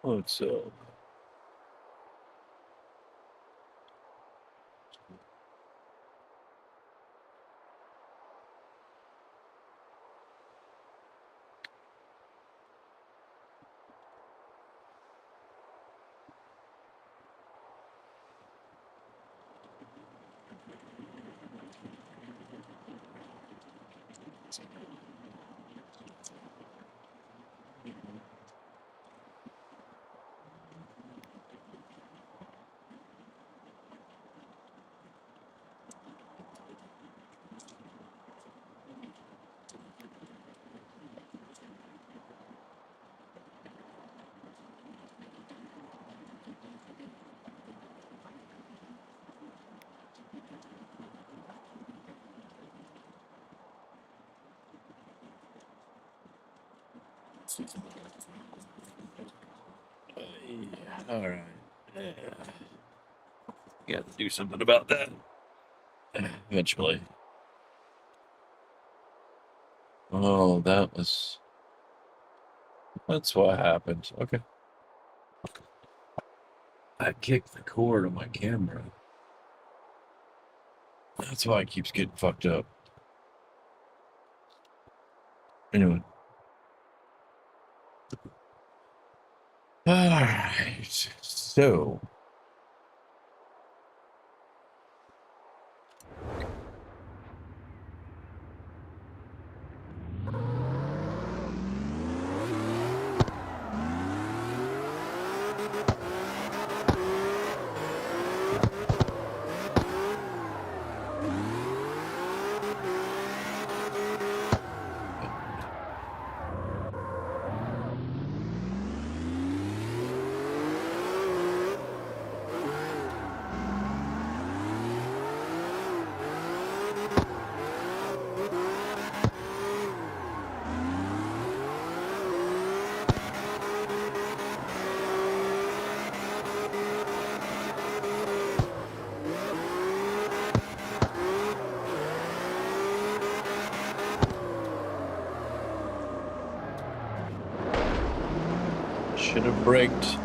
What's up? All right. Yeah. You got to do something about that eventually. Oh, that's what happened. Okay. I kicked the cord on my camera. That's why it keeps getting fucked up. Anyway. All right. So, should have braked.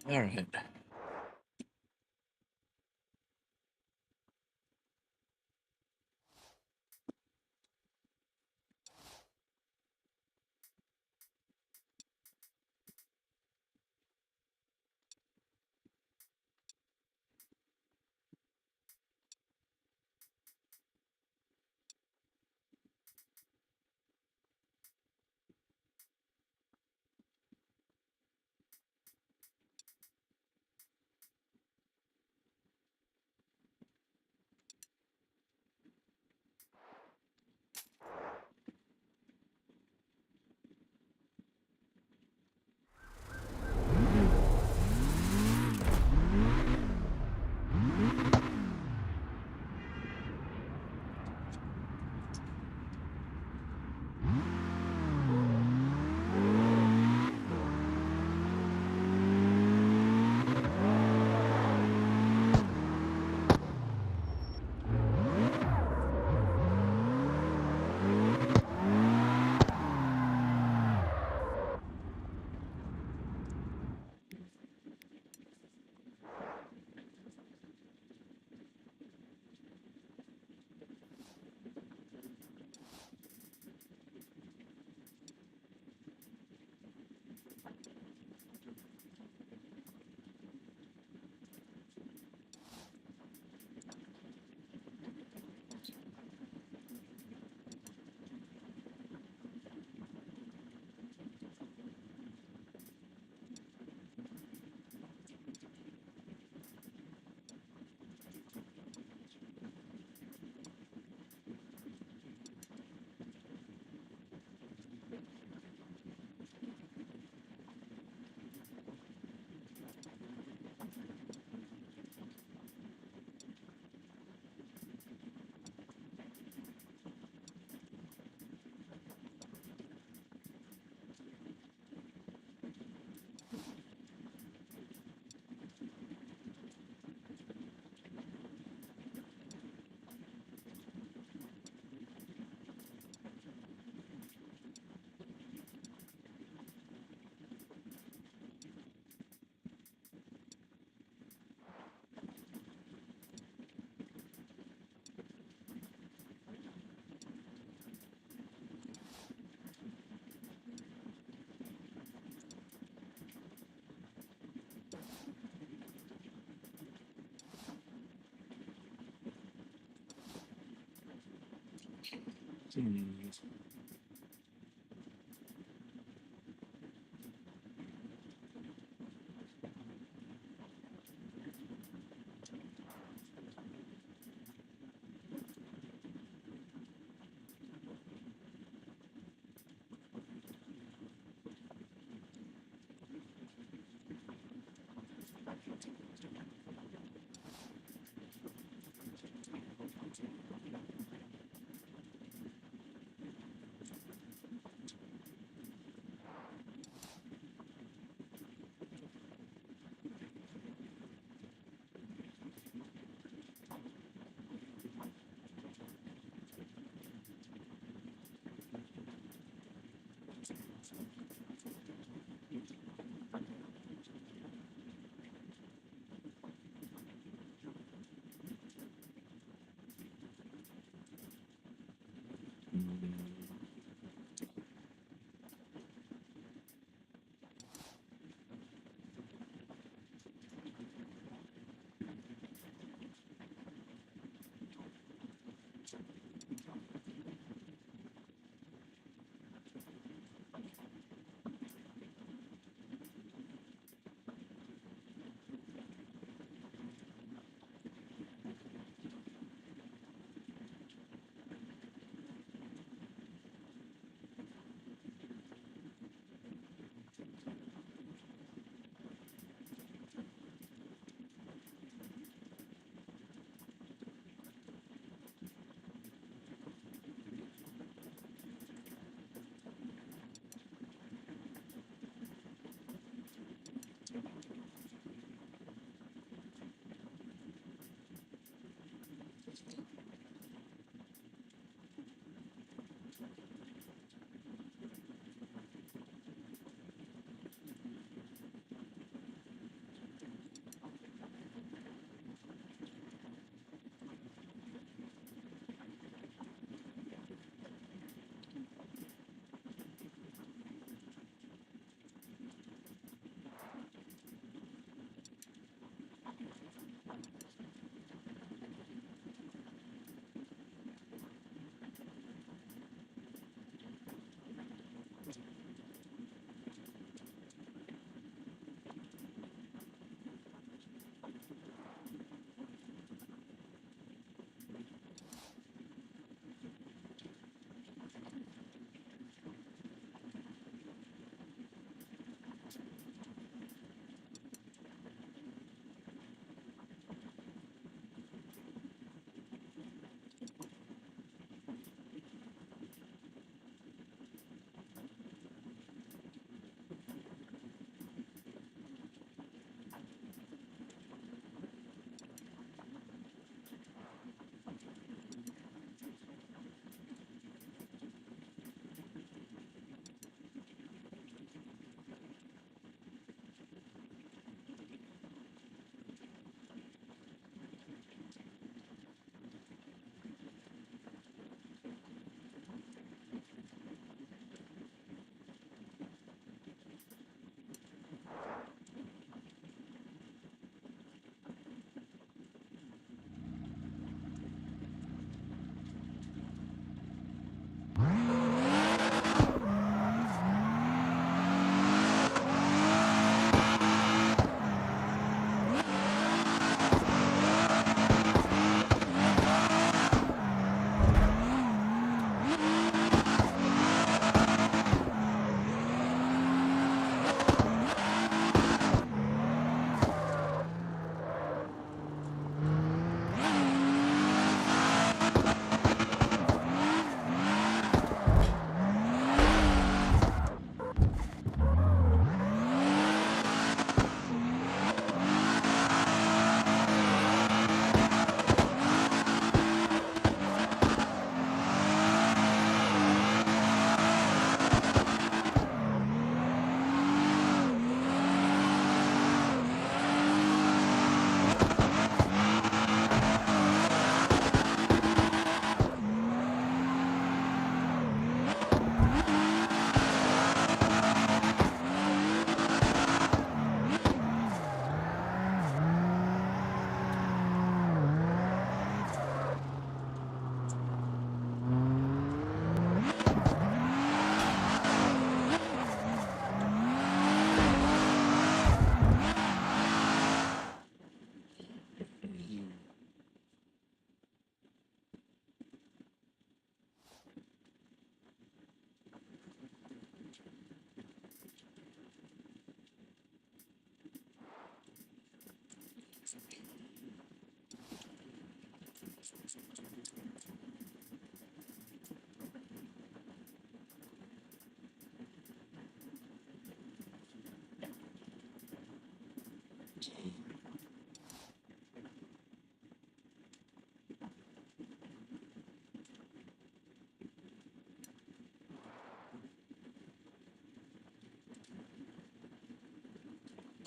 All right.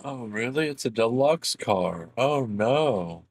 Oh, really? It's a deluxe car. Oh, no.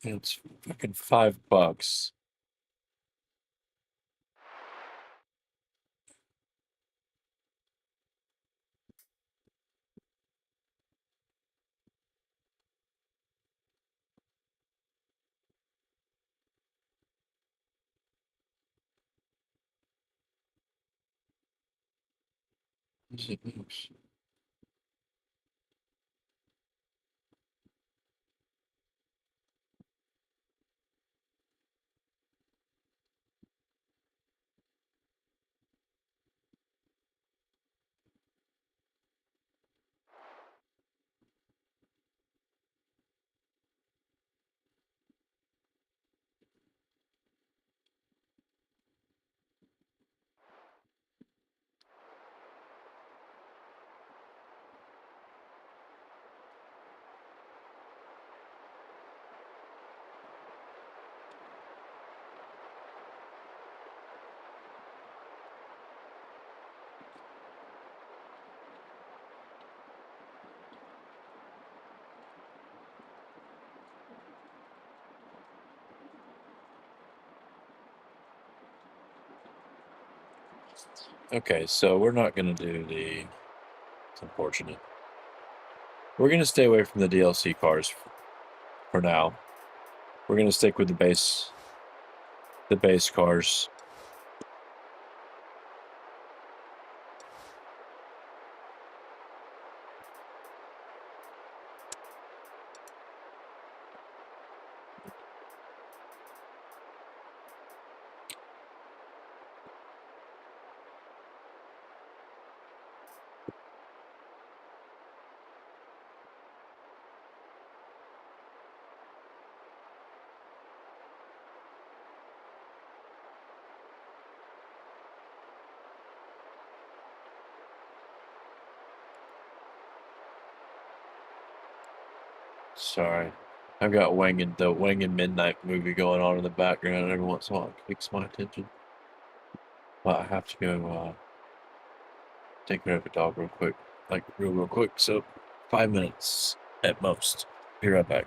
It's fucking $5. Okay, so we're not gonna do the. It's unfortunate. We're gonna stay away from the DLC cars for now. We're gonna stick with the base cars. Sorry. I've got the Wang and Midnight movie going on in the background, and every once in a while it keeps my attention. But I have to go take care of a dog real quick. Like, real quick. So, 5 minutes at most. Be right back.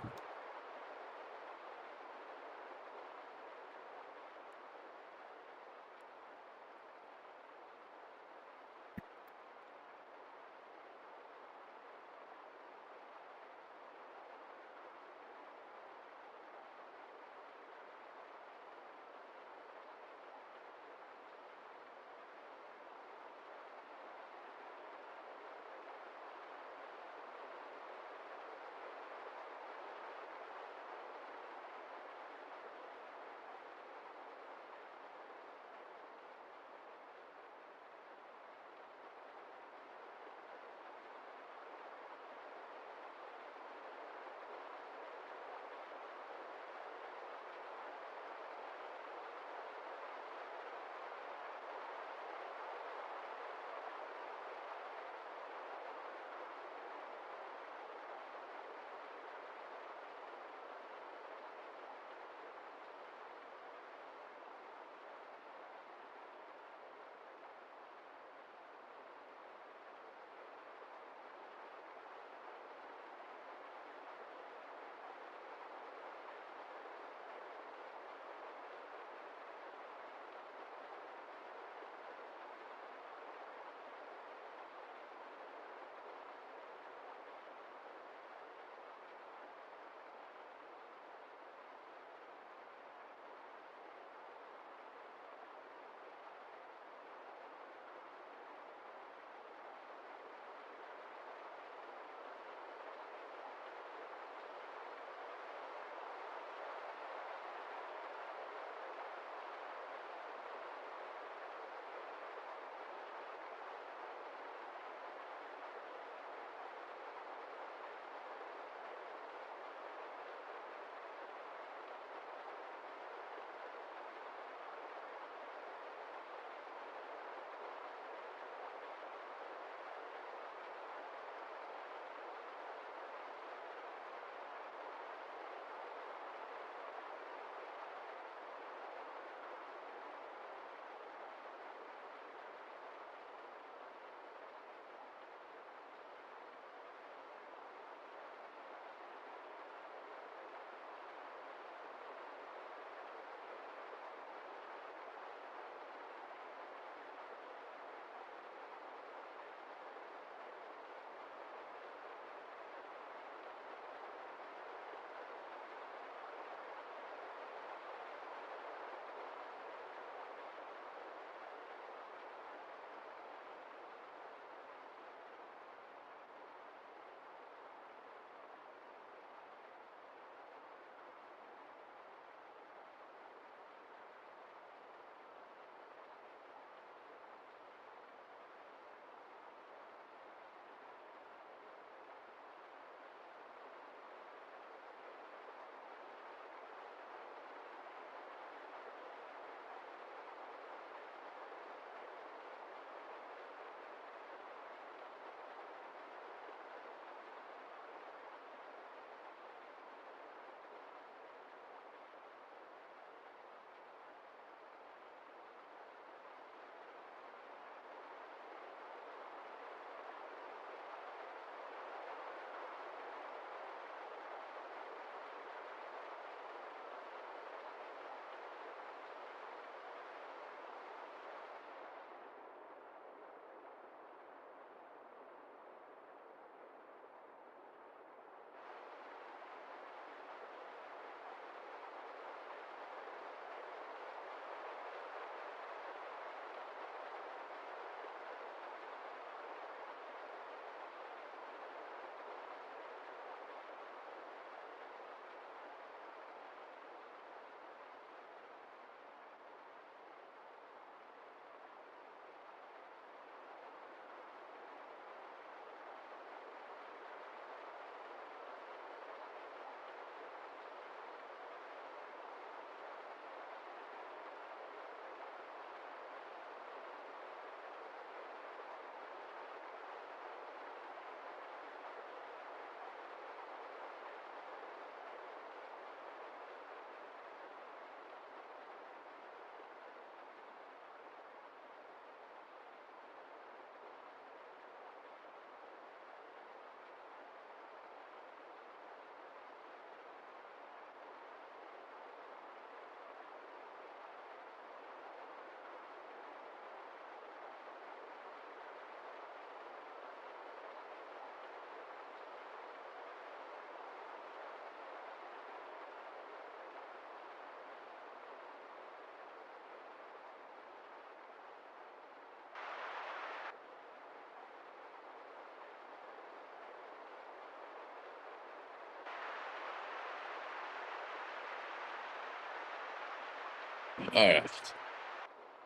All right.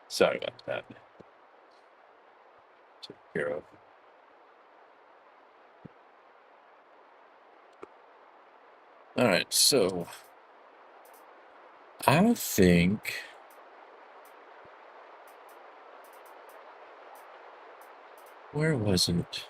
Sorry about that. Take care of. All right, so I think where was it?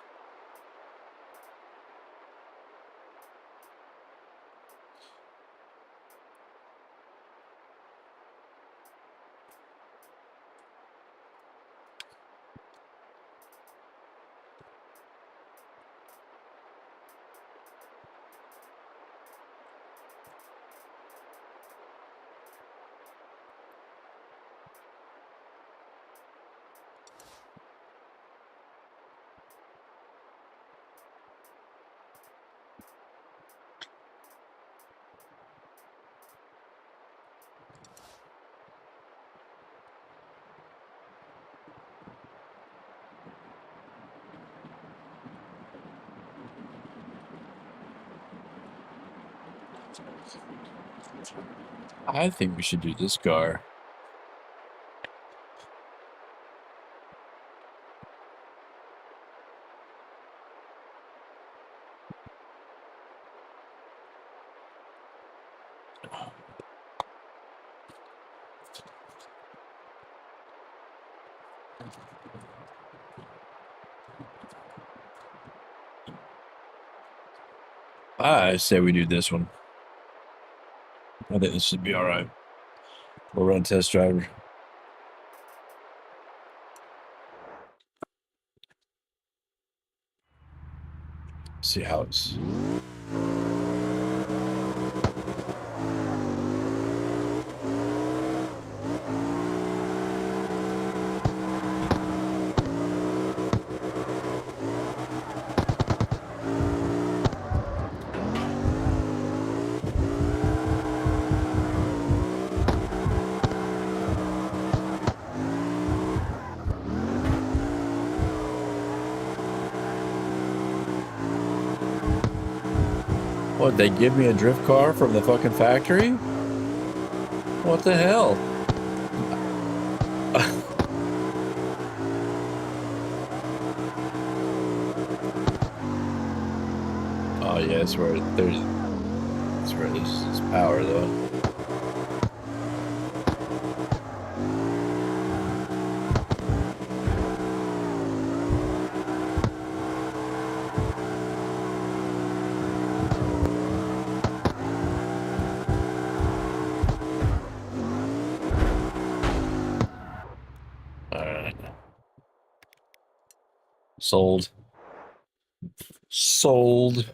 I think we should do this car. I say we do this one. I think this should be all right. We'll run test driver. See how it's. What, they give me a drift car from the fucking factory? What the hell? Oh yeah, that's where there's power though. Alright. Sold. Sold.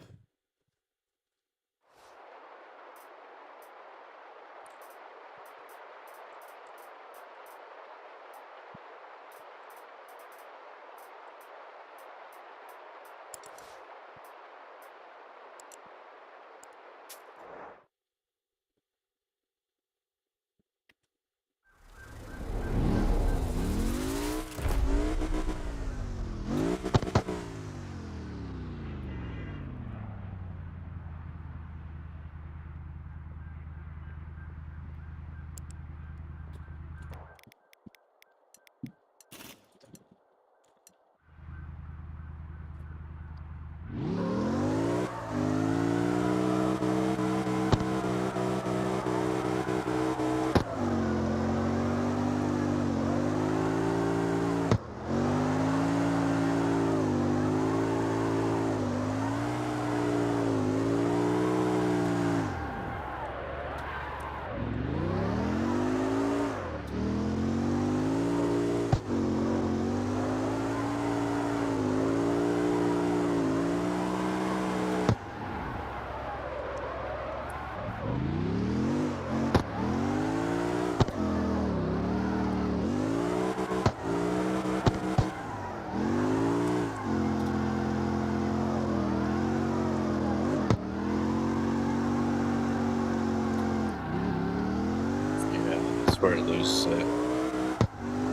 Where it loses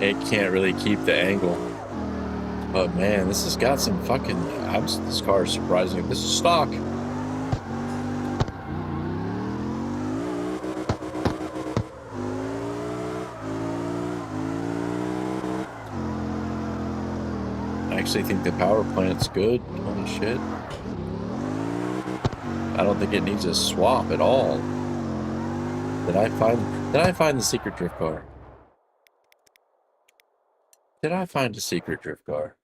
it can't really keep the angle. But man, this has got some fucking. This car is surprising. This is stock. actually think the power plant's good. Holy shit. I don't think it needs a swap at all. Did I find the secret drift car? Did I find a secret drift car?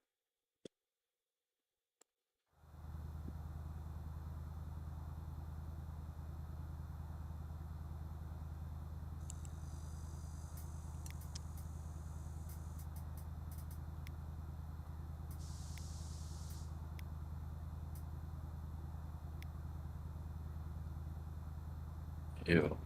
Ew.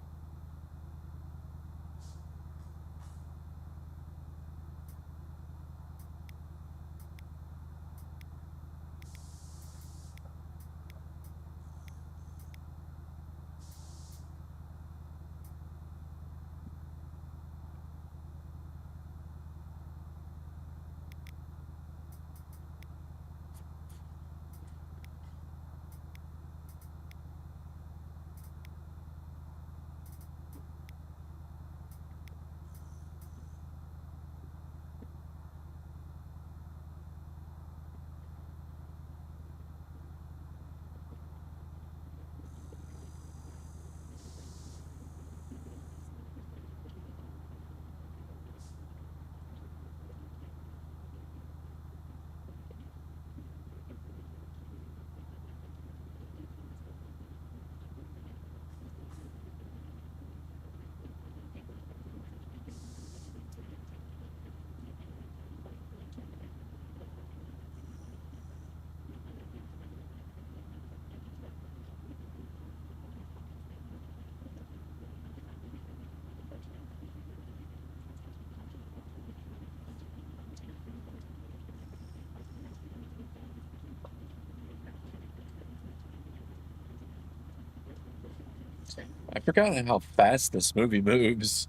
I forgot how fast this movie moves.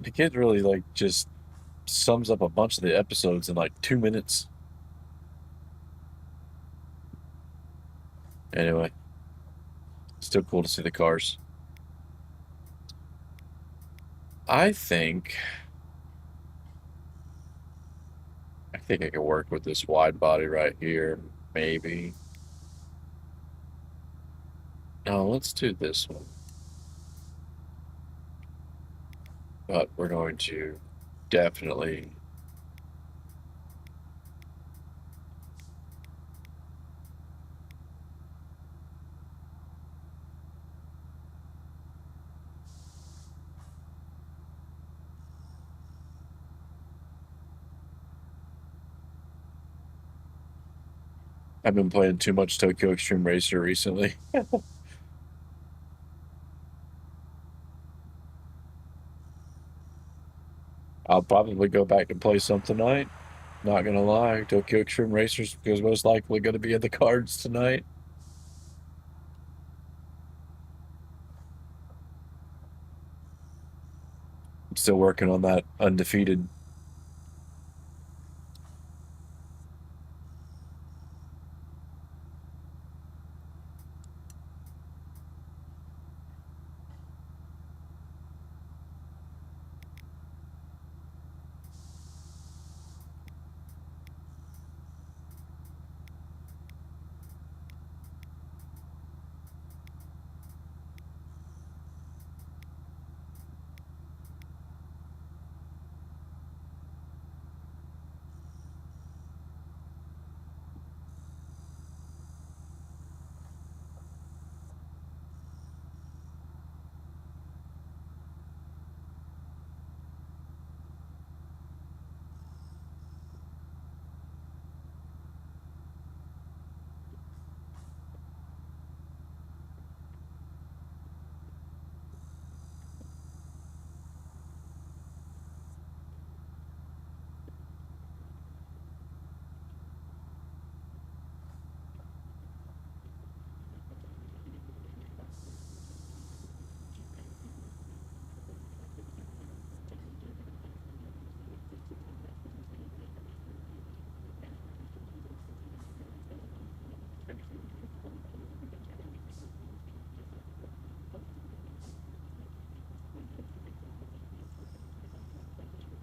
The kid really like just sums up a bunch of the episodes in like 2 minutes. Anyway, still cool to see the cars. I think I think I can work with this wide body right here. Maybe. No, let's do this one. But we're going to definitely. I've been playing too much Tokyo Extreme Racer recently. I'll probably go back and play some tonight. Not gonna lie, Tokyo Extreme Racers is most likely gonna be in the cards tonight. I'm still working on that undefeated.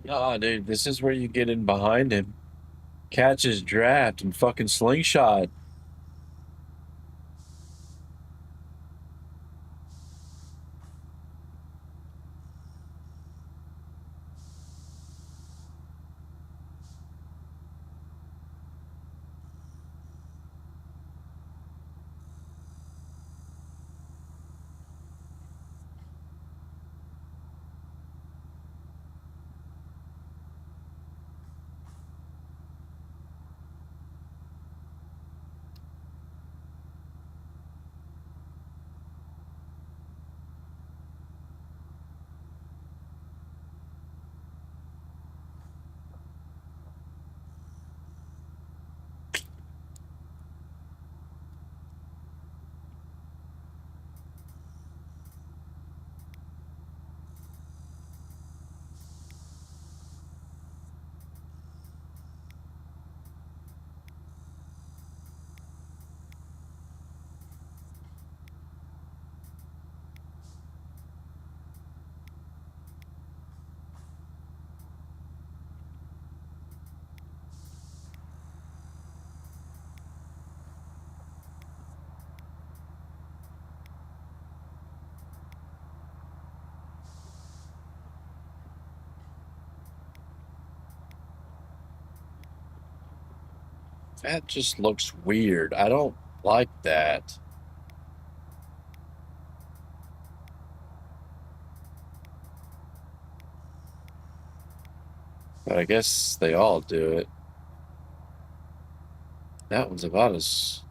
Ah, dude, this is where you get in behind him. catches draft and fucking slingshot. That just looks weird. I don't like that. But I guess they all do it. That one's about as...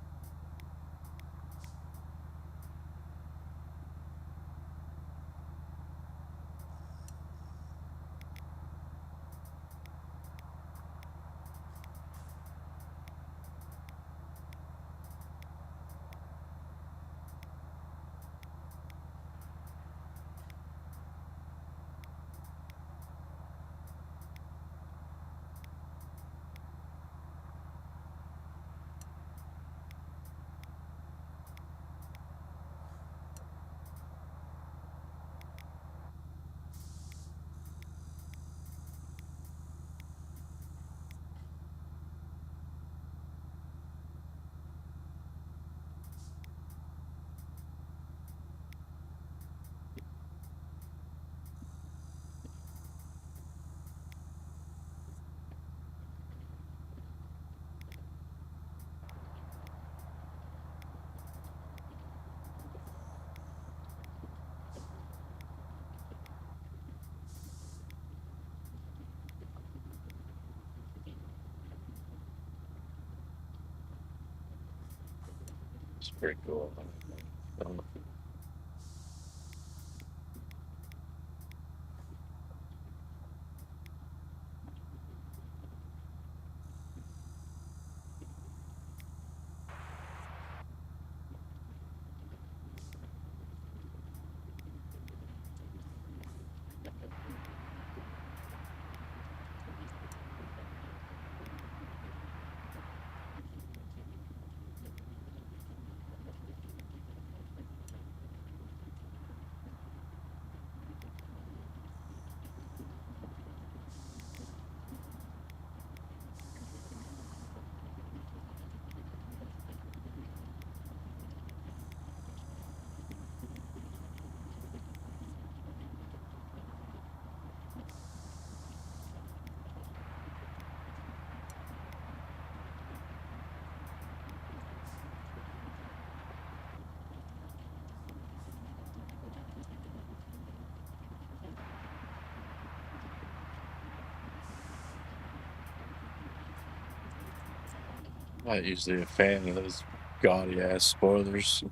It's pretty cool. Not usually a fan of those gaudy ass spoilers.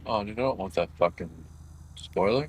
Oh, dude, I don't want that fucking spoiler.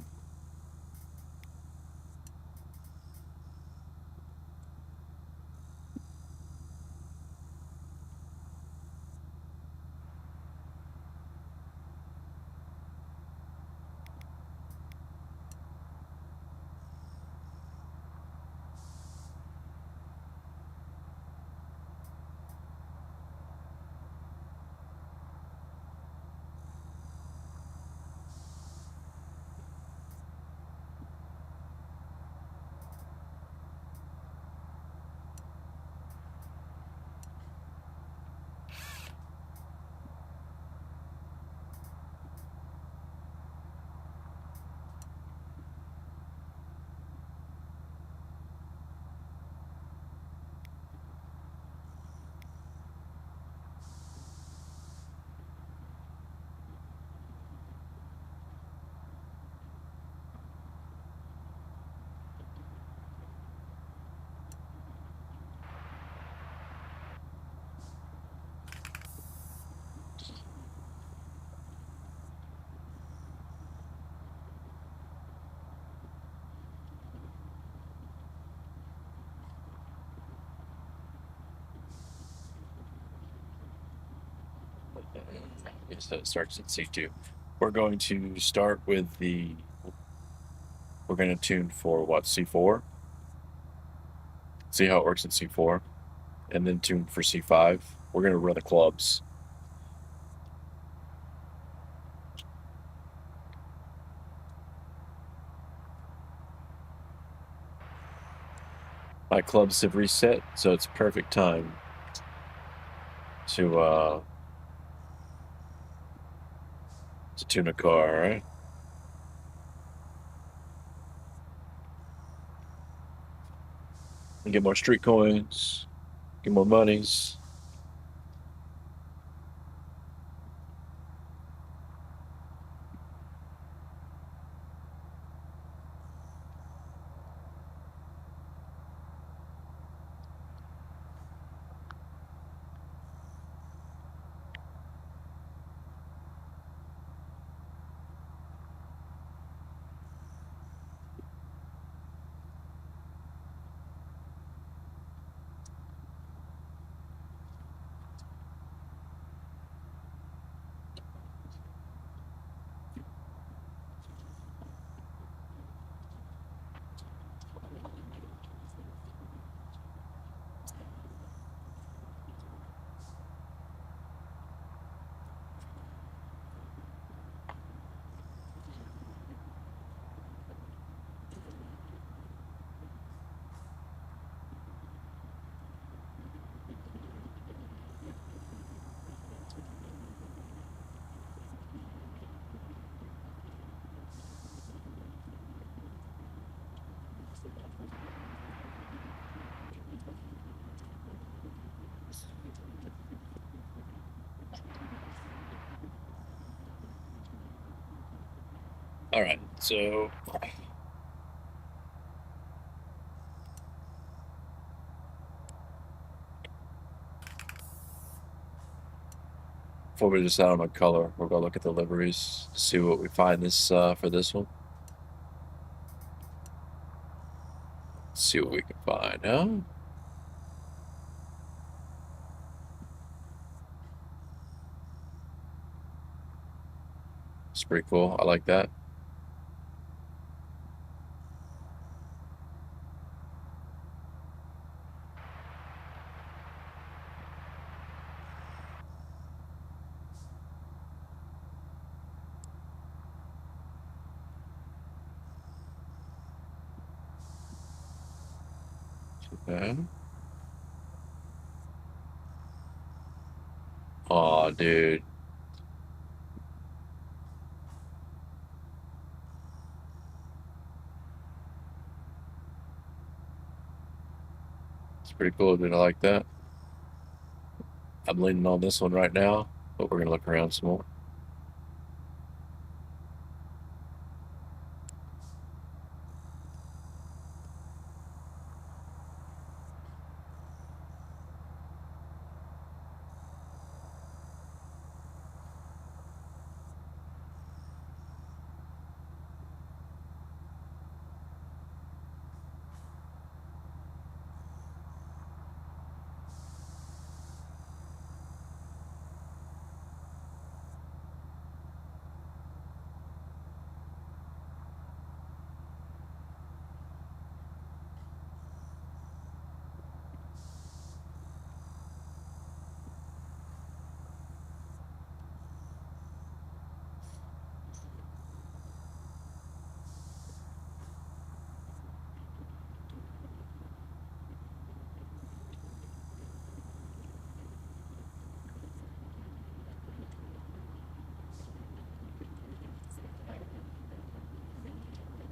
Yes, it starts at C2. We're going to start with the. We're going to tune for what, C4? See how it works in C4, and then tune for C5. We're going to run the clubs. My clubs have reset, so it's perfect time to tune a car, right? And get more street coins, get more monies. All right, so before we decide on a color, we're gonna look at the liveries, see what we find this for this one. See what we can find, huh? It's pretty cool. I like that. Okay. Oh, dude. It's pretty cool, dude. I like that. I'm leaning on this one right now, but we're gonna look around some more.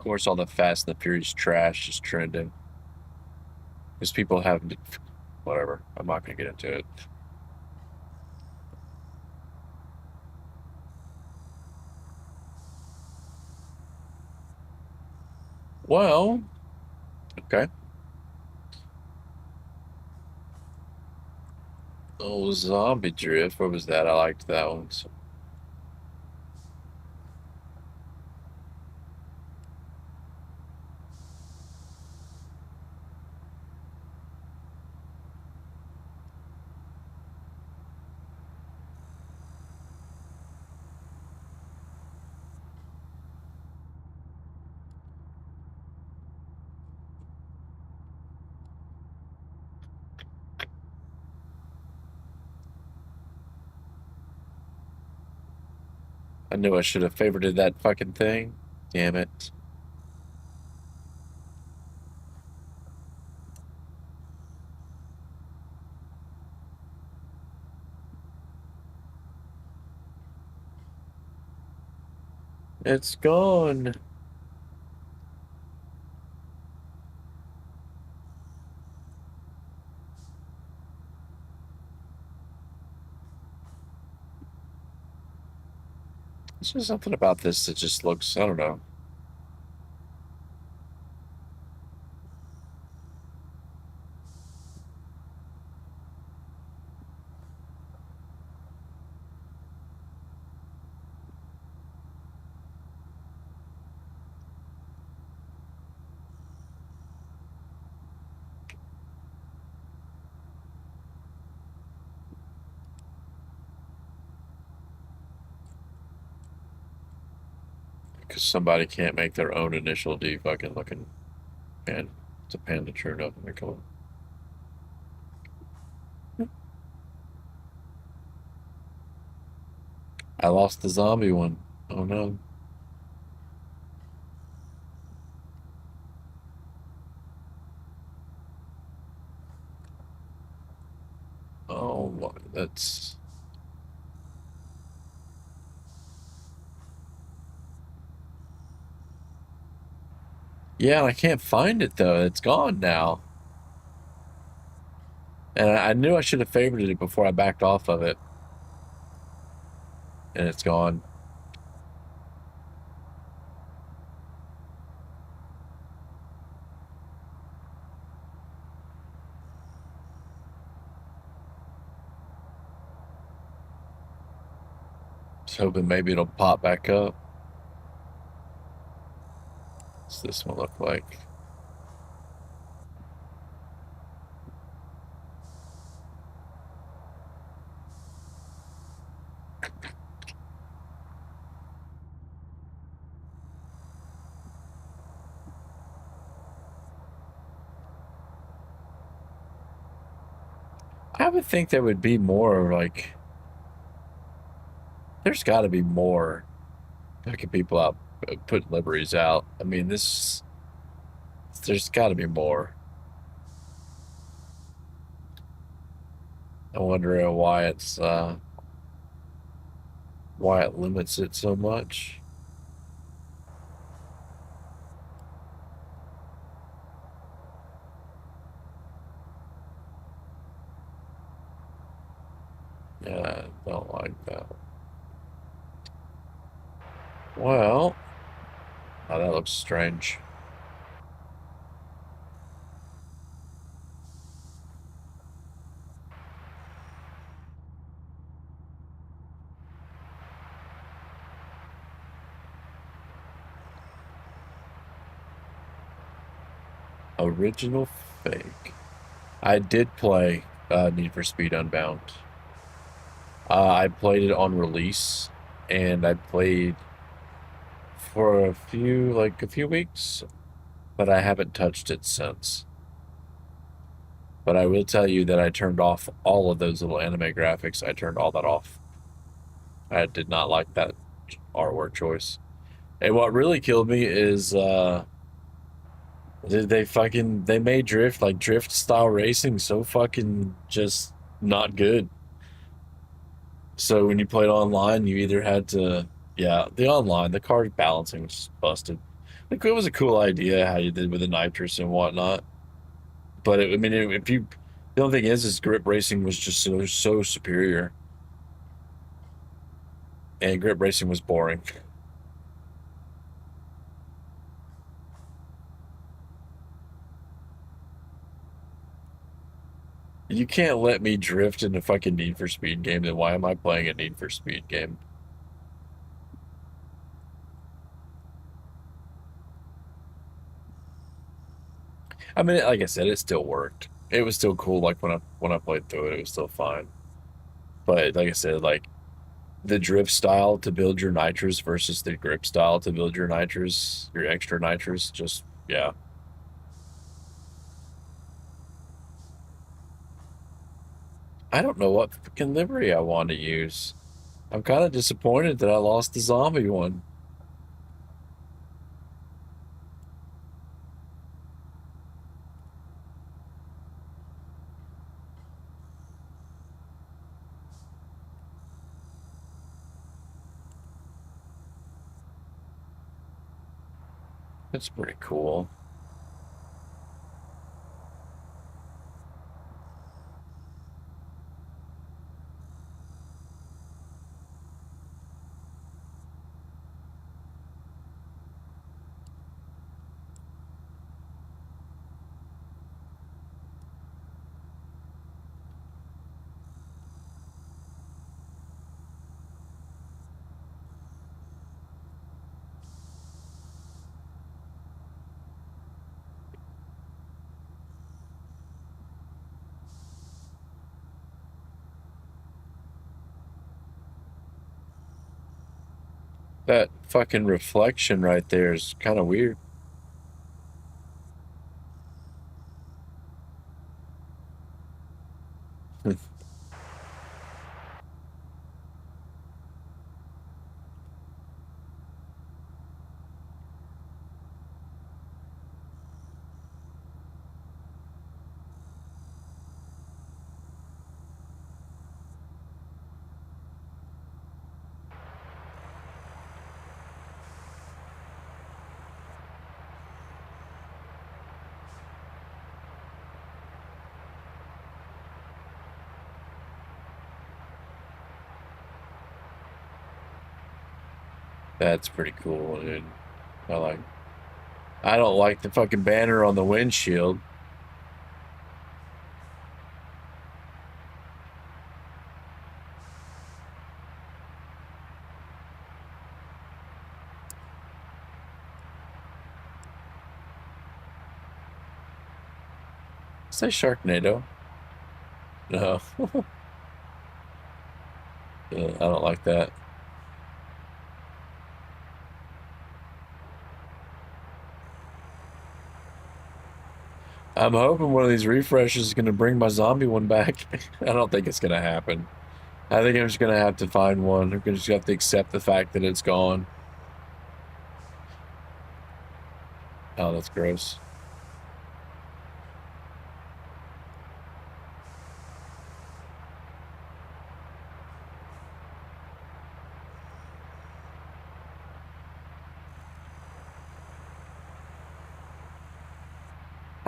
course, all the Fast and the Furious trash is trending because people have whatever. I'm not gonna get into it. Well, okay. Oh, Zombie Drift. What was that? I liked that one. So, I knew I should have favorited that fucking thing. Damn it. It's gone. There's just something about this that just looks, I don't know. Because somebody can't make their own initial D fucking looking pan. It's a panda turned up. Let me come on. I lost the zombie one. Oh no. Oh, that's. Yeah, I can't find it though. It's gone now. And I knew I should have favorited it before I backed off of it. And it's gone. Just hoping maybe it'll pop back up. What's this one look like? I would think there would be more like there's got to be more fucking people out putting libraries out. I mean, this there's got to be more. I wonder why it limits it so much. Yeah, I don't like that. Well, oh, that looks strange. Original fake. I did play Need for Speed Unbound. I played it on release, and I played for a few weeks, but I haven't touched it since. But I will tell you that I turned off all of those little anime graphics. I turned all that off. I did not like that artwork choice. And what really killed me is they made drift style racing so fucking just not good. So when you played online, you either had to, yeah, the car balancing was just busted. Like it was a cool idea how you did with the nitrous and whatnot. But I mean, if you, the only thing is grip racing was just so superior, and grip racing was boring. You can't let me drift in a fucking Need for Speed game. Then why am I playing a Need for Speed game? I mean, like I said, it still worked. It was still cool. Like when I played through it, it was still fine. But like I said, like the drift style to build your nitros versus the grip style to build your nitros, your extra nitros, just yeah. I don't know what fucking livery I want to use. I'm kind of disappointed that I lost the zombie one. It's pretty cool. That fucking reflection right there is kind of weird. That's pretty cool, dude. I like. I don't like the fucking banner on the windshield. Say Sharknado. No, I don't like that. I'm hoping one of these refreshes is going to bring my zombie one back. I don't think it's going to happen. I think I'm just going to have to find one. I'm just going to have to accept the fact that it's gone. Oh, that's gross.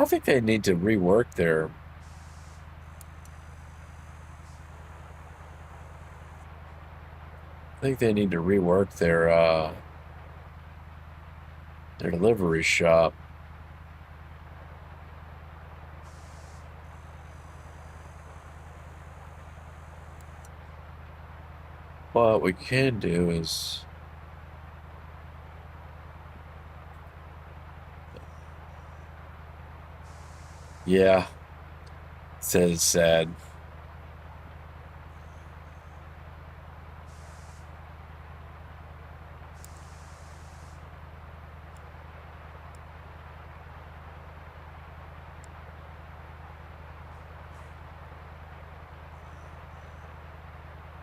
I think they need to rework their. I think they need to rework their delivery shop. What we can do is, yeah, says sad.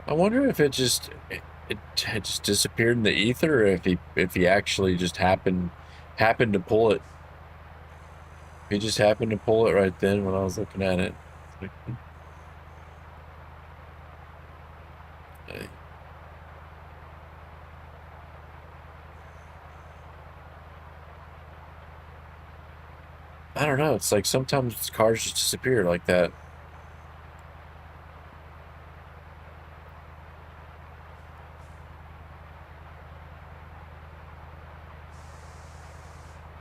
I wonder if it just disappeared in the ether, or if he actually just happened to pull it. He just happened to pull it right then when I was looking at it. Uh, I don't know. It's like sometimes cars just disappear like that.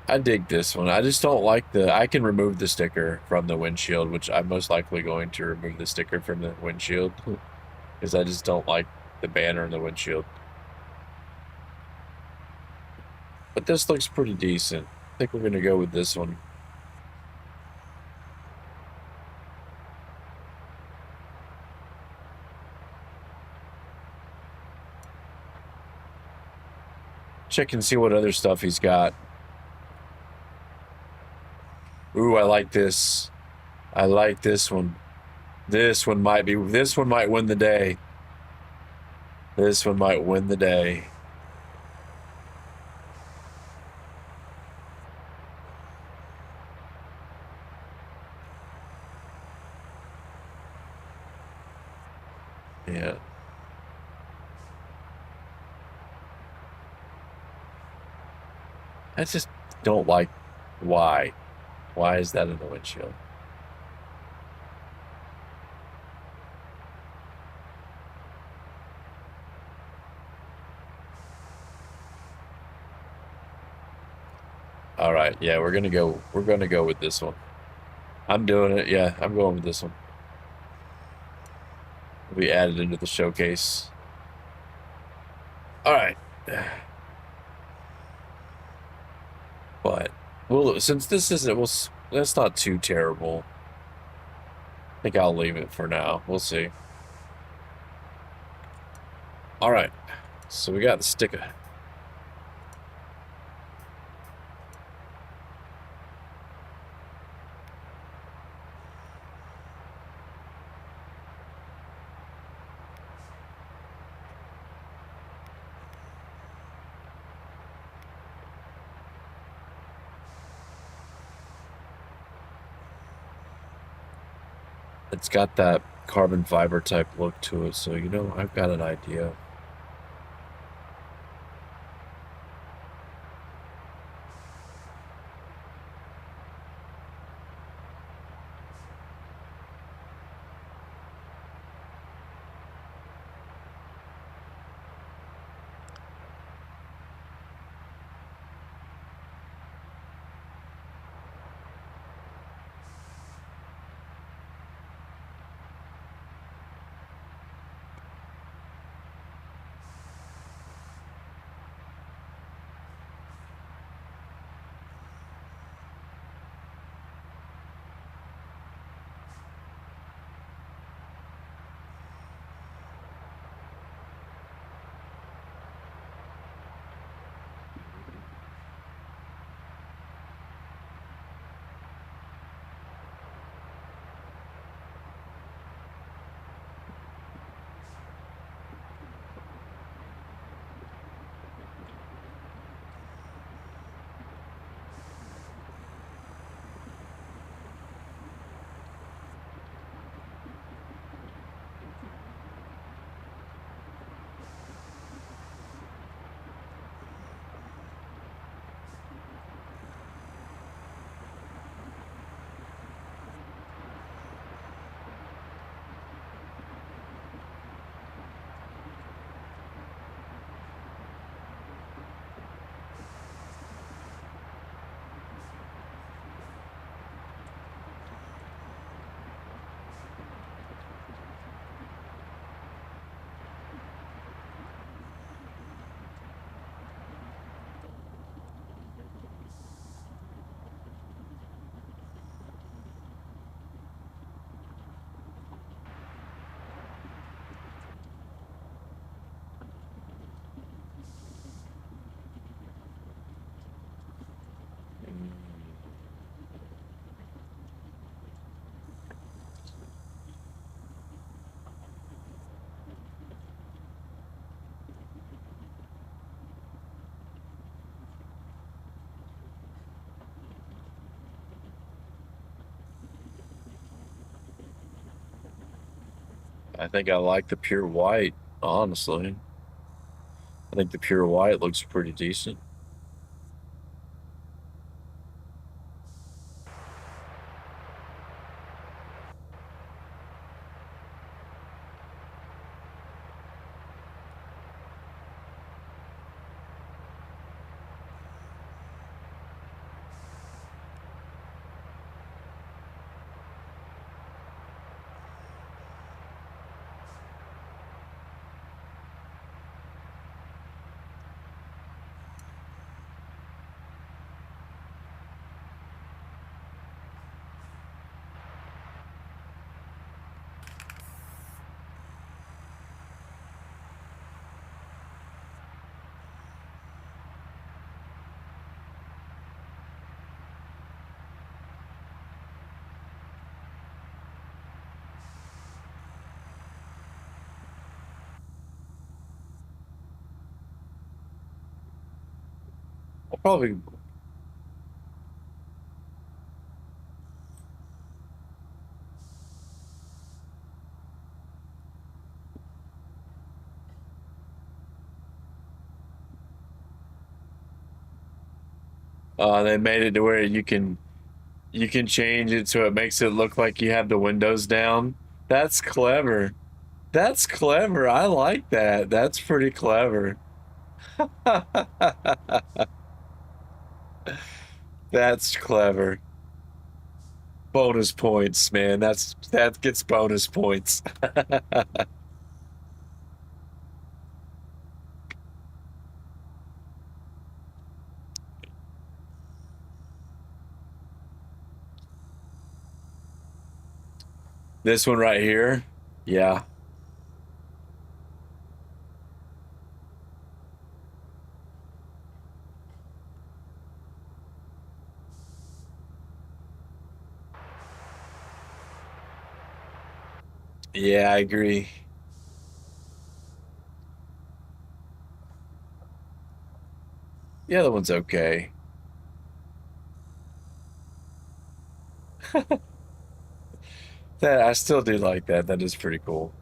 I dig this one. I just don't like I can remove the sticker from the windshield, which I'm most likely going to remove the sticker from the windshield because I just don't like the banner in the windshield. But this looks pretty decent. I think we're going to go with this one. Check and see what other stuff he's got. Ooh, I like this. I like this one. This one might win the day. This one might win the day. Yeah. I just don't like why. Why is that in the windshield? All right, yeah, we're gonna go with this one. I'm doing it, yeah, I'm going with this one. It'll be added into the showcase. All right. But well, since this isn't that's not too terrible. I think I'll leave it for now. We'll see. All right. So we got the sticker. It's got that carbon fiber type look to it, so you know I've got an idea. I think I like the pure white, honestly. I think the pure white looks pretty decent. Probably. They made it to where you can change it so it makes it look like you have the windows down. That's clever. That's clever. I like that. That's pretty clever. That's clever. Bonus points, man. That gets bonus points. This one right here. Yeah. Yeah, I agree. The other one's okay. That I still do like that. That is pretty cool.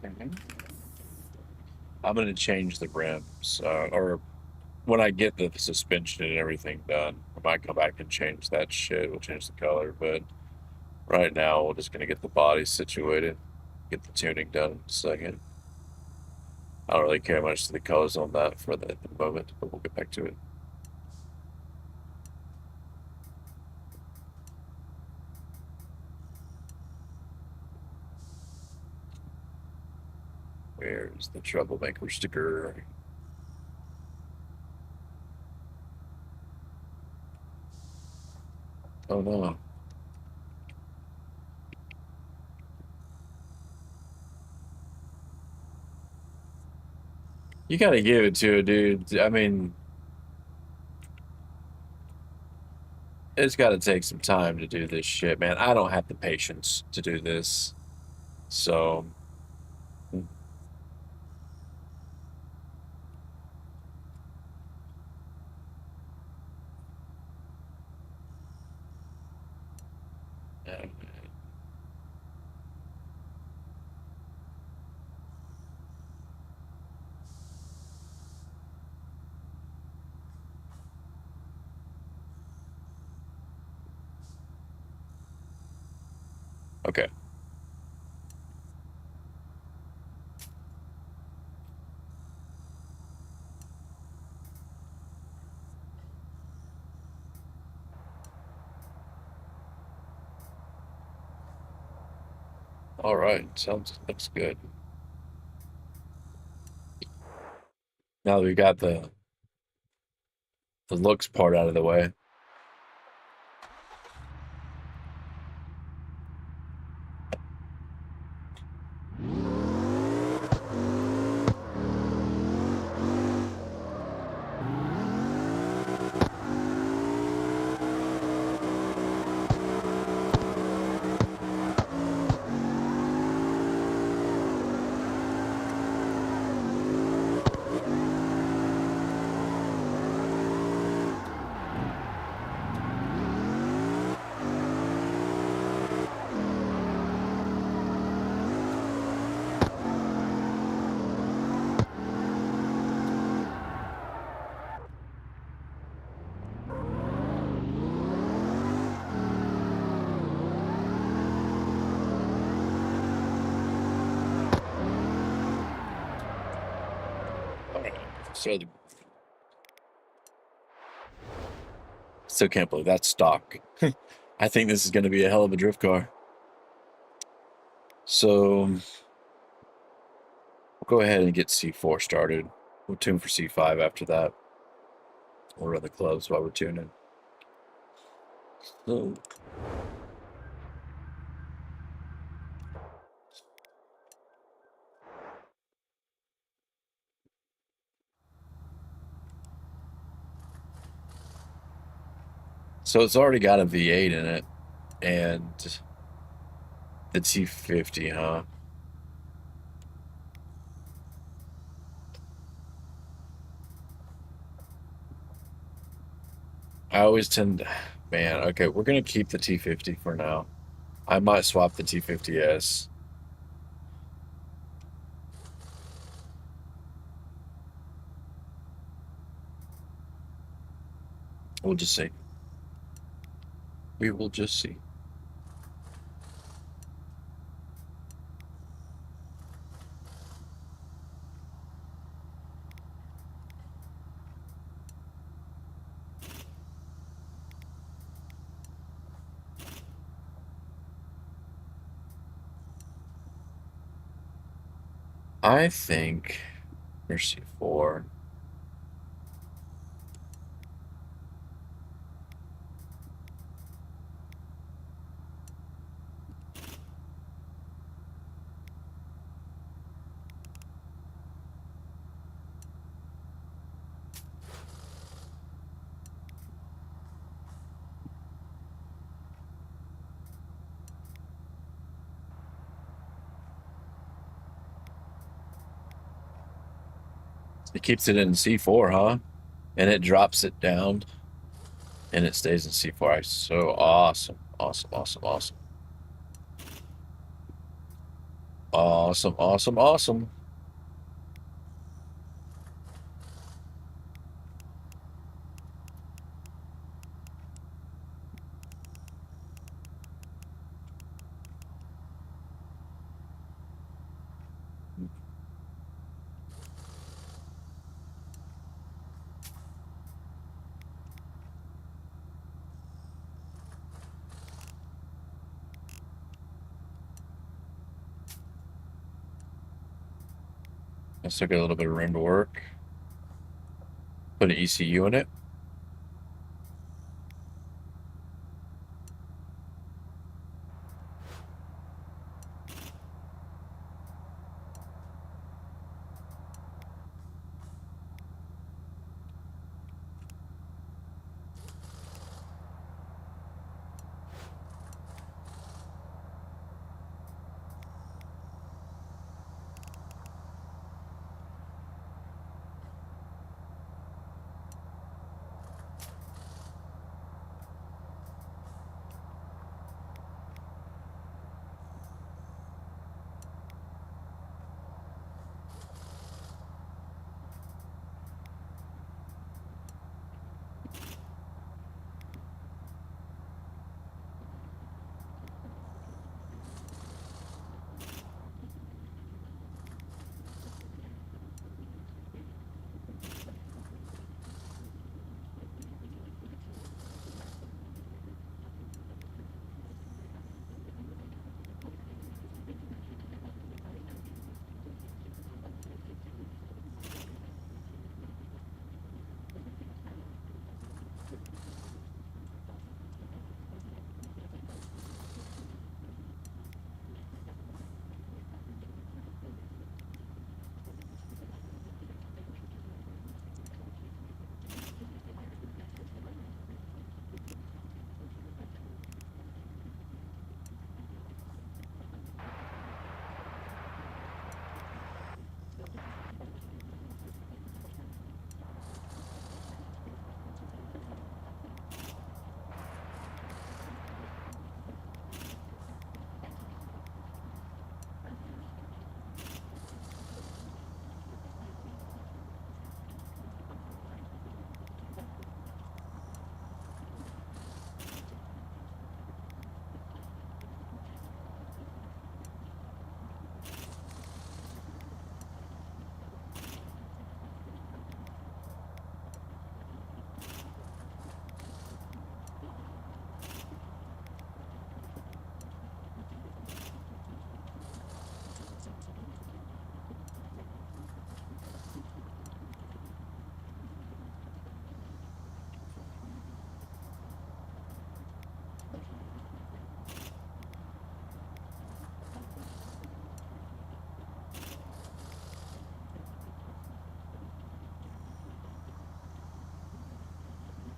Okay. I'm gonna change the rims, or when I get the suspension and everything done, I might come back and change that shit. We'll change the color, but right now we're just gonna get the body situated, get the tuning done in a second. I don't really care much to the colors on that for the moment, but we'll get back to it. Where's the troublemaker sticker? Oh no. You gotta give it to it, dude. I mean, it's gotta take some time to do this shit, man. I don't have the patience to do this. So, yeah. Okay. All right. Sounds looks good. Now that we got the looks part out of the way. So still can't believe that's stock. I think this is going to be a hell of a drift car. So we'll go ahead and get C4 started. We'll tune for C5 after that. We'll run the clubs while we're tuning. So it's already got a V8 in it, and the T50, huh? I always tend, man. Okay, we're gonna keep the T50 for now. I might swap the T50S. We'll just see. We will just see. I think there's C4. It keeps it in C4, huh? And it drops it down, and it stays in C4. So awesome, awesome, awesome, awesome, awesome, awesome, awesome. I still got a little bit of room to work. Put an ECU in it.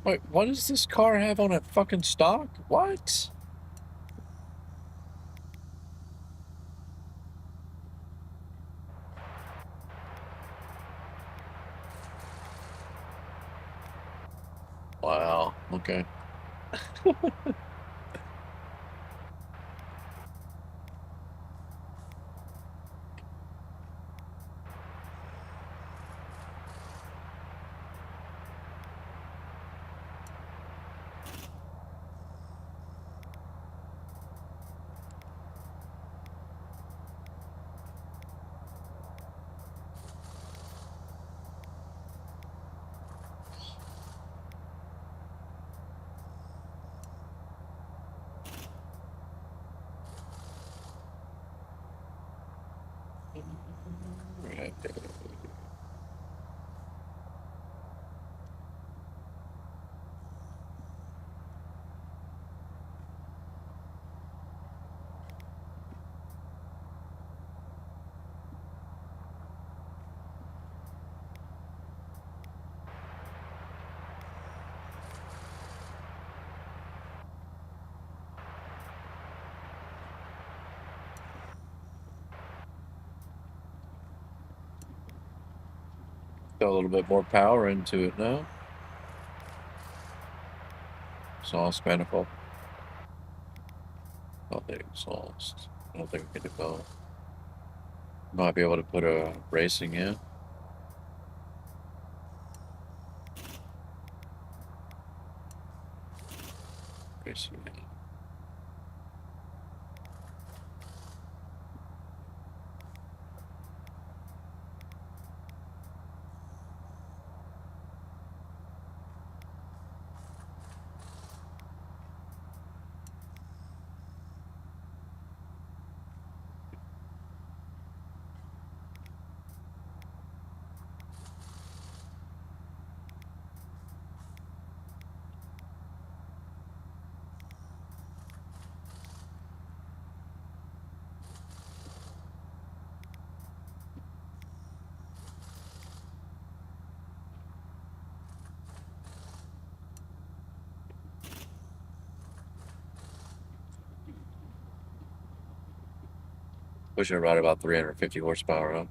Wait, what does this car have on it? Fucking stock? What? Wow. Okay. Right there. Got a little bit more power into it now. Exhaust manifold. Not the exhaust. I don't think we can do both. Might be able to put a racing in. Racing in. Pushing it right about 350 horsepower up.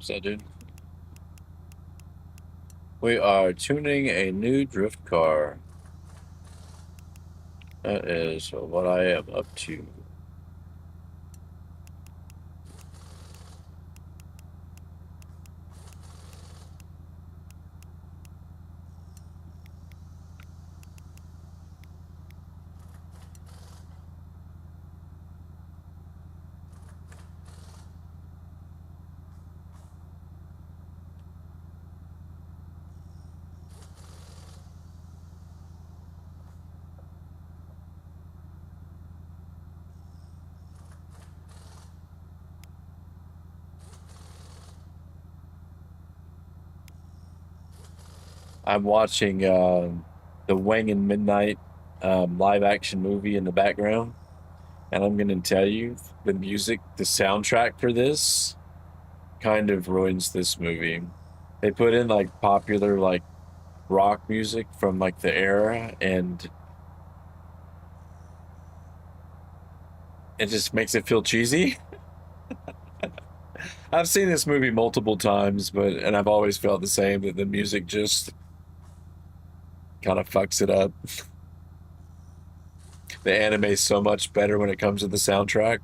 What's that, dude? We are tuning a new drift car. That is what I am up to. I'm watching the Wang and Midnight live action movie in the background, and I'm going to tell you the music, the soundtrack for this kind of ruins this movie. They put in like popular like rock music from like the era, and it just makes it feel cheesy. I've seen this movie multiple times, and I've always felt the same, that the music just kind of fucks it up. The anime's so much better when it comes to the soundtrack.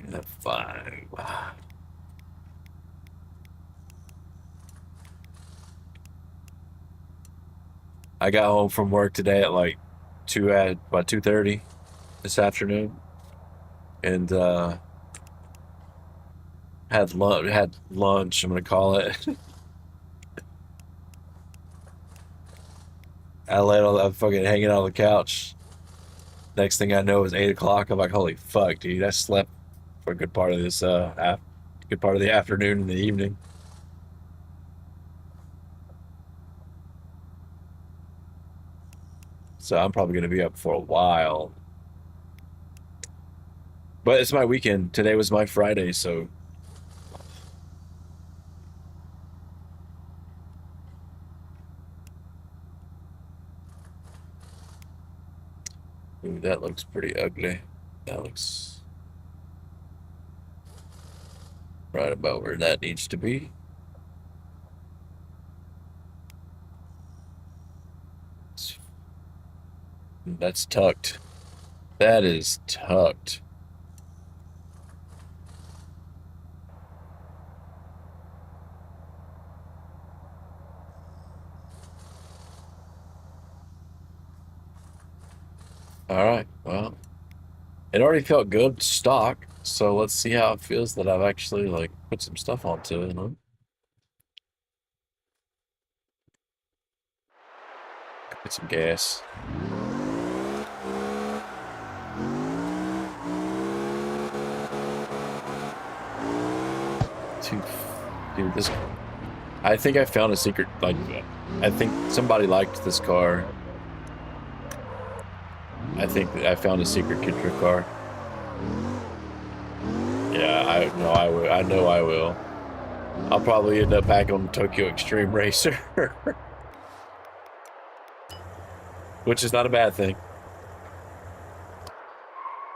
The fine. I got home from work today at like 2:30 this afternoon, and had lunch. I'm gonna call it. I'm fucking hanging out on the couch. Next thing I know is 8 o'clock. I'm like, holy fuck, dude! I slept for a good part of this good part of the afternoon and the evening. So I'm probably gonna be up for a while. But it's my weekend. Today was my Friday, so ooh, that looks pretty ugly. That looks right about where that needs to be. That's tucked. That is tucked. All right. Well, it already felt good stock, so let's see how it feels that I've actually like put some stuff onto it. Huh? Get some gas. Dude, dude, this. I think I found a secret. Like, I think somebody liked this car. I think I found a secret Kitra car. Yeah, I know I will. I know I will. I'll probably end up back on Tokyo Extreme Racer, which is not a bad thing.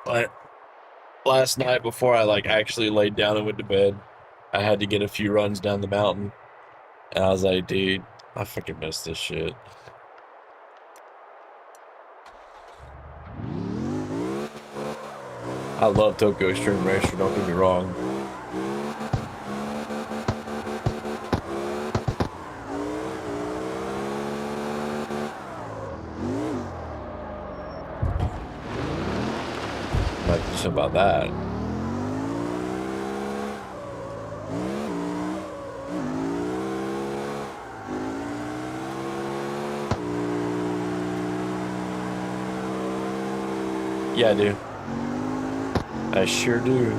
But last night, before I like actually laid down and went to bed, I had to get a few runs down the mountain, and I was like, dude, I fucking miss this shit. I love Tokyo Extreme Racer, don't get me wrong. Like, just about that. Yeah, I do. I sure do.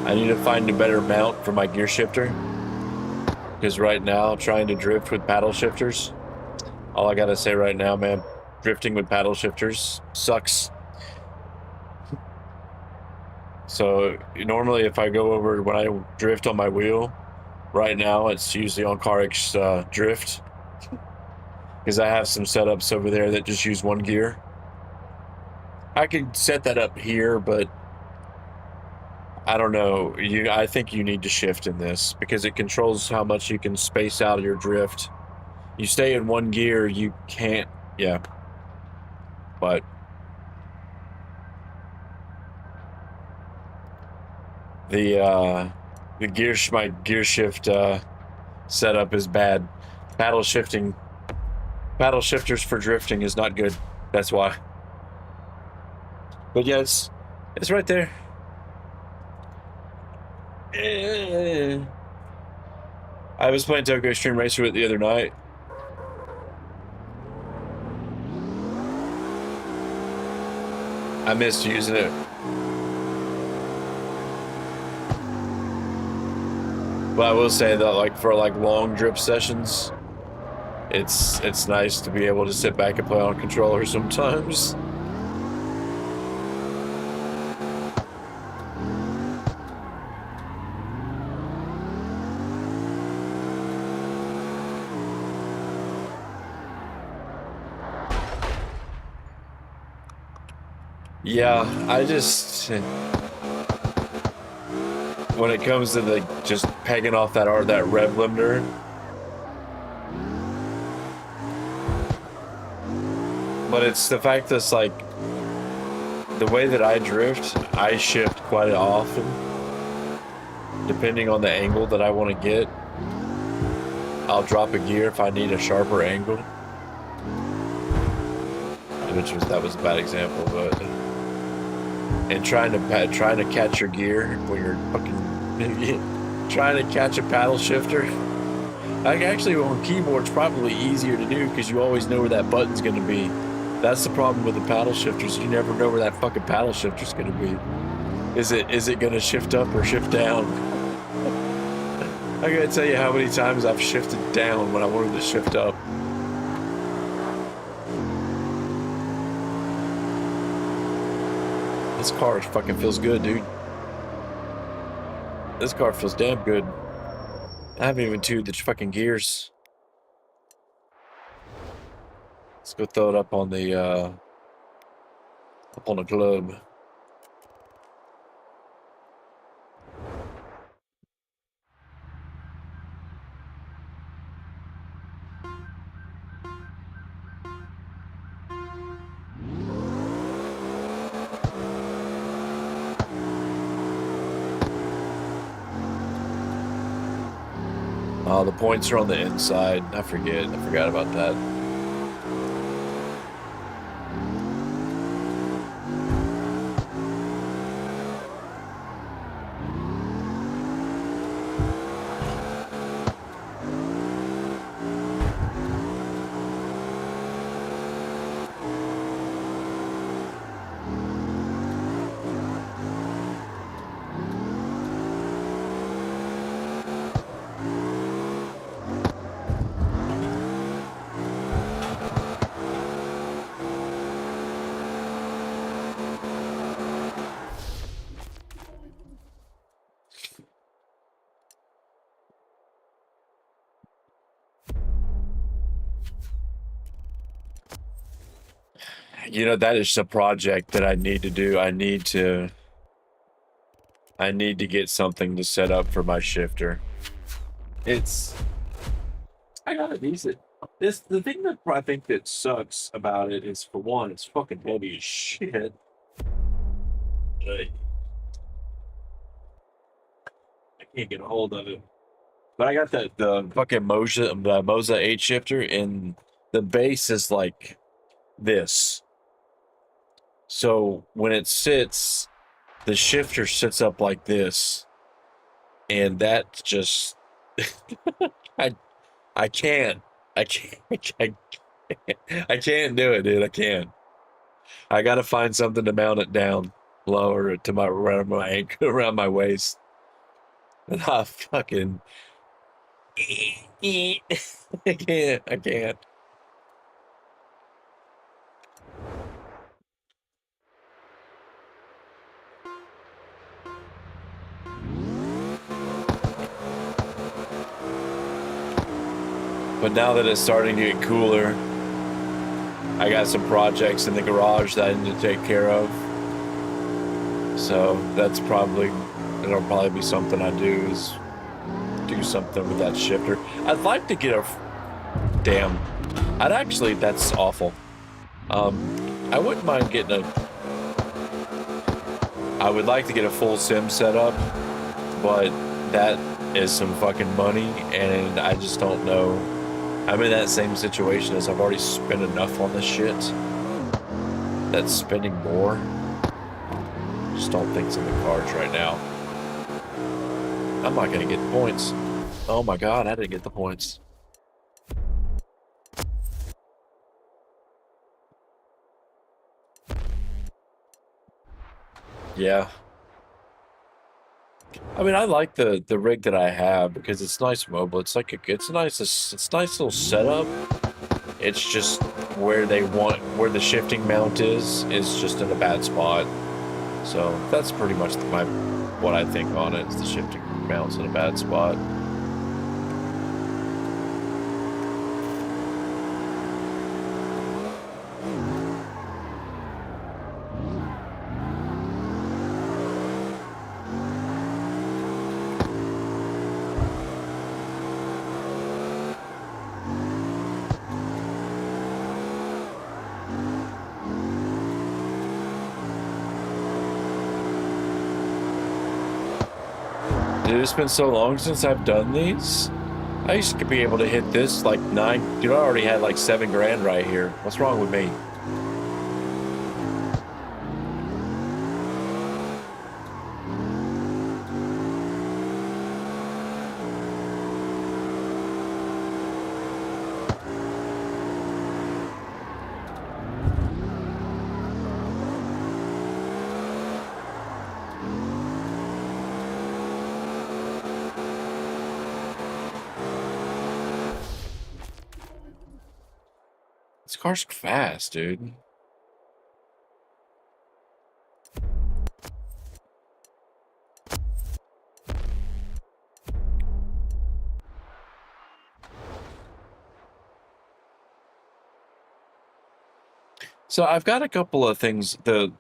I need to find a better mount for my gear shifter, because right now, trying to drift with paddle shifters, all I gotta say right now, man, drifting with paddle shifters sucks. So normally if I go over, when I drift on my wheel, right now it's usually on CarX drift, because I have some setups over there that just use one gear. I could set that up here, but I don't know. I think you need to shift in this, because it controls how much you can space out your drift. You stay in one gear, you can't, yeah. But the my gear shift setup is bad. Paddle shifting, paddle shifters for drifting is not good. That's why. But yeah, it's right there. I was playing Tokyo Extreme Racer with it the other night. I missed using it. But I will say that, like, for like long drip sessions, it's nice to be able to sit back and play on a controller sometimes. Yeah, I just, when it comes to the just pegging off that rev limiter, but it's the fact that's like the way that I drift, I shift quite often, depending on the angle that I want to get. I'll drop a gear if I need a sharper angle, that was a bad example, but. And trying to catch your gear when you're fucking trying to catch a paddle shifter. Like, actually, on keyboard's probably easier to do because you always know where that button's gonna be. That's the problem with the paddle shifters. You never know where that fucking paddle shifter's gonna be. Is it gonna shift up or shift down? I gotta tell you how many times I've shifted down when I wanted to shift up. This car fucking feels good, dude. This car feels damn good. I haven't even tuned the fucking gears. Let's go throw it up on the club. Oh, the points are on the inside. I forgot about that. You know, that is a project that I need to do. I need to get something to set up for my shifter. I got a decent. The thing that I think that sucks about it is, for one, it's fucking heavy as shit. I can't get a hold of it. But I got the fucking Moza 8 shifter, and the base is like this. So when it sits, the shifter sits up like this, and that just I can't I can't I can't do it, dude. I can't. I gotta find something to mount it down lower to around my ankle, around my waist. And I fucking I can't. But now that it's starting to get cooler, I got some projects in the garage that I need to take care of. So it'll probably be something I do, is do something with that shifter. I'd like to get that's awful. I wouldn't mind getting I would like to get a full sim setup, but that is some fucking money, and I just don't know. I'm in that same situation as I've already spent enough on this shit. That's spending more. Just don't think it's in the cards right now. I'm not gonna get the points. Oh my god, I didn't get the points. Yeah. I mean, I like the rig that I have because it's nice mobile. It's like it's a nice little setup. It's just where where the shifting mount is just in a bad spot. So that's pretty much what I think on it is the shifting mount's in a bad spot. Dude, it's been so long since I've done these. I used to be able to hit this like 9. Dude, I already had like 7 grand right here. What's wrong with me? This car's fast, dude. So I've got a couple of things. A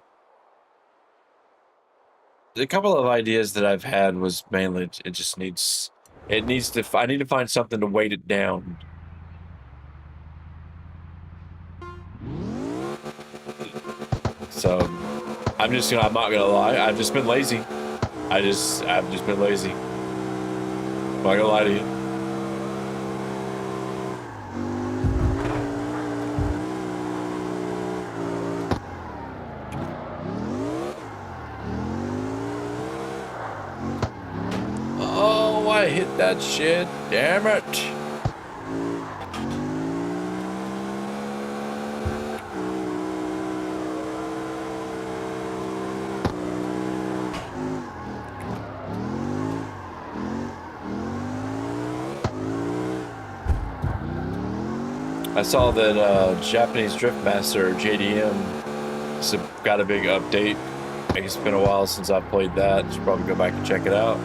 couple of ideas that I've had was mainly it just needs to I need to find something to weight it down. So I'm not gonna lie, I've just been lazy. I've just been lazy. I'm not gonna lie to you. Oh, I hit that shit. Damn it. I saw that Japanese Drift Master JDM got a big update. I guess it's been a while since I played that. Should probably go back and check it out.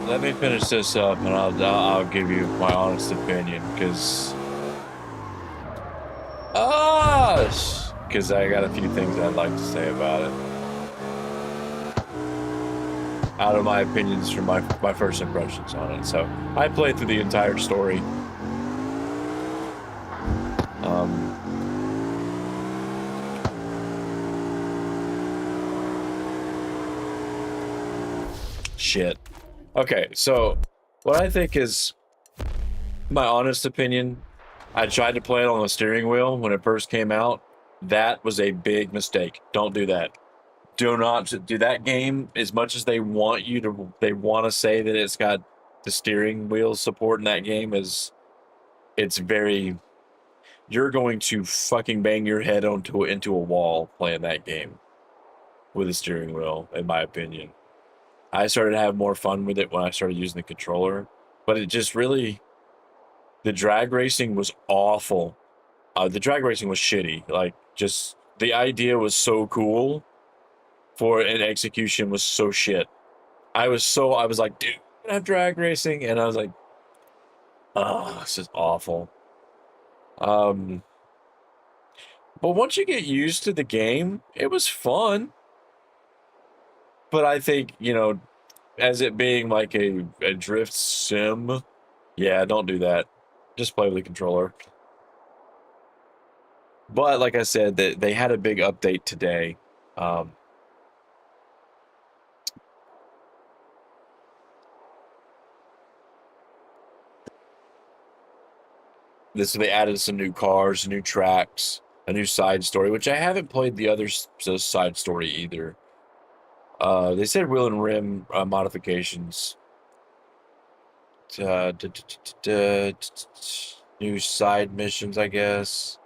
Let me finish this up, and I'll give you my honest opinion, because I got a few things I'd like to say about it. out of my opinions from my first impressions on it. So I played through the entire story. Shit. Okay, so what I think is my honest opinion, I tried to play it on the steering wheel when it first came out. That was a big mistake. Don't do that. Do not do that game as much as they want you to. They want to say that it's got the steering wheel support in that game is. It's very. You're going to fucking bang your head into a wall playing that game with a steering wheel, in my opinion. I started to have more fun with it when I started using the controller, but it just really the drag racing was awful. The drag racing was shitty. Like, just the idea was so cool, for an execution was so shit. I was like, dude, I have drag racing, and I was like, oh, this is awful. Um, but once you get used to the game, it was fun. But I think, as it being like a drift sim, yeah, don't do that. Just play with the controller. But like I said, they had a big update today. Um, they added some new cars, new tracks, a new side story, which I haven't played the other side story either. They said wheel and rim modifications. New side missions, I guess.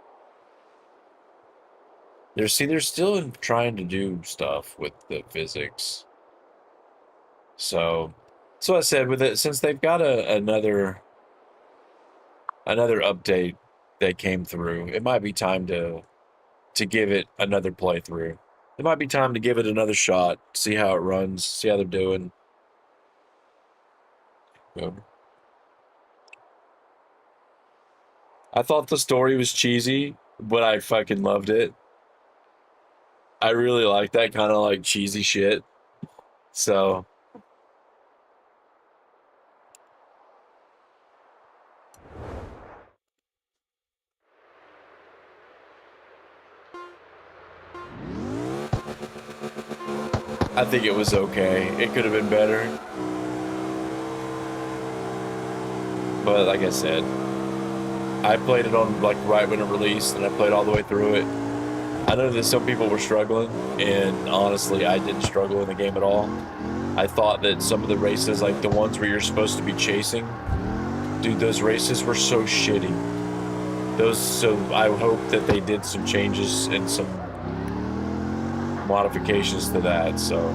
They're still trying to do stuff with the physics. So I said with it, since they've got another update that came through, it might be time to give it another playthrough. It might be time to give it another shot, see how it runs, see how they're doing. I thought the story was cheesy, but I fucking loved it. I really like that kind of like cheesy shit. So I think it was okay. It could have been better. But like I said, I played it on like right when it released and I played all the way through it. I know that some people were struggling, and honestly, I didn't struggle in the game at all. I thought that some of the races, like the ones where you're supposed to be chasing, dude, those races were so shitty. So I hope that they did some changes and some modifications to that. So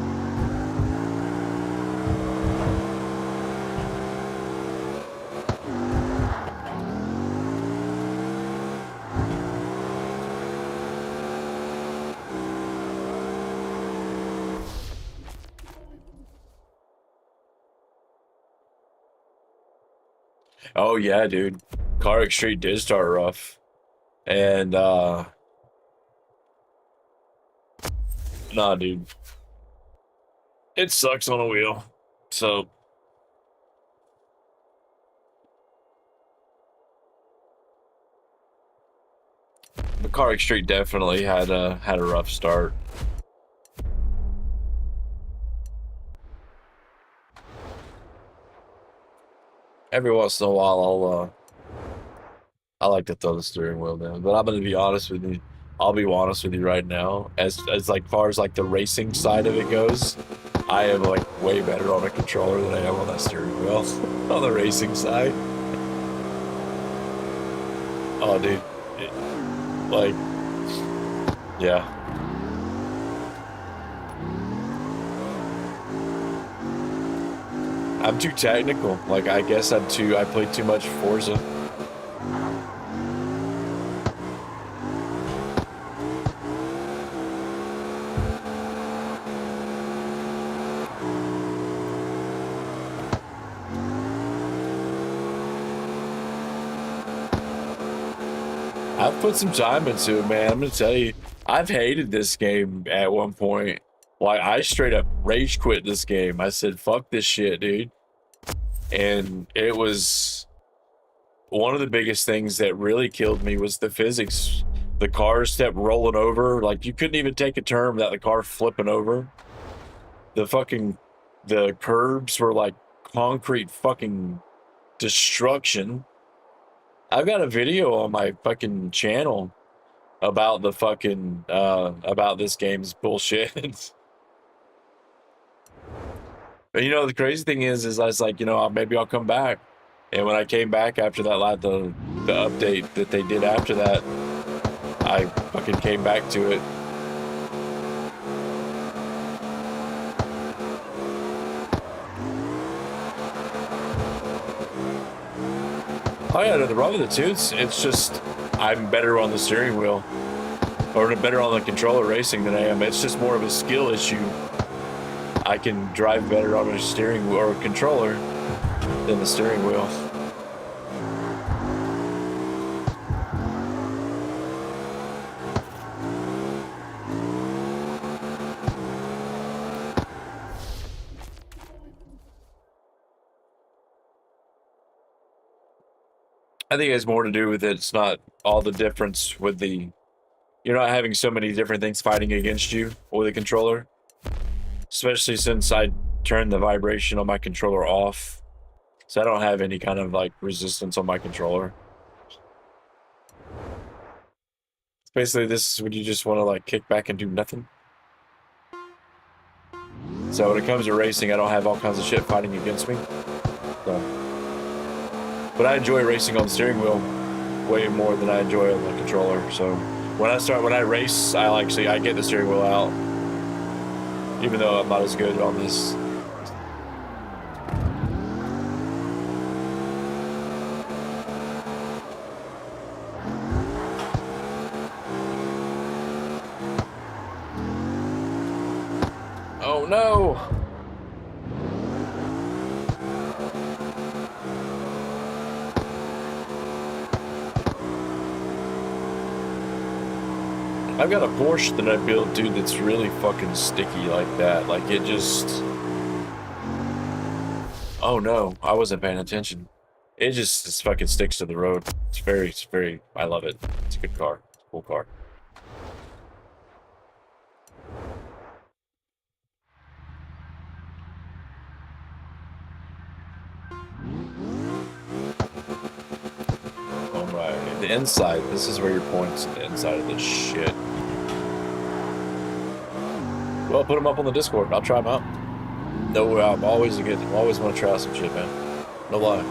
oh yeah, dude. CarX Street did start rough. And nah, dude. It sucks on a wheel. So the CarX Street definitely had a rough start. Every once in a while I like to throw the steering wheel down, but I'm gonna be honest with you. I'll be honest with you right now. As like far as like the racing side of it goes, I am like way better on a controller than I am on that steering wheel. On the racing side. Oh dude. Like yeah. I'm too technical. Like I guess I play too much Forza. I've put some time into it, man. I'm gonna tell you, I've hated this game at one point. Like I straight up rage quit this game. I said, fuck this shit, dude. And it was one of the biggest things that really killed me was the physics. The cars kept rolling over. Like, you couldn't even take a turn without the car flipping over. The curbs were like concrete fucking destruction. I've got a video on my fucking channel about the fucking, about this game's bullshit. But you know, the crazy thing is I was like, you know, maybe I'll come back. And when I came back after that, the update that they did after that, I fucking came back to it. Oh yeah, the wrong with it too. It's just I'm better on the steering wheel, or better on the controller racing than I am. It's just more of a skill issue. I can drive better on a steering wheel or a controller than the steering wheel. I think it has more to do with it's not all the difference with the, you're not having so many different things fighting against you with the controller. Especially since I turned the vibration on my controller off. So I don't have any kind of like resistance on my controller. Basically, this is when you just want to like kick back and do nothing. So when it comes to racing, I don't have all kinds of shit fighting against me. So. But I enjoy racing on the steering wheel way more than I enjoy on the controller. So when I race, I get the steering wheel out. Even though I'm not as good on this. Oh no! I've got a Porsche that I built, dude, that's really fucking sticky like that. Like, it just... Oh no, I wasn't paying attention. It just fucking sticks to the road. It's very, I love it. It's a good car. It's a cool car. Alright, the inside. This is where your points at the inside of this shit. Well, put them up on the Discord. I'll try them out. No, I'm always want to try some shit, man. No lie.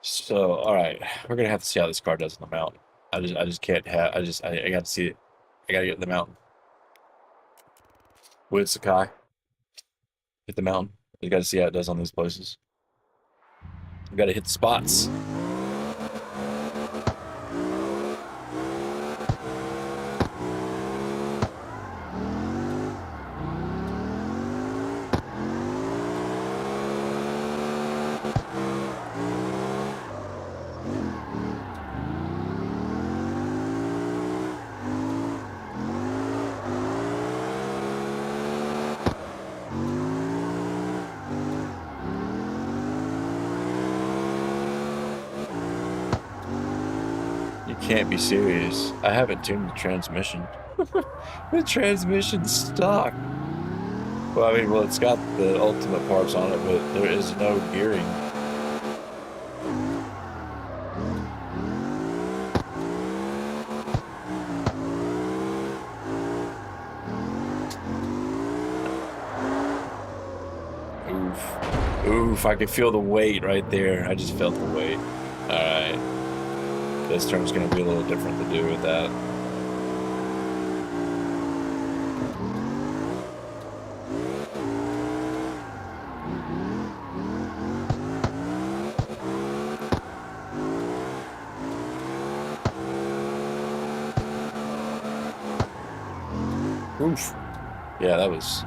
So, all right, we're gonna have to see how this car does on the mountain. I just can't have. I got to see it. I gotta get to the mountain. With Sakai, hit the mountain. You got to see how it does on these places. You got to hit the spots. Can't be serious. I haven't tuned the transmission. The transmission's stock. Well, I mean, well, it's got the ultimate parts on it, but there is no gearing. Oof, I can feel the weight right there. I just felt the weight. All right. This turn's going to be a little different to do with that. Oof. Yeah, that was...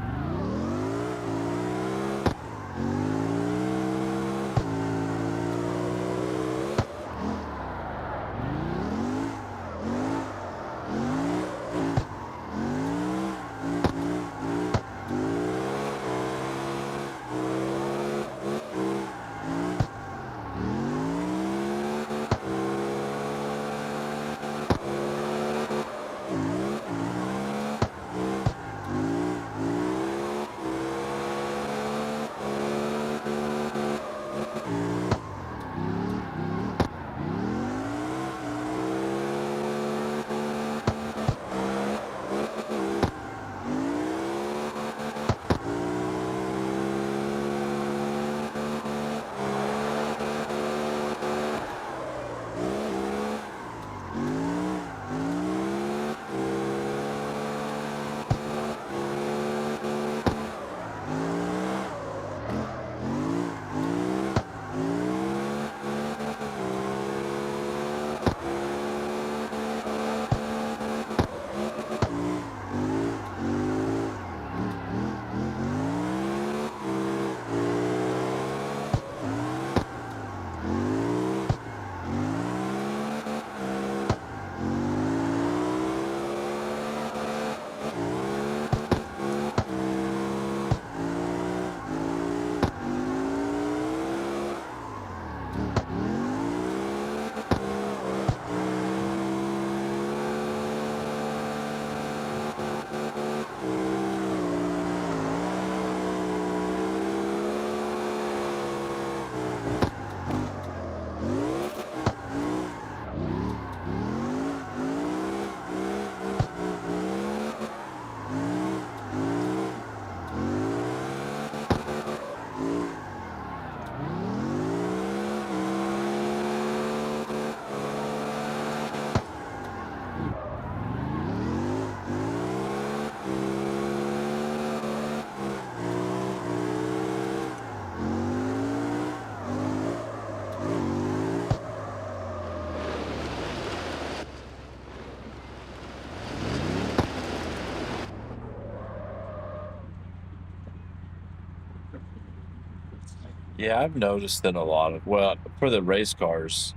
Yeah, I've noticed that a lot of... Well, for the race cars,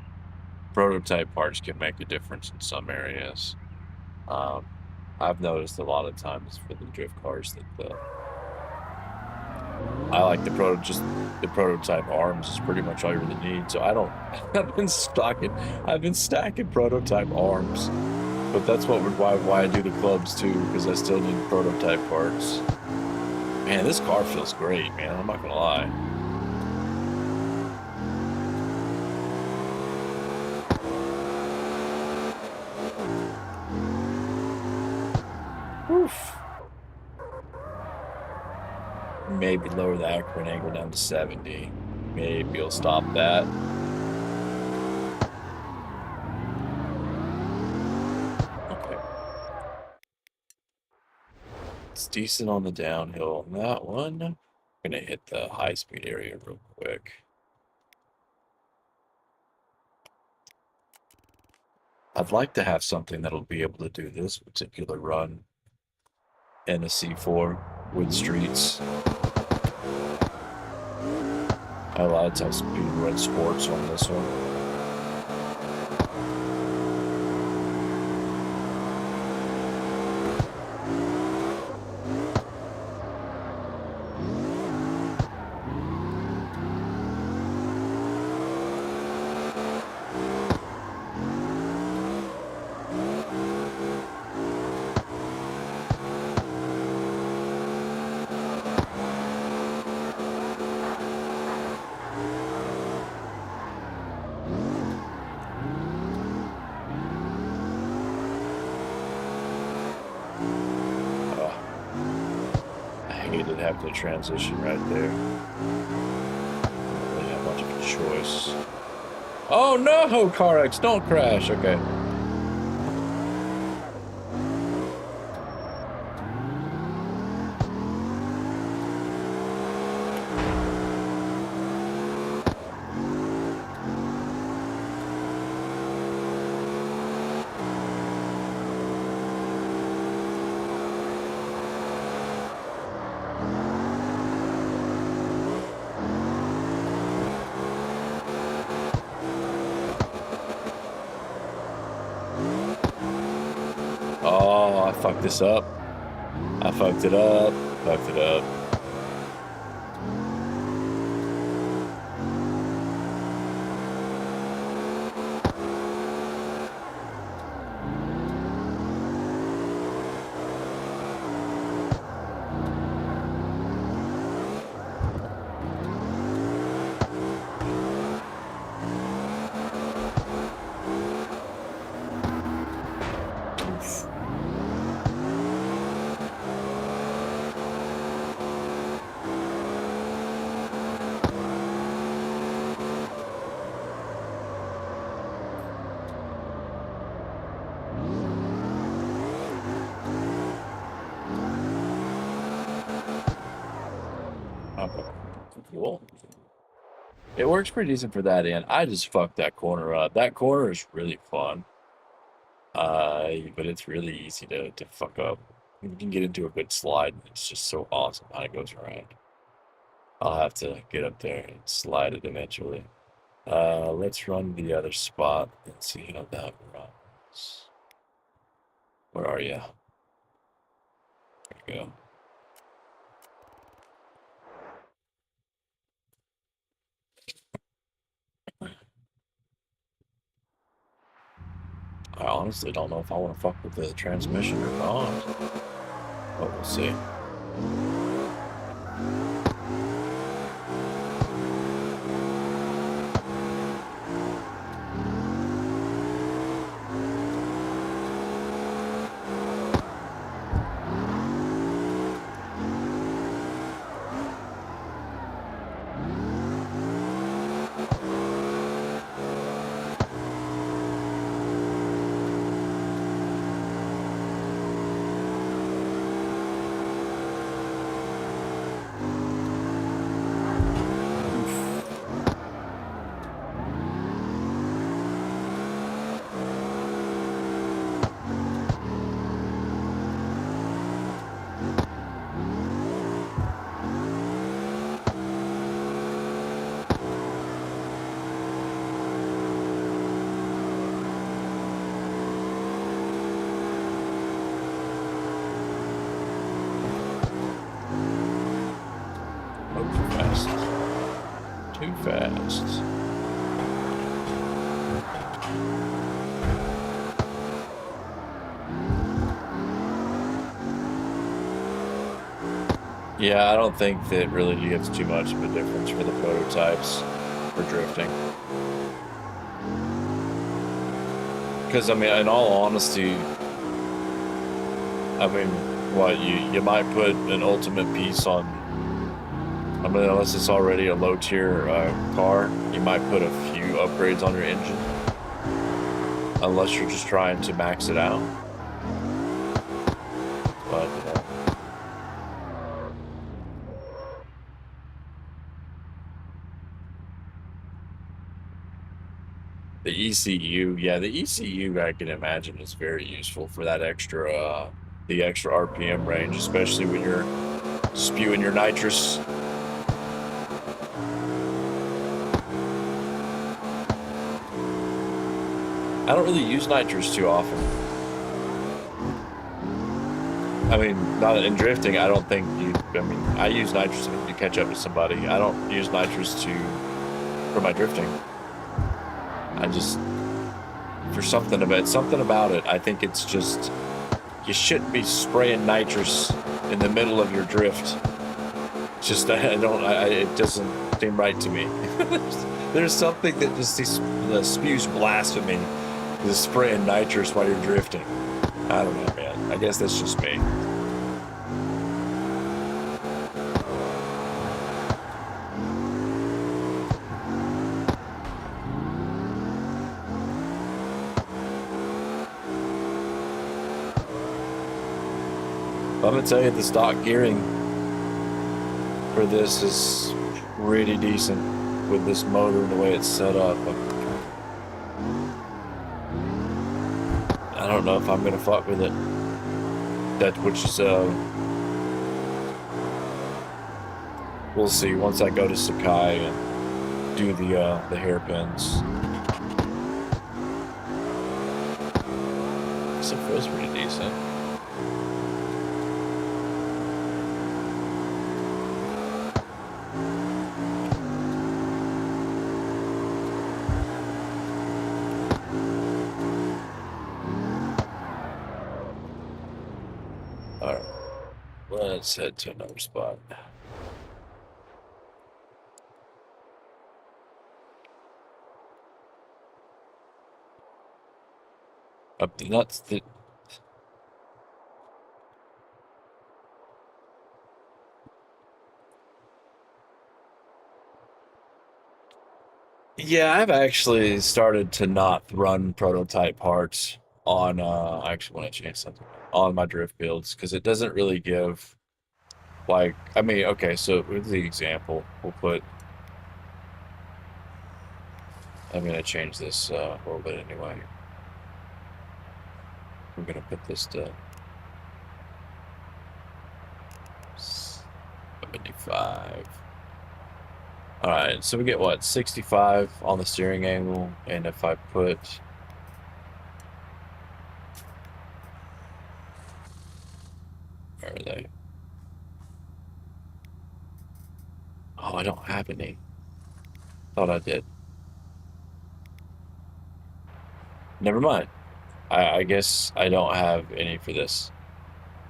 prototype parts can make a difference in some areas. Um, I've noticed a lot of times for the drift cars that I like just the prototype arms is pretty much all you really need. So I don't... I've been stacking prototype arms, but that's why I do the clubs too, because I still need prototype parts. Man, this car feels great, man. I'm not gonna lie. Oof. Maybe lower the action angle down to 70. Maybe you'll stop that. Okay. It's decent on the downhill on that one. I'm gonna hit the high speed area real quick. I'd like to have something that'll be able to do this particular run in a C4 with streets. I have a lot of times speed run sports on this one. I hated having to transition right there. choice. Oh no, CarX, don't crash. Okay. Oh, I fucked this up. I fucked it up. Fucked it up. Cool. It works pretty decent for that end. I just fucked that corner up. That corner is really fun. But it's really easy to fuck up. You can get into a good slide. It's just so awesome how it goes around. I'll have to get up there and slide it eventually. Let's run the other spot and see how that runs. Where are you? There you go. I honestly don't know if I want to fuck with the transmission or not. But we'll see. Too fast. Yeah, I don't think that really gives too much of a difference for the prototypes for drifting. Because, I mean, in all honesty, I mean, what, you might put an ultimate piece on, I mean, unless it's already a low-tier car, you might put a few upgrades on your engine. Unless you're just trying to max it out. But, the ECU, yeah, the ECU I can imagine is very useful for that extra, the extra RPM range, especially when you're spewing your nitrous. I don't really use nitrous too often. I mean, not in drifting, I don't think you, I mean, I use nitrous to catch up to somebody. I don't use nitrous for my drifting. I just, for something about it, I think it's just, you shouldn't be spraying nitrous in the middle of your drift. Just, it doesn't seem right to me. There's something that just spews blasphemy, just spraying nitrous while you're drifting. I don't know, man. I guess that's just me. I'm gonna tell you, the stock gearing for this is pretty decent with this motor and the way it's set up. I don't know if I'm gonna fuck with it. That which is we'll see once I go to Sakai and do the hairpins. This feels pretty decent. Alright, let's head to another spot. Up the nuts. Yeah, I've actually started to not run prototype parts on, I actually want to change something on my drift builds because it doesn't really give, like, I mean, okay, so with the example, we'll put, I'm going to change this a little bit anyway. We're going to put this to 75. All right, so we get what, 65 on the steering angle, and if I put, where are they? Oh, I don't have any. Thought I did. Never mind. I guess I don't have any for this.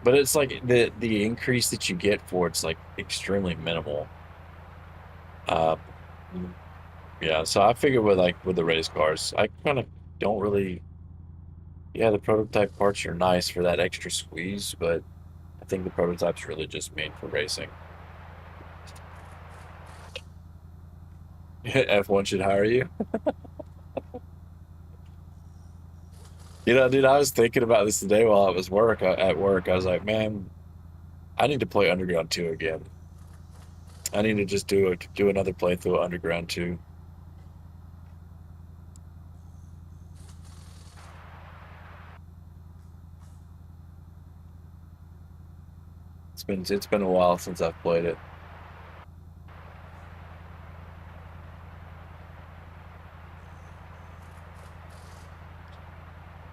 But it's like the increase that you get for it's like extremely minimal. Uh, yeah, so I figure with like with the race cars, I kind of don't really. Yeah, the prototype parts are nice for that extra squeeze, but I think the prototype's really just made for racing. F1 should hire you. You know, dude, I was thinking about this today while I was at work. I was like, man, I need to play Underground 2 again. I need to just do another playthrough of Underground 2. It's been a while since I've played it.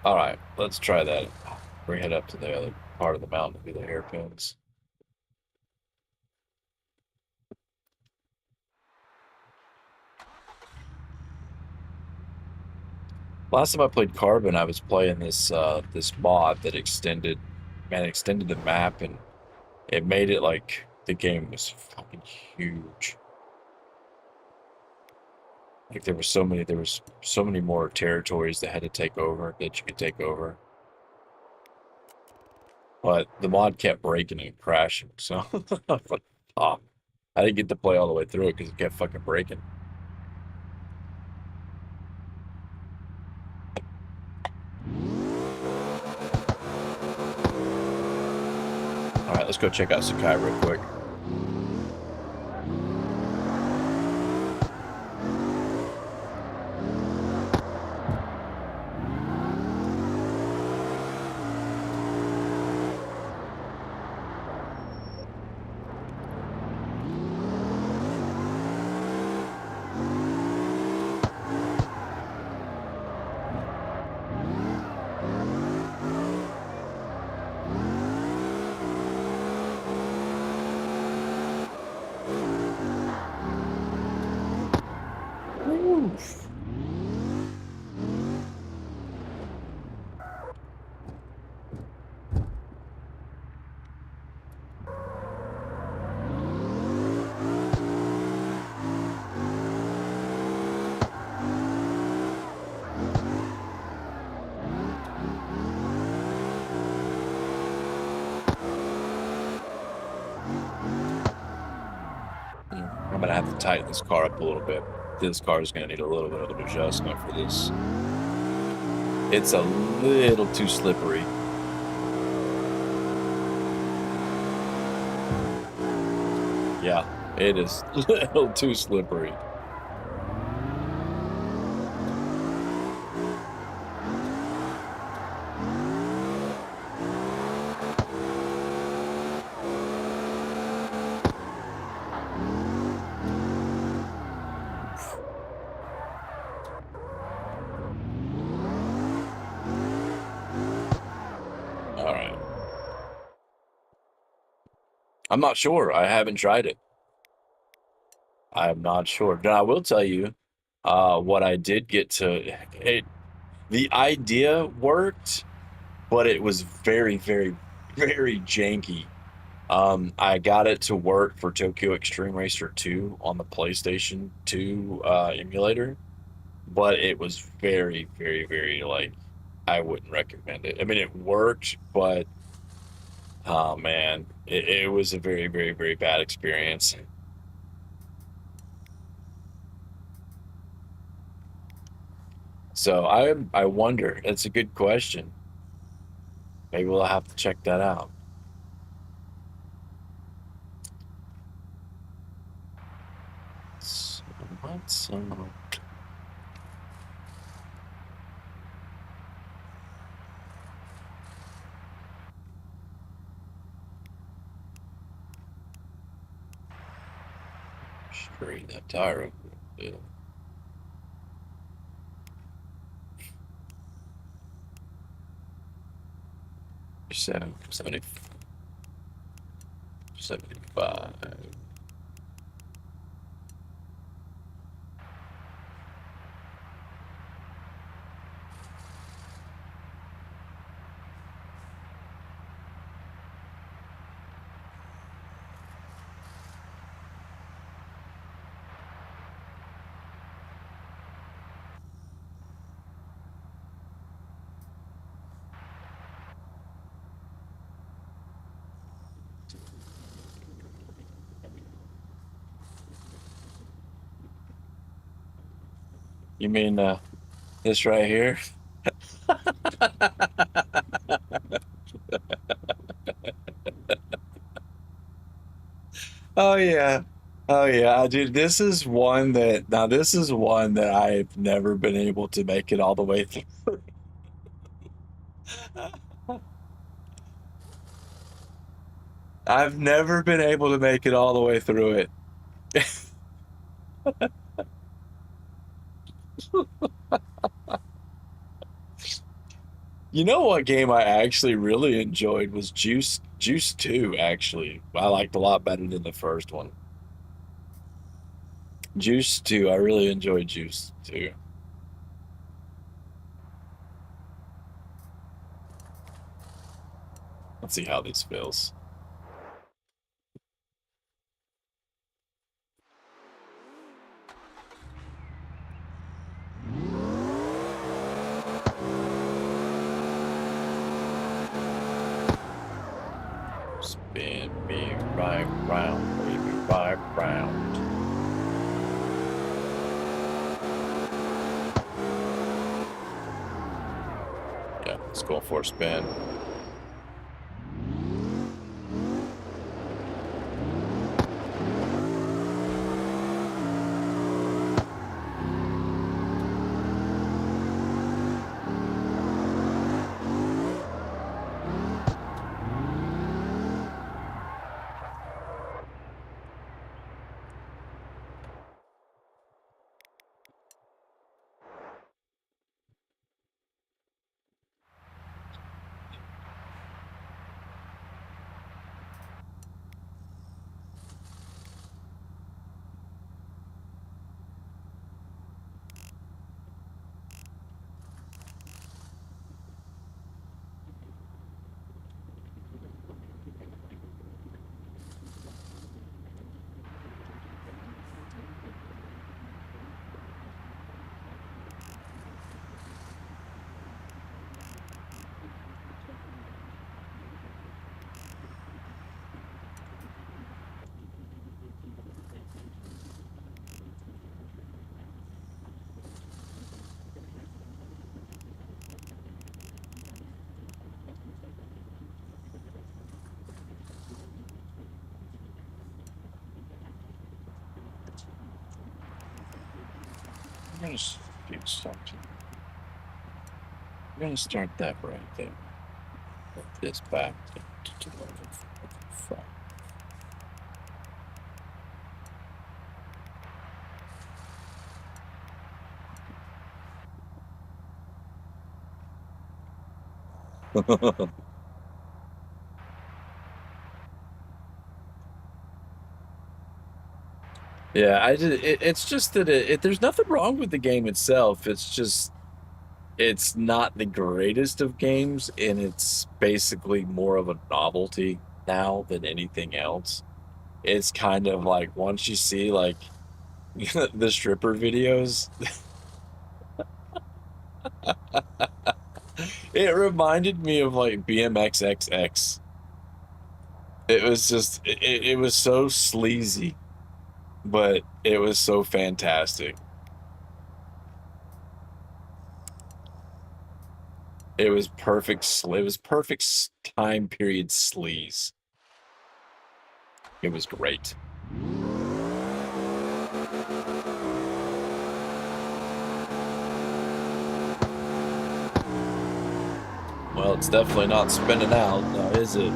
All right, let's try that. Bring it up to the other part of the mountain to do the hairpins. Last time I played Carbon, I was playing this mod that extended the map, and it made it like the game was fucking huge. Like there was so many more territories that had to take over that you could take over. But the mod kept breaking and crashing, so oh, I didn't get to play all the way through it because it kept fucking breaking. All right, let's go check out Sakai real quick. I'm gonna have to tighten this car up a little bit. This car is gonna need a little bit of an adjustment for this. It's a little too slippery. Yeah, it is a little too slippery. All right. I'm not sure. I haven't tried it. I'm not sure. But I will tell you, what I did get to it. The idea worked, but it was very, very, very janky. I got it to work for Tokyo Extreme Racer 2 on the PlayStation 2 emulator, but it was very, very, very like I wouldn't recommend it. I mean, it worked, but oh man, it was a very, very, very bad experience. So I wonder. It's a good question. Maybe we'll have to check that out. So, let's straighten that tire up a little bit. So 75. You mean this right here? Oh yeah. Oh yeah, dude, this is one that now this is one that I've never been able to make it all the way through. I've never been able to make it all the way through it. You know what game I actually really enjoyed was Juice 2 actually. I liked a lot better than the first one. Juice 2, I really enjoyed Juice 2. Let's see how this feels. Spin me right round, baby, right round. Yeah, let's go for a spin. gonna do something. I'm gonna start that right there. Put this back to the front. Yeah, it's just that there's nothing wrong with the game itself. It's just it's not the greatest of games, and it's basically more of a novelty now than anything else. It's kind of like once you see like the stripper videos, it reminded me of like BMXXX. It was just it was so sleazy, but it was so fantastic. It was perfect. It was perfect time period sleaze. It was great. Well, it's definitely not spinning out, now is it?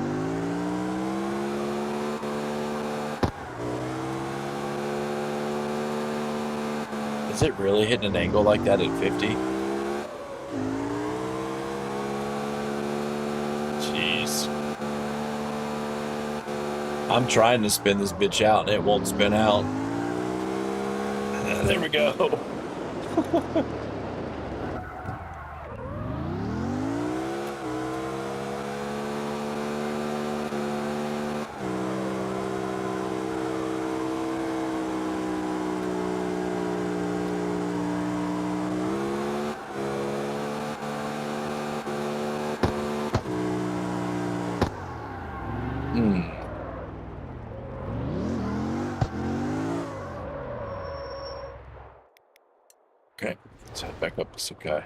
Is it really hitting an angle like that at 50? Jeez. I'm trying to spin this bitch out and it won't spin out. There we go. Okay, let's head back up to Sakai.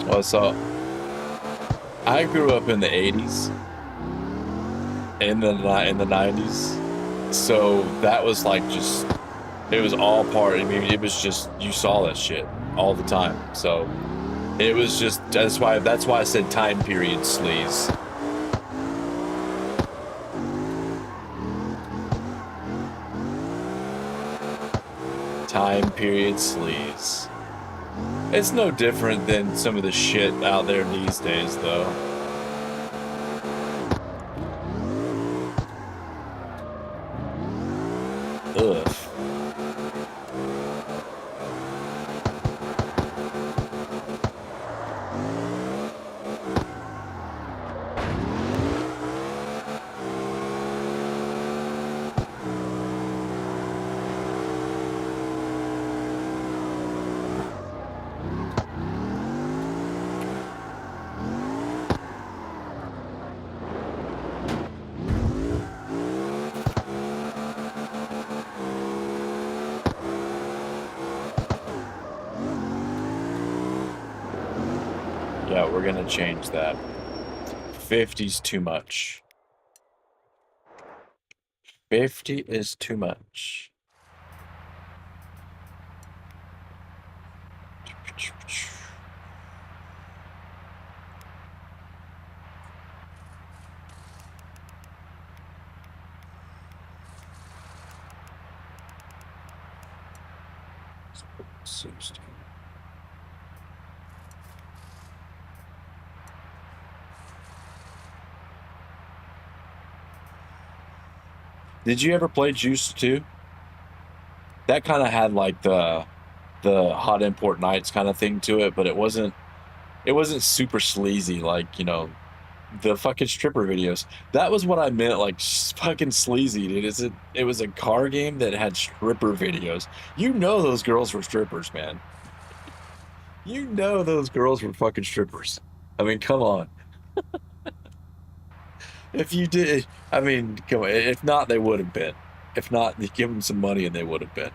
Well, so I grew up in the 80s, in the 90s, so that was like just it was all part. I mean, it was just you saw that shit all the time. So it was just that's why I said time period sleaze. Time period sleaze. It's no different than some of the shit out there these days, though. Ugh. Yeah, we're gonna change that. 50's too much. 50 is too much. Did you ever play Juice 2? That kind of had like the hot import nights kind of thing to it, but it wasn't super sleazy like, the fucking stripper videos. That was what I meant, like fucking sleazy, dude. It was a car game that had stripper videos. You know those girls were strippers, man. You know those girls were fucking strippers. I mean, come on. If you did, I mean, come on. If not, they would have been. If not, you give them some money and they would have been.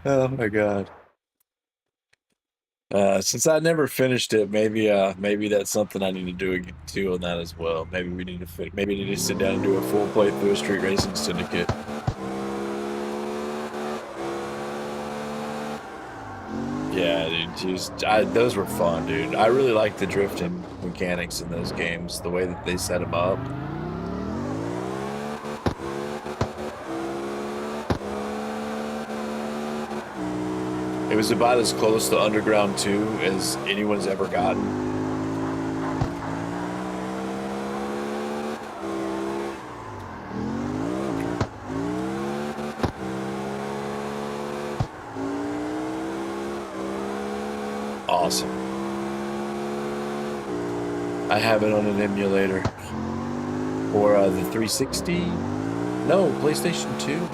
Oh my god. Since I never finished it, maybe that's something I need to do on that as well. Maybe we need to maybe I need to sit down and do a full playthrough of Street Racing Syndicate. Yeah, dude, those were fun, dude. I really like the drifting mechanics in those games, the way that they set them up. It was about as close to Underground 2 as anyone's ever gotten. Awesome. I have it on an emulator. For the 360? No, PlayStation 2.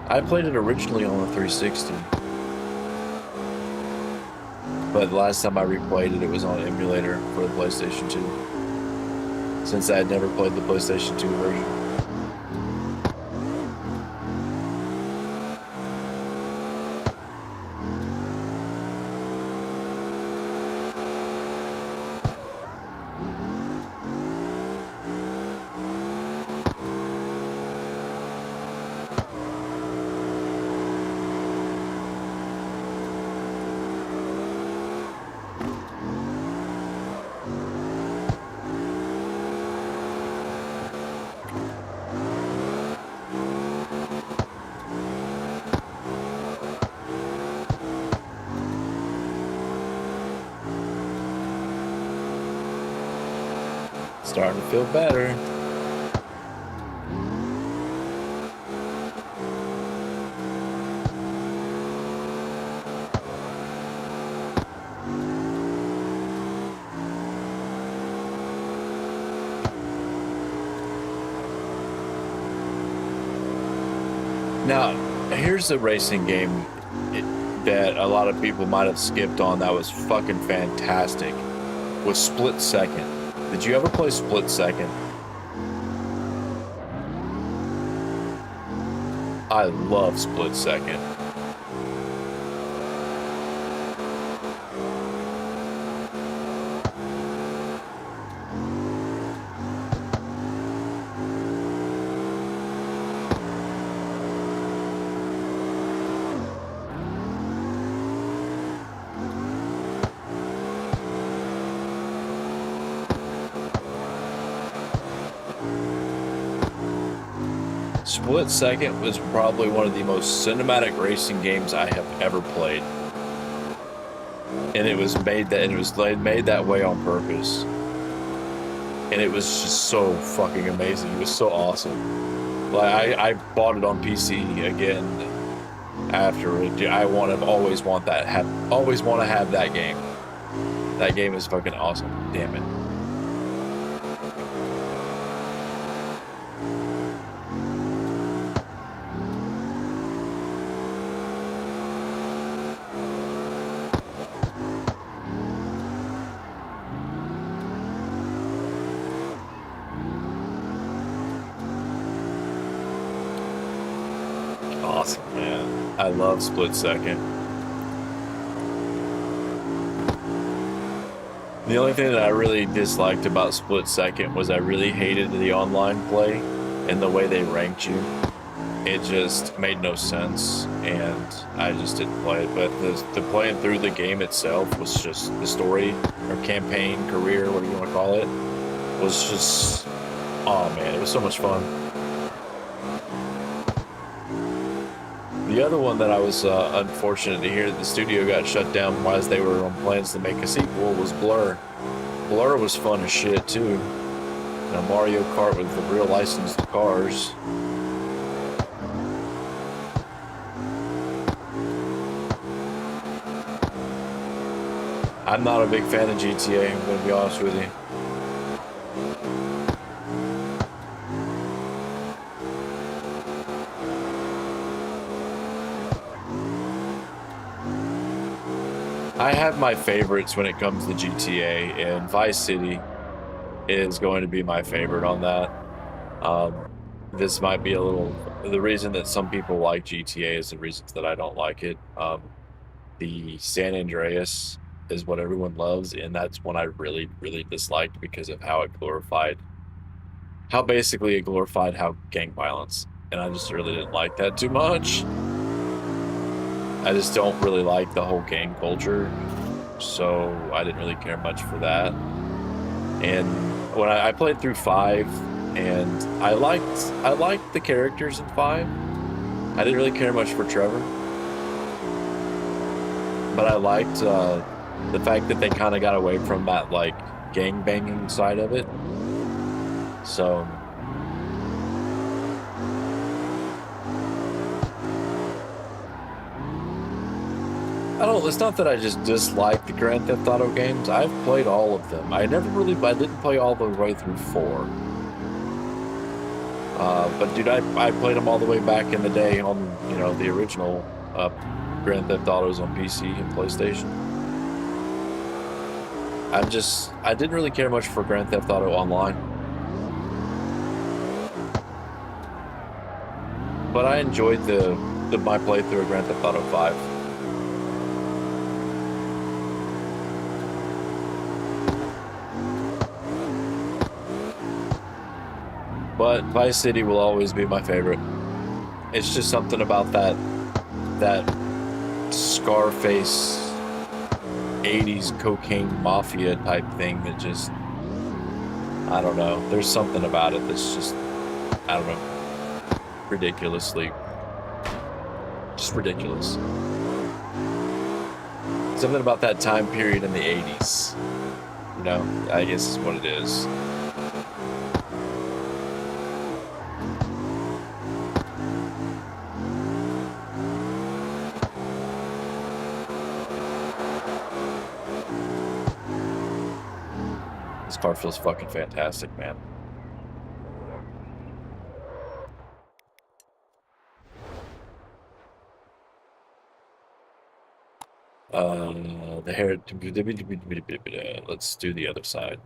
I played it originally on the 360. But the last time I replayed it, it was on an emulator for the PlayStation 2. Since I had never played the PlayStation 2 version. Starting to feel better. Now, here's a racing game that a lot of people might have skipped on that was fucking fantastic. Was Split Second. Did you ever play Split Second? I love Split Second. Split Second was probably one of the most cinematic racing games I have ever played. And it was made that way on purpose. And it was just so fucking amazing. It was so awesome. Like I bought it on PC again after it. I always want to have that game. That game is fucking awesome. Damn it. Awesome, man. I love Split Second. The only thing that I really disliked about Split Second was I really hated the online play and the way they ranked you. It just made no sense, and I just didn't play it. But the playing through the game itself was just the story or campaign, career, whatever you want to call it, was just, oh man, it was so much fun. The other one that I was unfortunate to hear that the studio got shut down while they were on plans to make a sequel was Blur. Blur was fun as shit too. Now Mario Kart with the real licensed cars. I'm not a big fan of GTA, I'm gonna be honest with you. I have my favorites when it comes to GTA, and Vice City is going to be my favorite on that. this might be a little. The reason that some people like GTA is the reasons that I don't like it. The San Andreas is what everyone loves, and that's one I really, really disliked because of how basically it glorified how gang violence, and I just really didn't like that too much. I just don't really like the whole gang culture, so I didn't really care much for that. And when I played through 5, and I liked the characters in 5. I didn't really care much for Trevor, but I liked the fact that they kind of got away from that like gang banging side of it. So it's not that I just dislike the Grand Theft Auto games. I've played all of them. I didn't play all the way through 4. But dude, I played them all the way back in the day on, the original Grand Theft Autos on PC and PlayStation. I didn't really care much for Grand Theft Auto Online. But I enjoyed my playthrough of Grand Theft Auto 5. But Vice City will always be my favorite. It's just something about that Scarface 80s cocaine mafia type thing that just, I don't know. There's something about it that's just, I don't know, ridiculously, just ridiculous. Something about that time period in the 80s. I guess is what it is. This car feels fucking fantastic, man. The hair. Let's do the other side.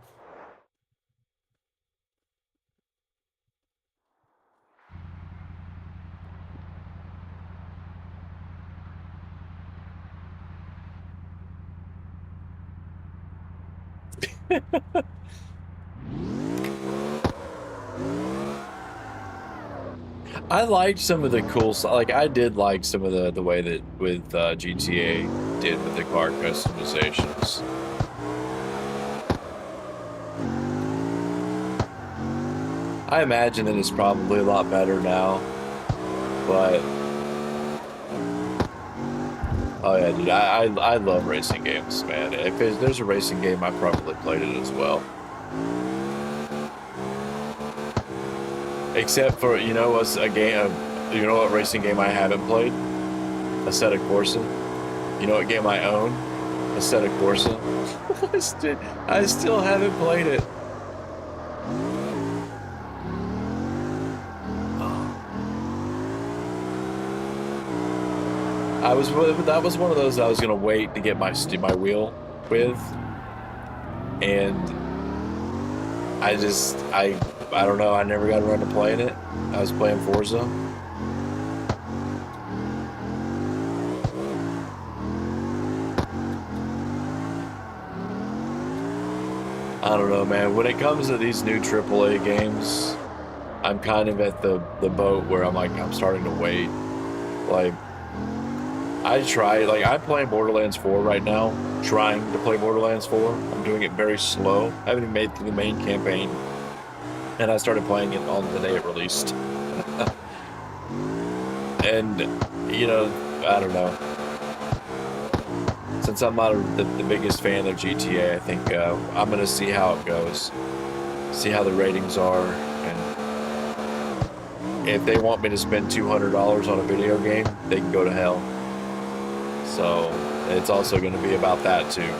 I liked some of the cool stuff. Like, I did like some of the way that with GTA did with the car customizations. I imagine that it's probably a lot better now, but oh yeah, dude, I love racing games, man. If there's a racing game, I probably played it as well. Except for, what's a game, what racing game I haven't played? Assetto Corsa. You know what game I own? Assetto Corsa. I still haven't played it. That was one of those I was gonna wait to get my wheel with, and I don't know. I never got around to playing it. I was playing Forza. I don't know, man. When it comes to these new AAA games, I'm kind of at the boat where I'm starting to wait. Like, I'm playing Borderlands 4 right now, trying to play Borderlands 4. I'm doing it very slow. I haven't even made it through the main campaign. And I started playing it on the day it released. And, I don't know. Since I'm not the biggest fan of GTA, I think I'm going to see how it goes. See how the ratings are. And if they want me to spend $200 on a video game, they can go to hell. So it's also going to be about that too.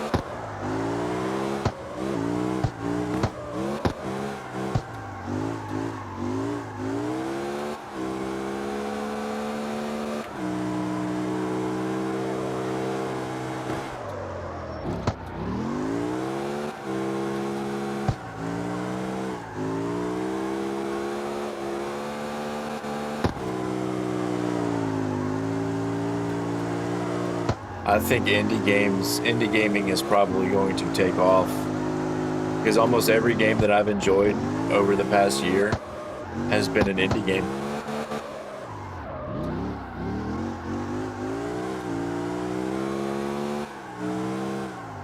I think indie gaming is probably going to take off because almost every game that I've enjoyed over the past year has been an indie game.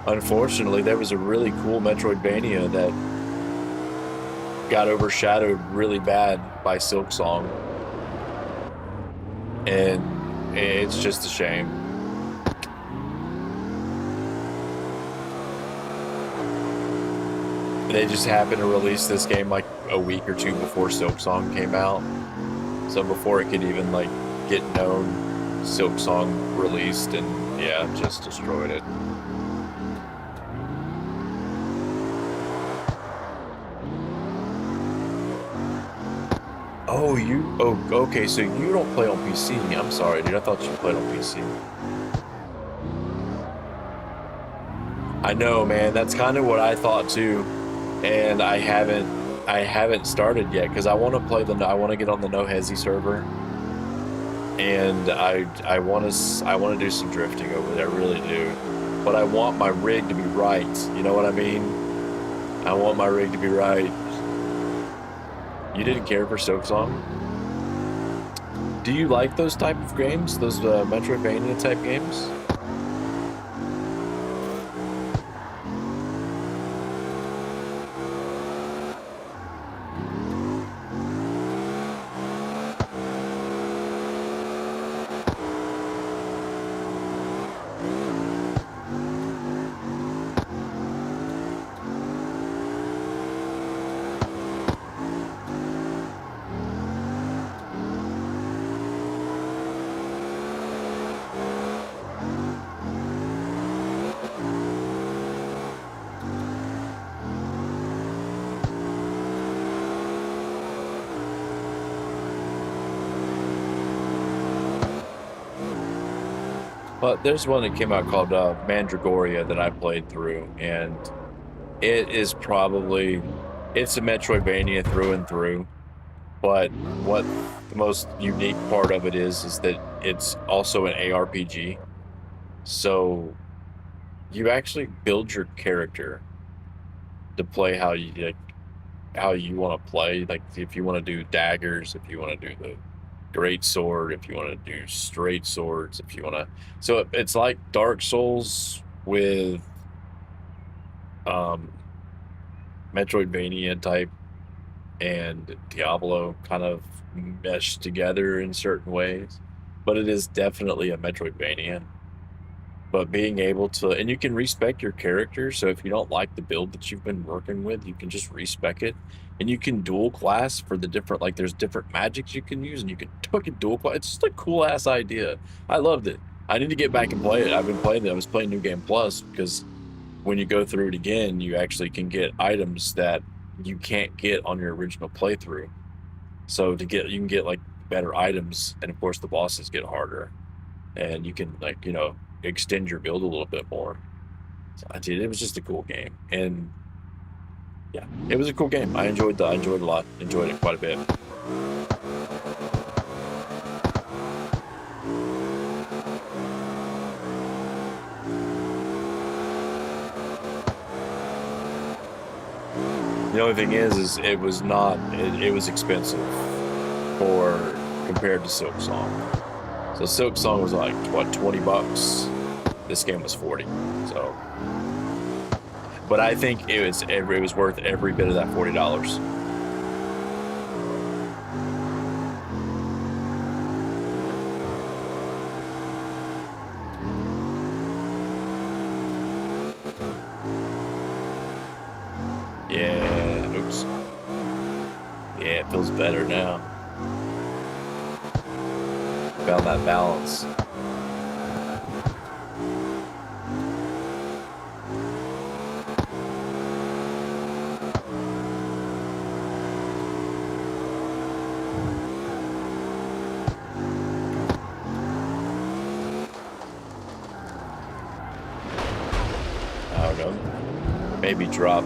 Unfortunately, there was a really cool Metroidvania that got overshadowed really bad by Silksong, and it's just a shame. They just happened to release this game like a week or two before Silksong came out, so before it could even like get known, Silksong released, and yeah, just destroyed it. Oh, okay, so you don't play on PC. I'm sorry, dude. I thought you played on PC. I know, man. That's kind of what I thought too, and I haven't started yet because I want to I want to get on the No Hesi server, and I want to do some drifting over there. I really do, but I want my rig to be right. You know what I mean? I want my rig to be right. You didn't care for Silksong? Do you like those type of games? Those Metroidvania type games? But there's one that came out called Mandragoria that I played through, and it is probably it's a Metroidvania through and through. But what the most unique part of it is that it's also an ARPG. So you actually build your character to play how you want to play. Like if you want to do daggers, if you want to do the great sword, if you want to do straight swords, if you want to. So it's like Dark Souls with um, Metroidvania type and Diablo kind of meshed together in certain ways, but it is definitely a Metroidvania. But being able to, and you can respec your character. So if you don't like the build that you've been working with, you can just respec it, and you can dual class for the different, like there's different magics you can use, and you can fucking dual class. It's just a cool ass idea. I loved it. I need to get back and play it. I've been playing it. I was playing New Game Plus because when you go through it again, you actually can get items that you can't get on your original playthrough. So you can get like better items, and of course the bosses get harder, and you can like extend your build a little bit more. So I did. It was just a cool game, and yeah, it was a cool game. I enjoyed it a lot. Enjoyed it quite a bit. The only thing is it was not. It was expensive for compared to Silksong. So Silksong was like what, $20. This game was 40. So, but I think it was worth every bit of that $40. Yeah. Oops. Yeah, it feels better now. Found that balance. I don't know. Maybe drop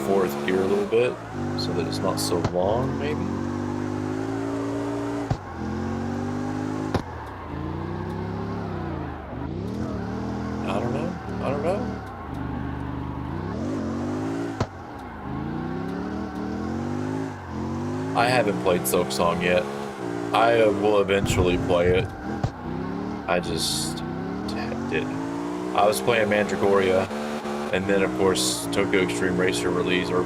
fourth gear a little bit so that it's not so long, maybe. I don't know. I don't know. I haven't played Silksong yet. I will eventually play it. I just didn't. I was playing Mandragoria, and then of course Tokyo Extreme Racer released, or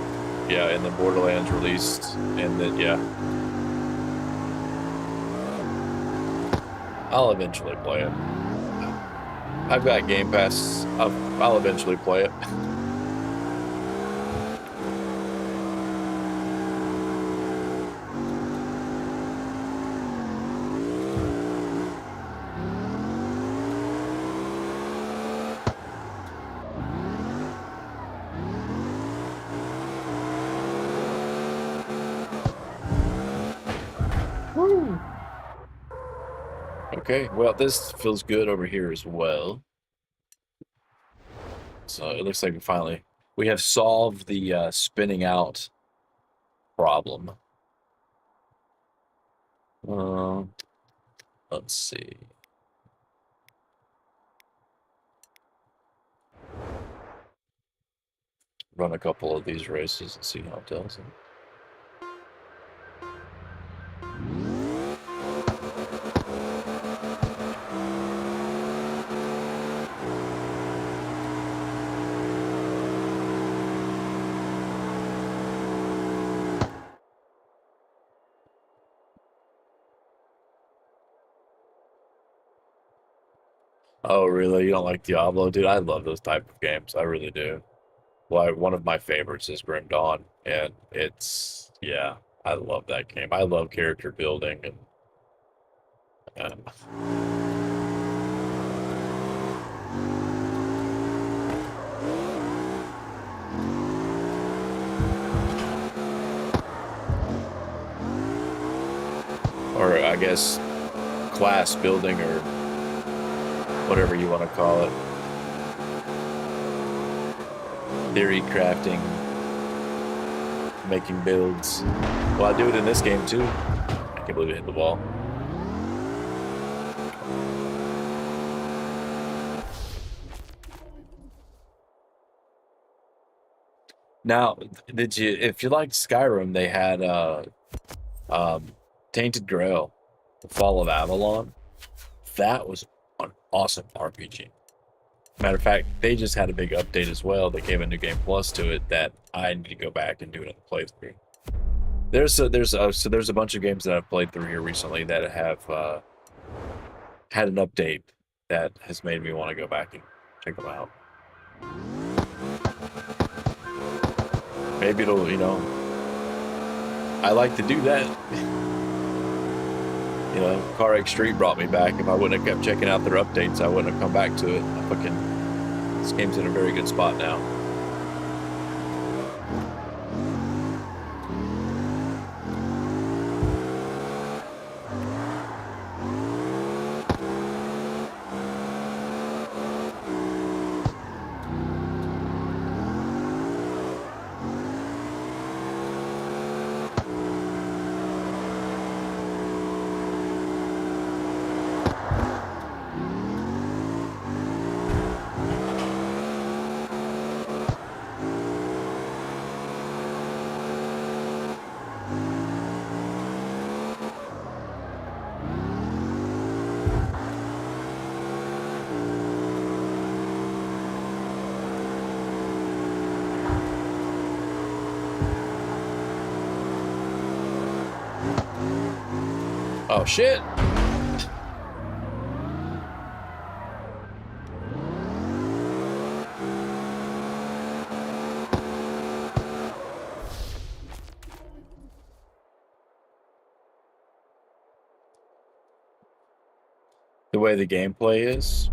yeah, and then Borderlands released, and then yeah. I'll eventually play it. I've got Game Pass. I'll eventually play it. Woo! Okay, well, this feels good over here as well. So it looks like we have solved the spinning out problem. Let's see. Run a couple of these races and see how it does. Oh, really? You don't like Diablo? Dude, I love those type of games. I really do. Well, one of my favorites is Grim Dawn, and yeah, I love that game. I love character building and or I guess class building or whatever you want to call it. Theory crafting, making builds. Well, I do it in this game too. I can't believe it hit the wall. Now, if you liked Skyrim, they had Tainted Grail, The Fall of Avalon. That was an awesome RPG. Matter of fact, they just had a big update as well. They gave a new game plus to it that I need to go back and do another playthrough. There's a bunch of games that I've played through here recently that have had an update that has made me want to go back and check them out. Maybe it'll, I like to do that. CarX Street brought me back. If I wouldn't have kept checking out their updates, I wouldn't have come back to it. This game's in a very good spot now. Oh, shit. The way the gameplay is?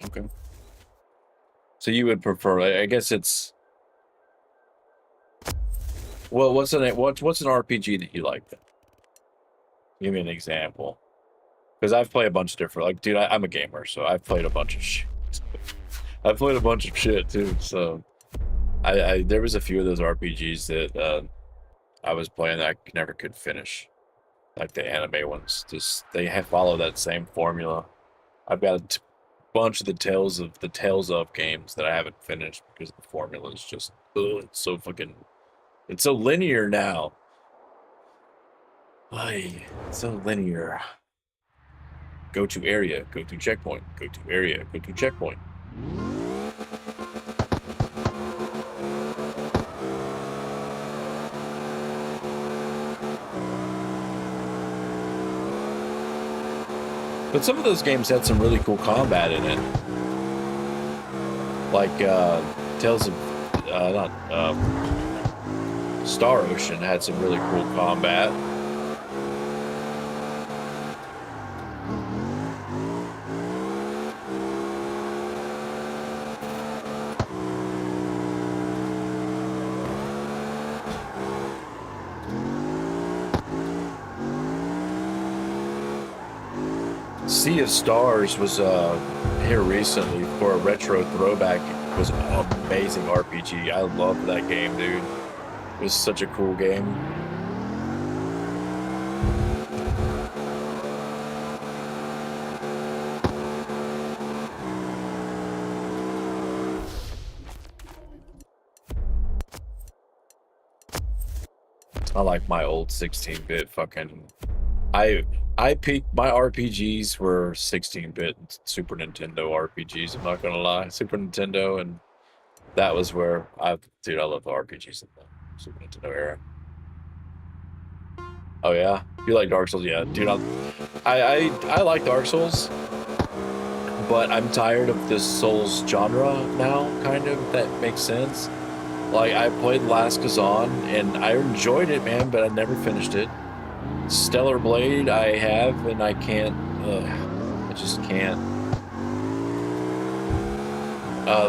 Okay. So you would prefer, I guess it's... Well, what's an RPG that you like then? Give me an example. Because I've played a bunch of different, like, dude, I'm a gamer, so I've played a bunch of shit. I've played a bunch of shit too, so there was a few of those RPGs that I was playing that I never could finish. Like the anime ones, just they follow that same formula. I've got a bunch of the Tales of games that I haven't finished because the formula is just it's so fucking it's so linear now. Ay, it's so linear. Go to area, go to checkpoint, go to area, go to checkpoint. But some of those games had some really cool combat in it. Like Tales of not Star Ocean had some really cool combat. Sea of Stars was here recently for a retro throwback. It was an amazing RPG. I loved that game, dude. It was such a cool game. I like my old 16-bit fucking. I peaked. My RPGs were 16-bit Super Nintendo RPGs. I'm not gonna lie, Super Nintendo, and that was where dude, I love the RPGs in the Super Nintendo era. Oh yeah, you like Dark Souls? Yeah, dude. I like Dark Souls, but I'm tired of this Souls genre now. Kind of, if that makes sense. Like I played Last Kazan and I enjoyed it, man, but I never finished it. Stellar Blade I have and I can't. I just can't.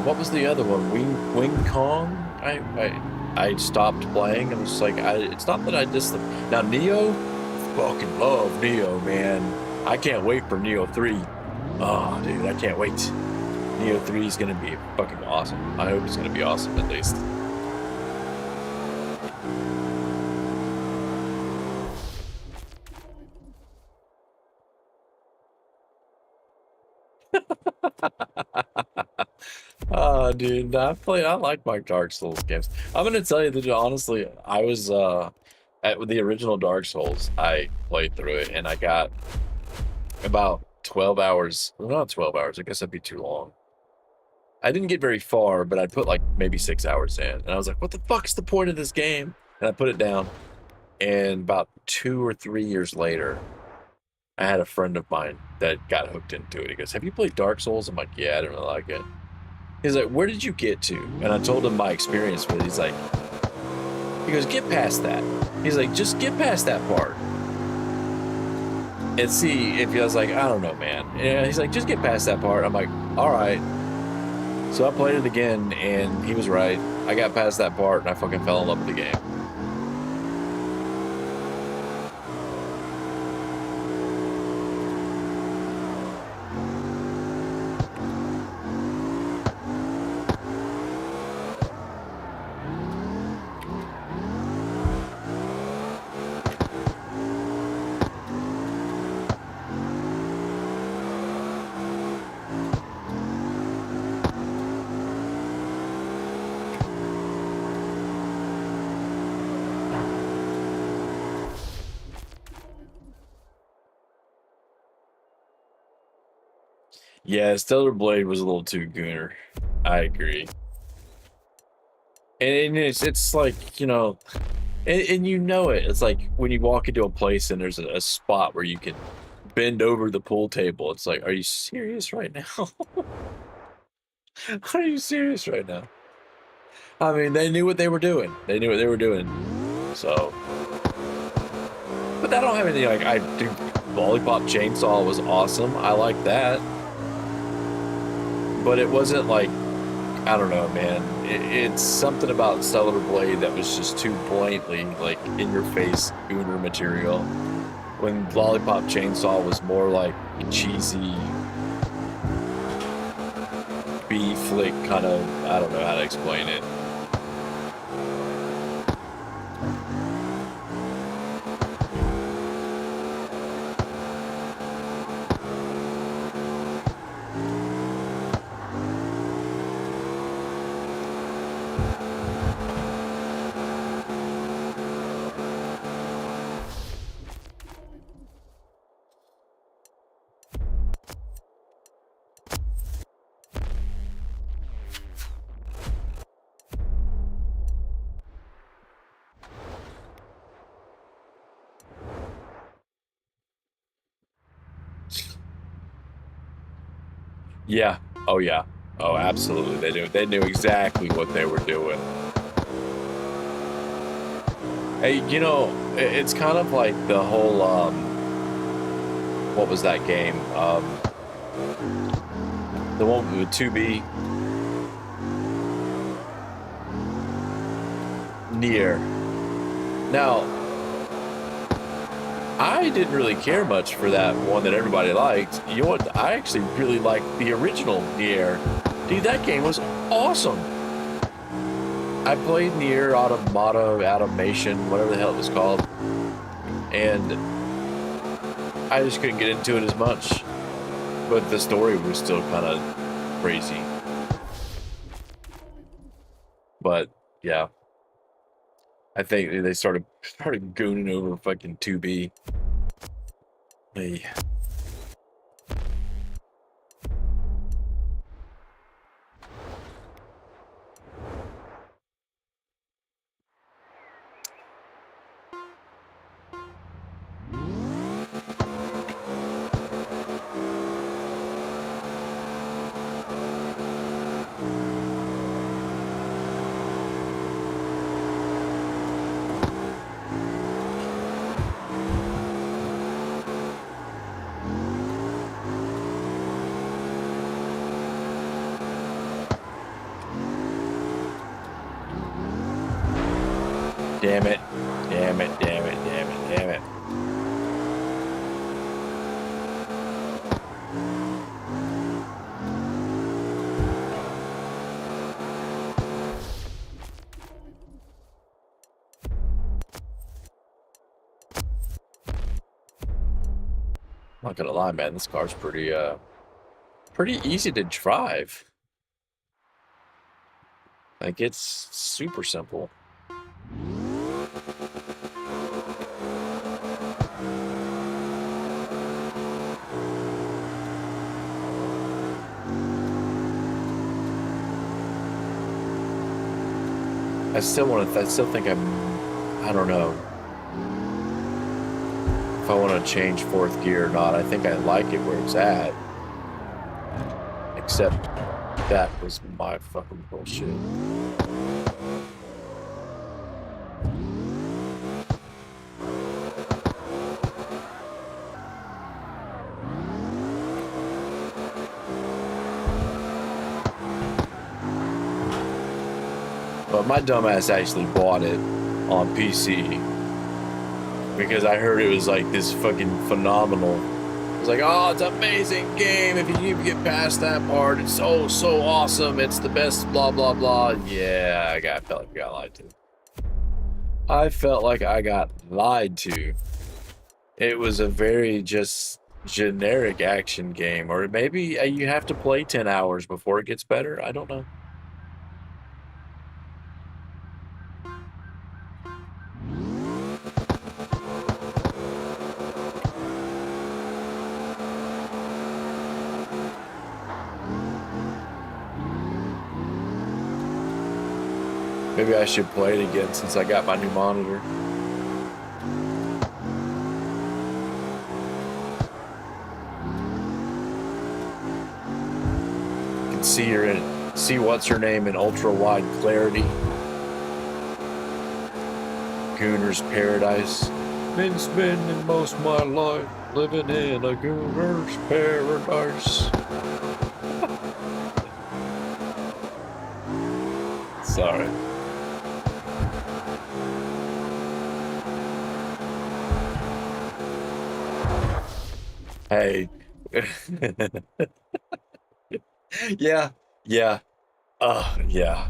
What was the other one? Wing Kong. I stopped playing. I was like, it's not that I just now Neo. Fucking love Neo, man. I can't wait for Neo 3. Oh, dude, I can't wait. Neo 3 is gonna be fucking awesome. I hope it's gonna be awesome at least. Oh, dude, I like my Dark Souls games. I'm gonna tell you that honestly, I was at the original Dark Souls. I played through it and I got about 12 hours. Well, not 12 hours. I guess that'd be too long. I didn't get very far, but I put like maybe 6 hours in, and I was like, "What the fuck's the point of this game?" And I put it down. And about 2 or 3 years later, I had a friend of mine that got hooked into it. He goes, "Have you played Dark Souls?" I'm like, "Yeah, I don't really like it." He's like, "Where did you get to?" And I told him my experience with it. He goes, "Get past that." He's like, "Just get past that part and see if." I was like, "I don't know, man." And he's like, "Just get past that part." I'm like, "All right." So I played it again, and he was right. I got past that part, and I fucking fell in love with the game. Yeah, Stellar Blade was a little too gooner. I agree. And it's like, and you know it. It's like when you walk into a place and there's a spot where you can bend over the pool table. It's like, are you serious right now? Are you serious right now? I mean, they knew what they were doing. They knew what they were doing. So, but I don't have anything like I do. Lollipop Chainsaw was awesome. I like that, but it wasn't like I don't know, man. It's something about Stellar Blade that was just too blatantly like in your face gooner material. When Lollipop Chainsaw was more like cheesy B flick kind of. I don't know how to explain it. Yeah. Oh yeah. Oh, absolutely. They do. They knew exactly what they were doing. Hey, you know, it's kind of like the whole what was that game? The one with 2B Near. Now, I didn't really care much for that one that everybody liked. You know what? I actually really liked the original Nier. Dude, that game was awesome. I played Nier Automata, Automation, whatever the hell it was called, and I just couldn't get into it as much. But the story was still kind of crazy. But yeah, I think they started gooning over fucking 2B. Hey. Damn it. Damn it, damn it, damn it, damn it. I'm not gonna lie, man, this car's pretty easy to drive. Like, it's super simple. I still think I don't know if I want to change fourth gear or not. I think I like it where it's at. Except that was my fucking bullshit. But my dumbass actually bought it on PC because I heard it was like this fucking phenomenal. I was like, oh, it's an amazing game. If you even get past that part, it's so awesome. It's the best, blah, blah, blah. Yeah, felt like I got lied to. I felt like I got lied to. It was a very just generic action game, or maybe you have to play 10 hours before it gets better. I don't know. Maybe I should play it again since I got my new monitor. You can see what's her name in ultra wide clarity. Gooner's Paradise. Been spending most of my life living in a Gooner's Paradise. Sorry. Hey. Yeah. Yeah. Yeah.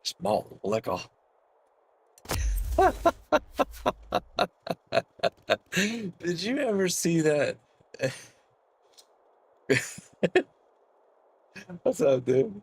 Small lekker. Did you ever see that? What's up, dude?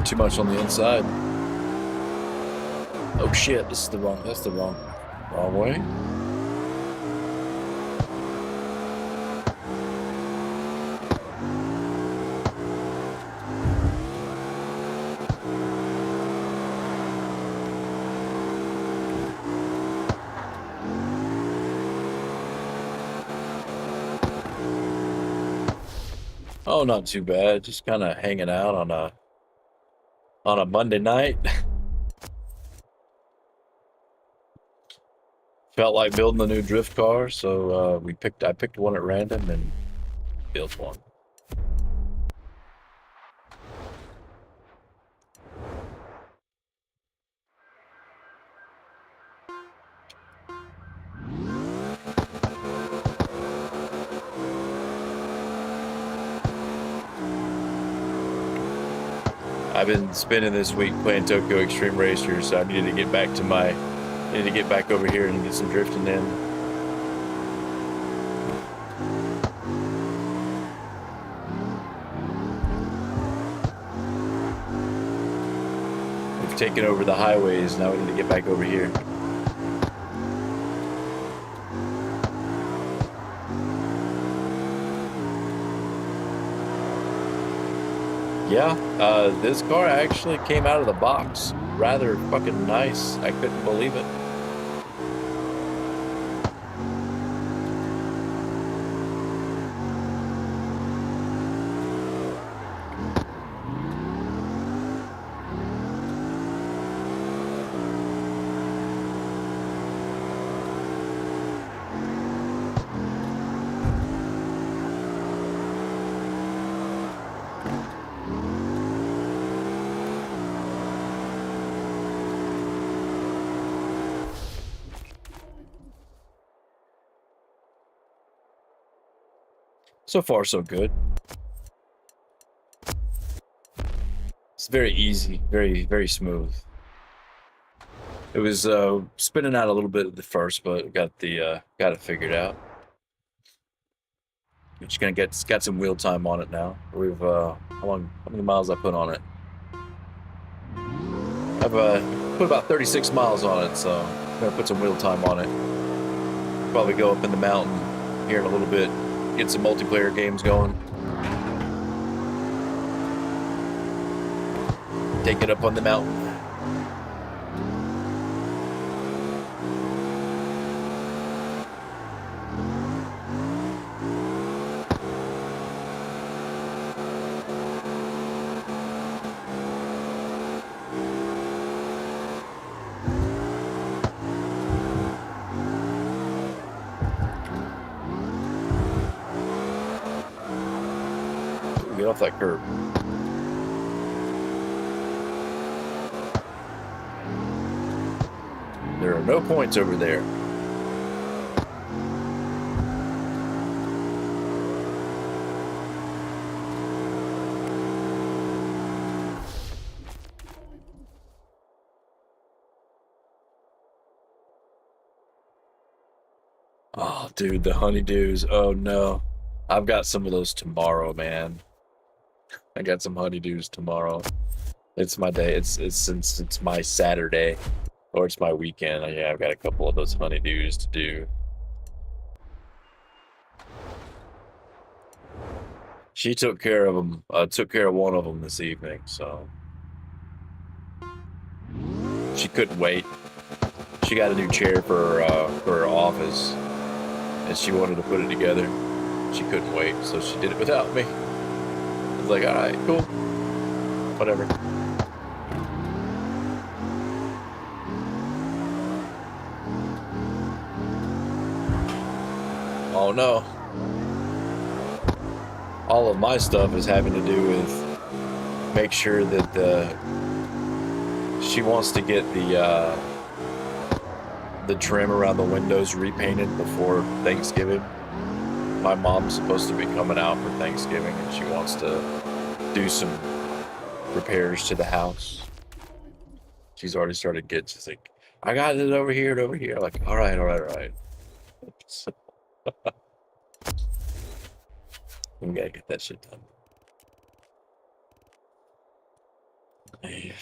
too much on the inside. Oh shit, this is the wrong, that's the wrong way. Oh, not too bad. Just kind of hanging out on a Monday night. Felt like building a new drift car, so I picked one at random and built one. I've been spending this week playing Tokyo Extreme Racer, so I needed to get back to need to get back over here and get some drifting in. We've taken over the highways, now we need to get back over here. Yeah, this car actually came out of the box rather fucking nice. I couldn't believe it. So far, so good. It's very easy, very smooth. It was spinning out a little bit at the first, but got it figured out. We're just gonna got some wheel time on it now. We've how many miles I put on it? I've put about 36 miles on it, so I'm gonna put some wheel time on it. Probably go up in the mountain here in a little bit, get some multiplayer games going. Take it up on the mountain. Get off that curb. There are no points over there. Oh, dude, the honeydews. Oh no. I've got some of those tomorrow, man. I got some honeydews tomorrow. It's my day. Since it's my Saturday, or it's my weekend. Yeah, I've got a couple of those honeydews to do. She took care of them. Took care of one of them this evening, so she couldn't wait. She got a new chair for her office, and she wanted to put it together. She couldn't wait, so she did it without me. I was like, all right, cool, whatever. Oh no. All of my stuff is having to do with make sure that she wants to get the trim around the windows repainted before Thanksgiving. My mom's supposed to be coming out for Thanksgiving, and she wants to do some repairs to the house. She's already started getting. She's like, "I got it over here and over here." I'm like, all right. We gotta get that shit done. Yeah.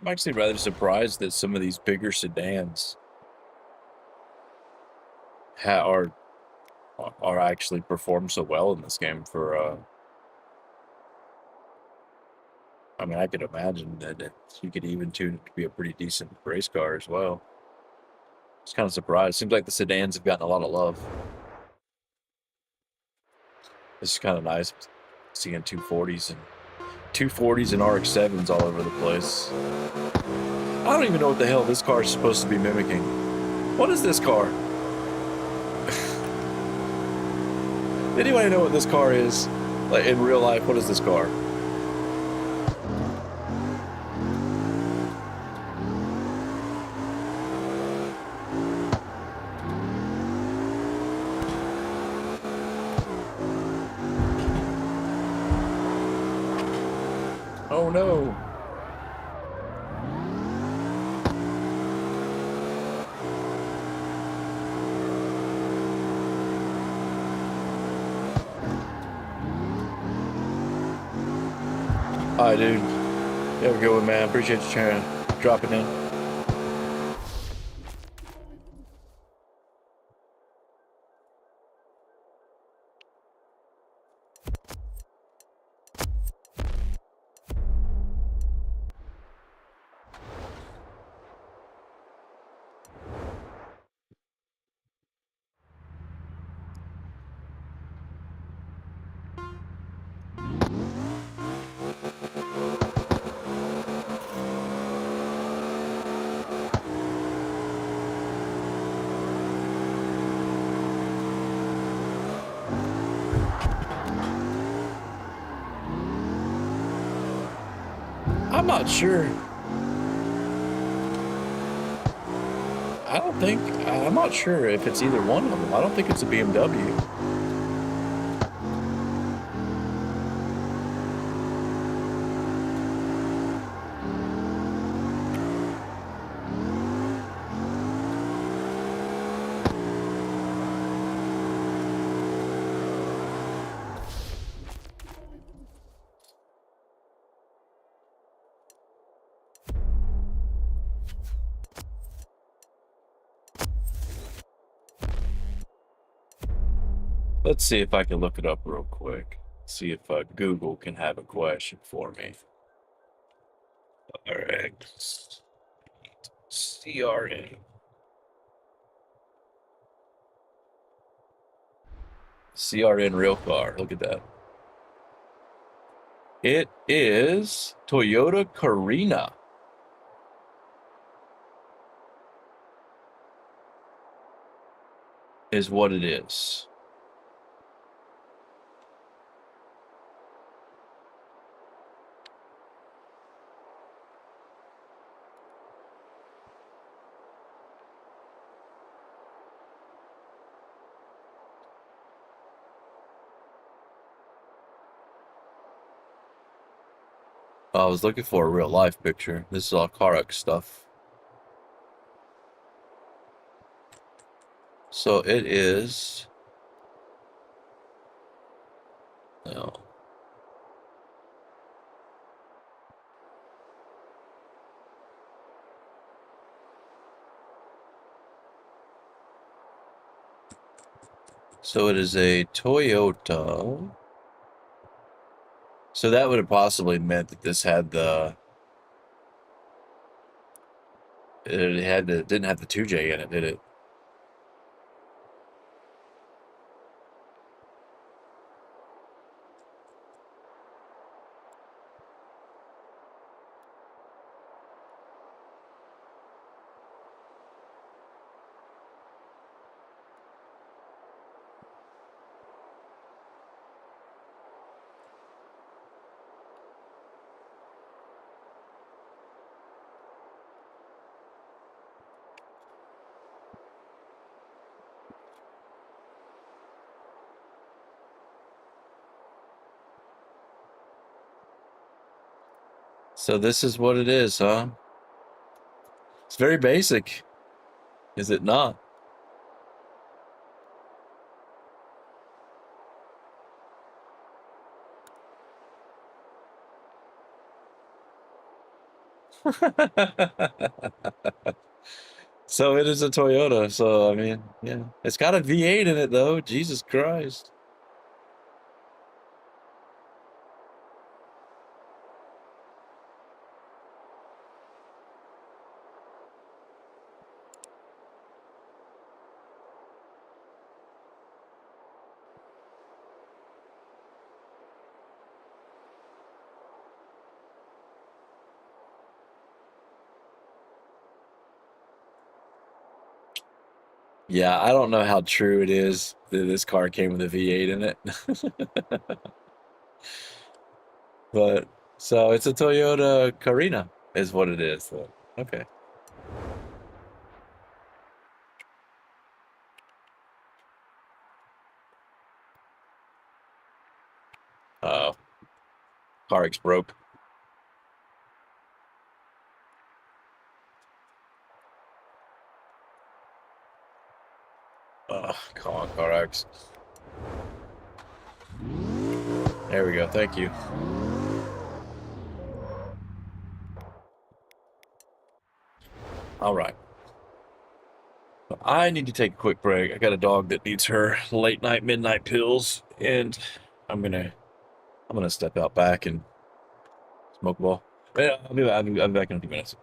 I'm actually rather surprised that some of these bigger sedans are actually perform so well in this game. I mean, I could imagine that you could even tune it to be a pretty decent race car as well. Just kind of surprised. Seems like the sedans have gotten a lot of love. This is kind of nice seeing 240s and RX-7s all over the place. I don't even know what the hell this car is supposed to be mimicking. What is this car? Anybody know what this car is? Like in real life, what is this car? Oh no. Hi, dude. You have a good one, man. Appreciate you dropping in. I'm not sure. I'm not sure if it's either one of them. I don't think it's a BMW. Let's see if I can look it up real quick. See if Google can have a question for me. All right. CRN. CRN real car. Look at that. It is Toyota Carina. Is what it is. I was looking for a real life picture. This is all CarX stuff. So it is. No. So it is a Toyota. So that would have possibly meant that this had the. It had the didn't have the 2J in it, did it? So this is what it is, huh? It's very basic, is it not? So it is a Toyota. So I mean, yeah, it's got a V8 in it though. Jesus Christ. Yeah, I don't know how true it is that this car came with a V8 in it. But so it's a Toyota Carina is what it is. So, okay. Oh, CarX broke. Come on, CarX. There we go. Thank you. All right. I need to take a quick break. I got a dog that needs her late night, midnight pills, and I'm gonna I'm gonna step out back and smoke a ball. Yeah, I'll be back in a few minutes.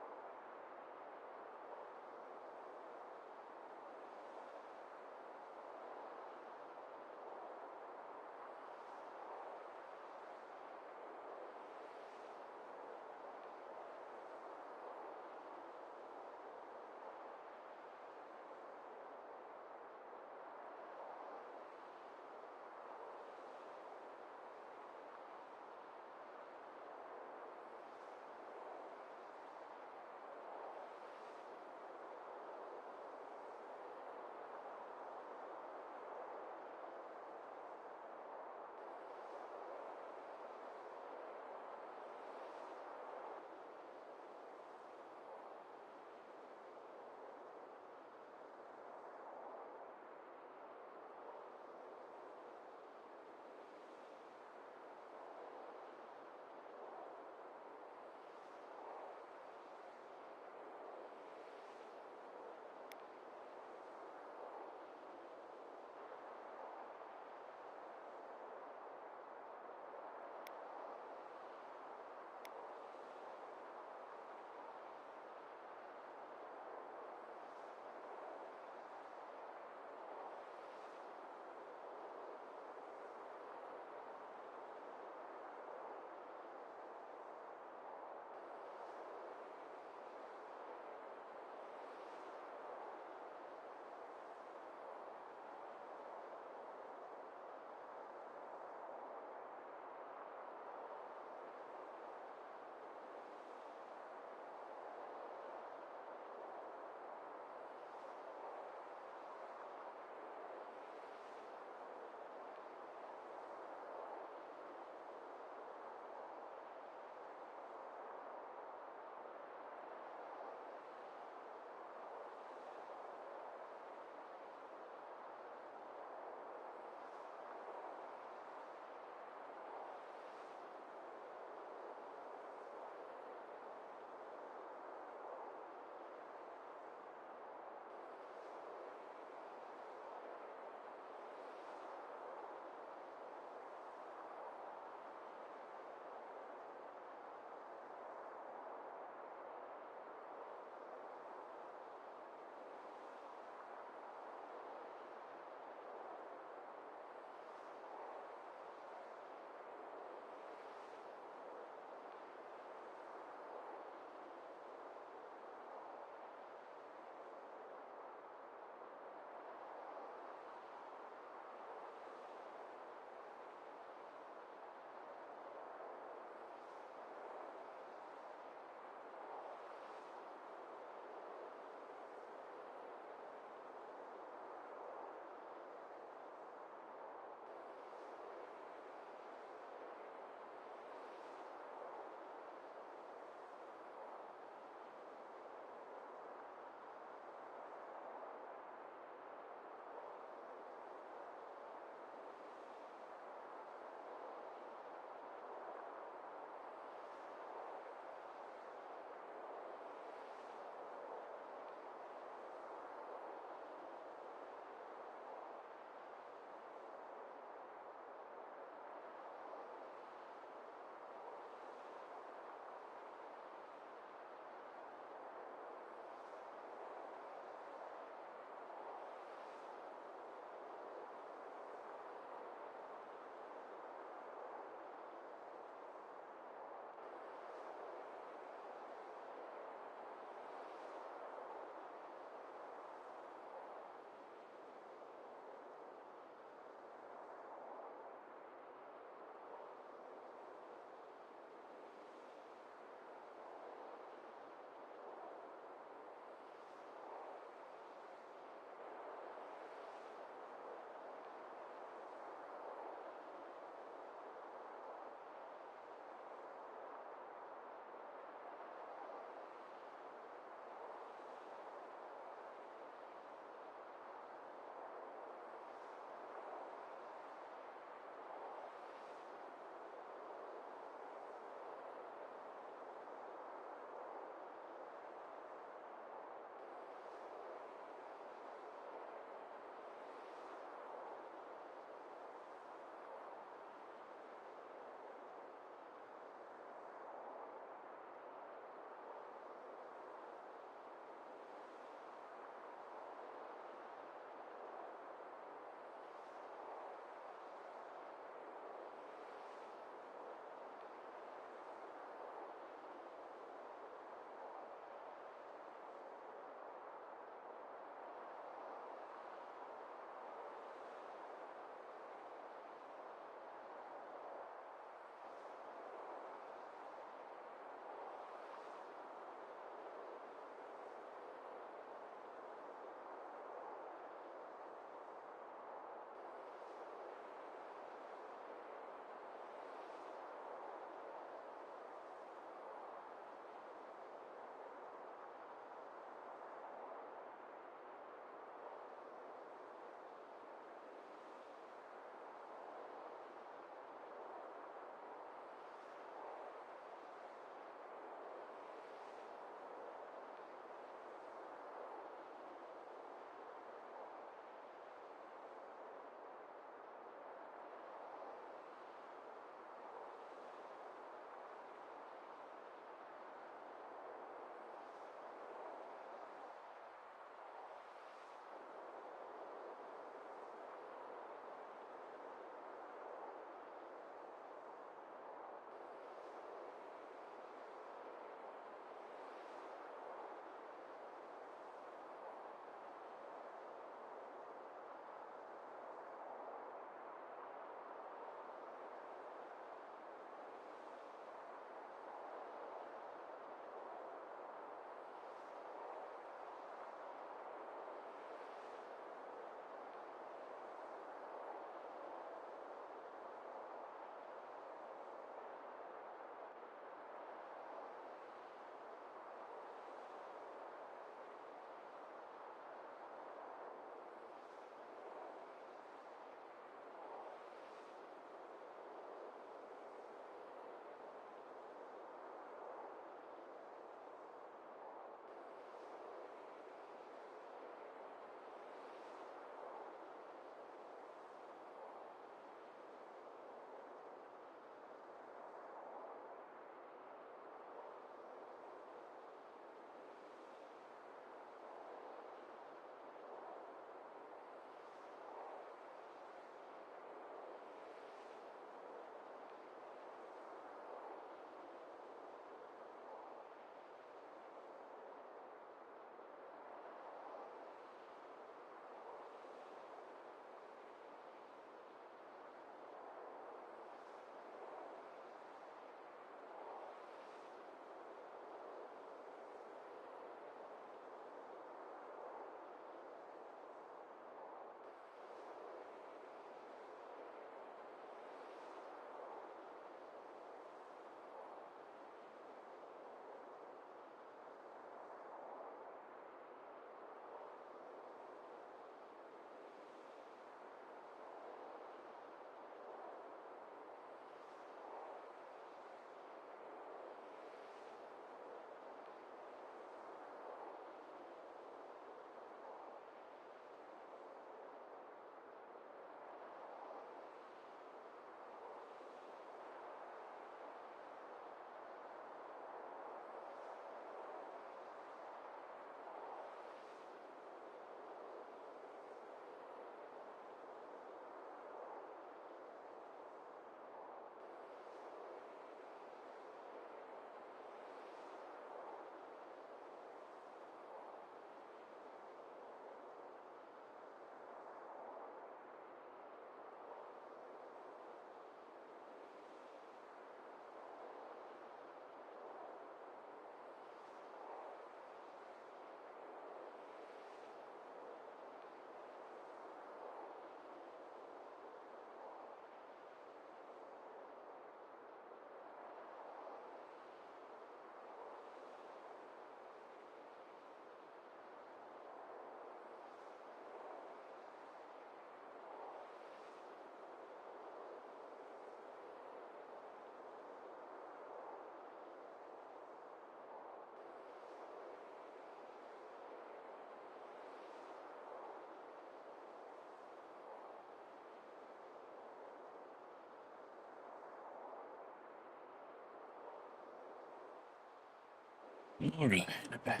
Alright, I'm back.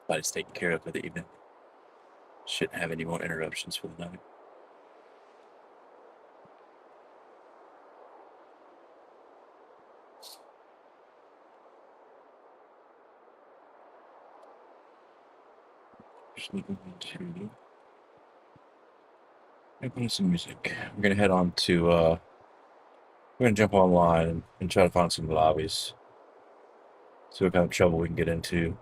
Body's taken care of for the evening. Shouldn't have any more interruptions for the night. Just looking to play some music. We're gonna head on to we're gonna jump online and try to find some lobbies. See what kind of trouble we can get into.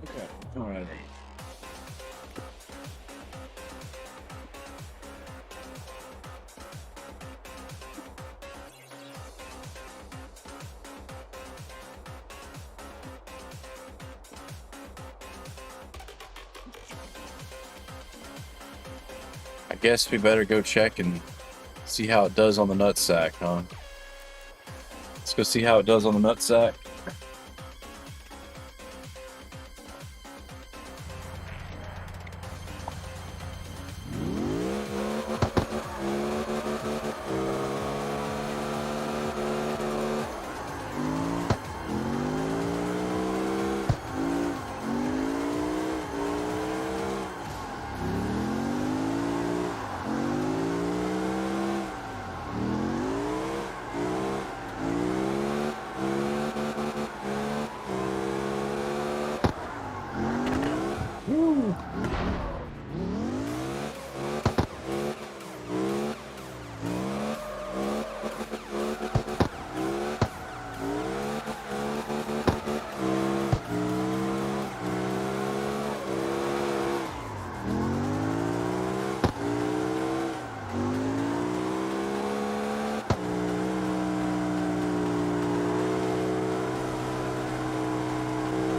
Okay, alright. I guess we better go check and see how it does on the nutsack, huh? Let's go see how it does on the nutsack.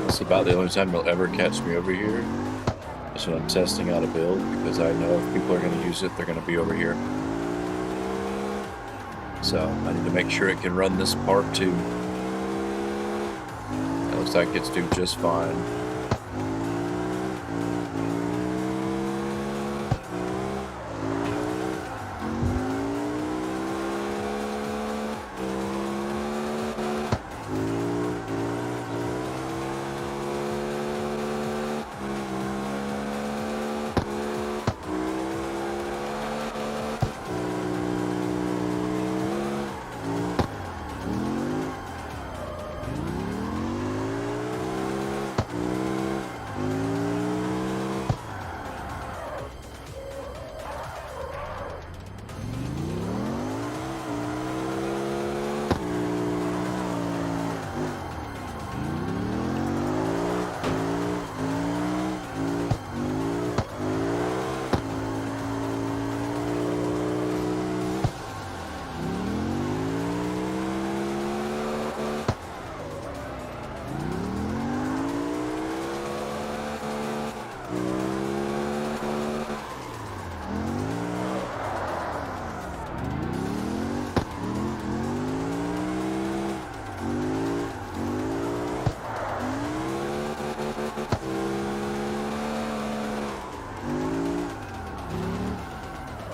That's about the only time you'll ever catch me over here. Is when I'm testing out a build, because I know if people are going to use it, they're going to be over here. So I need to make sure it can run this part too. It looks like it's doing just fine.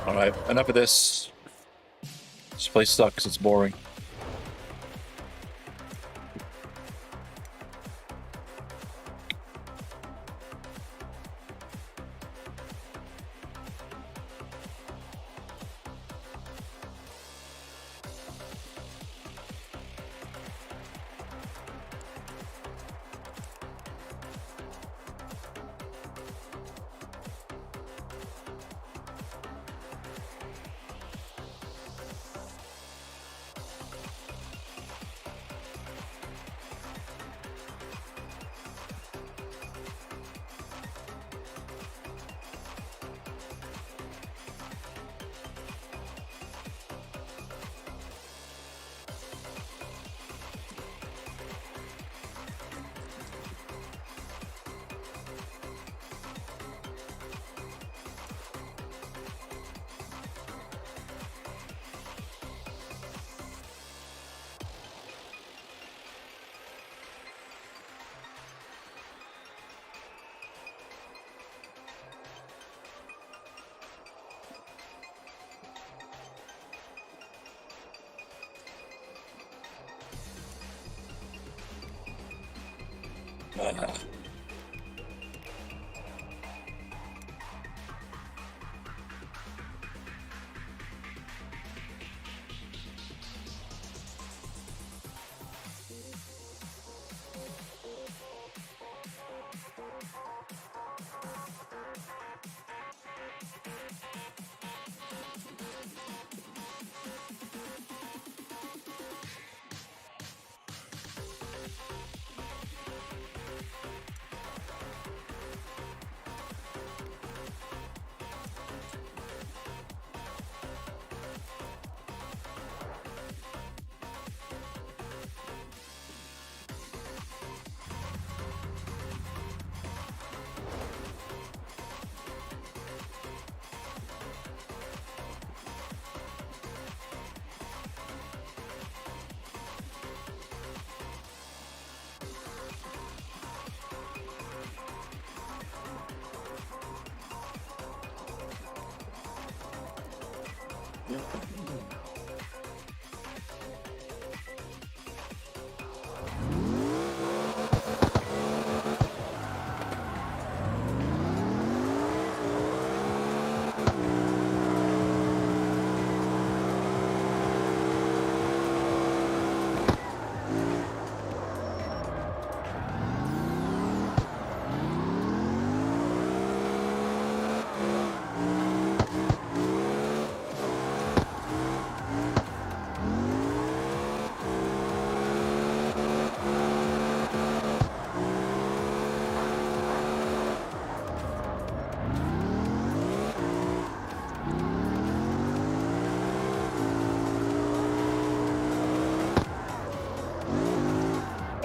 Alright, enough of this. This place sucks, it's boring.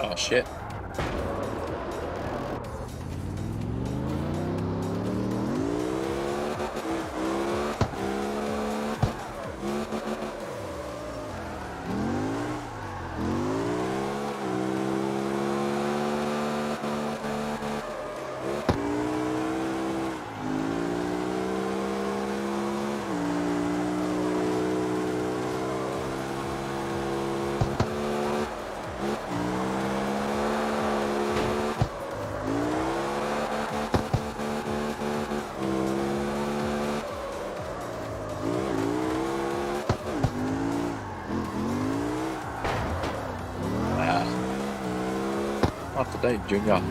Oh shit. Not today, Junior.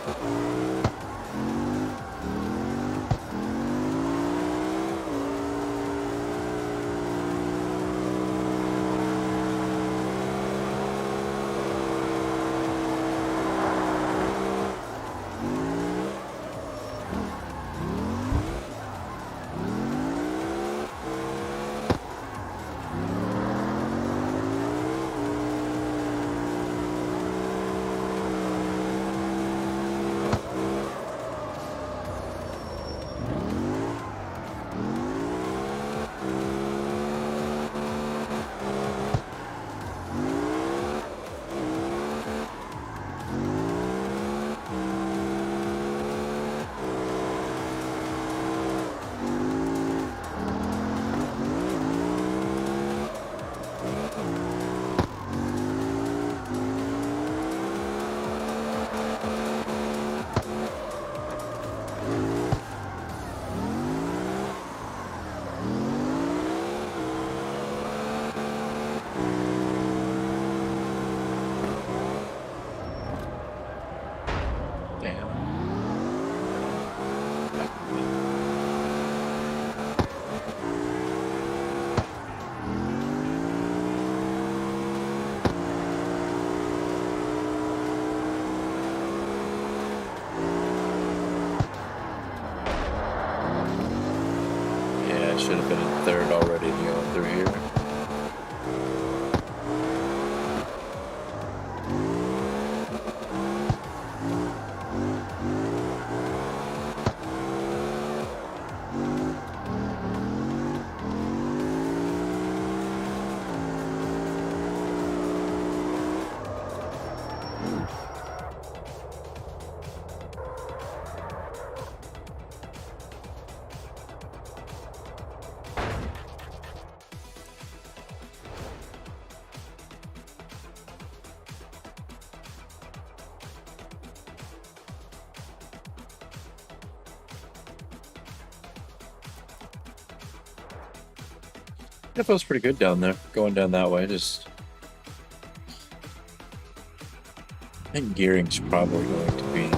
Damn. Yeah, I should have been in third already going through here. It feels pretty good down there, going down that way. Just, I think gearing's probably going to be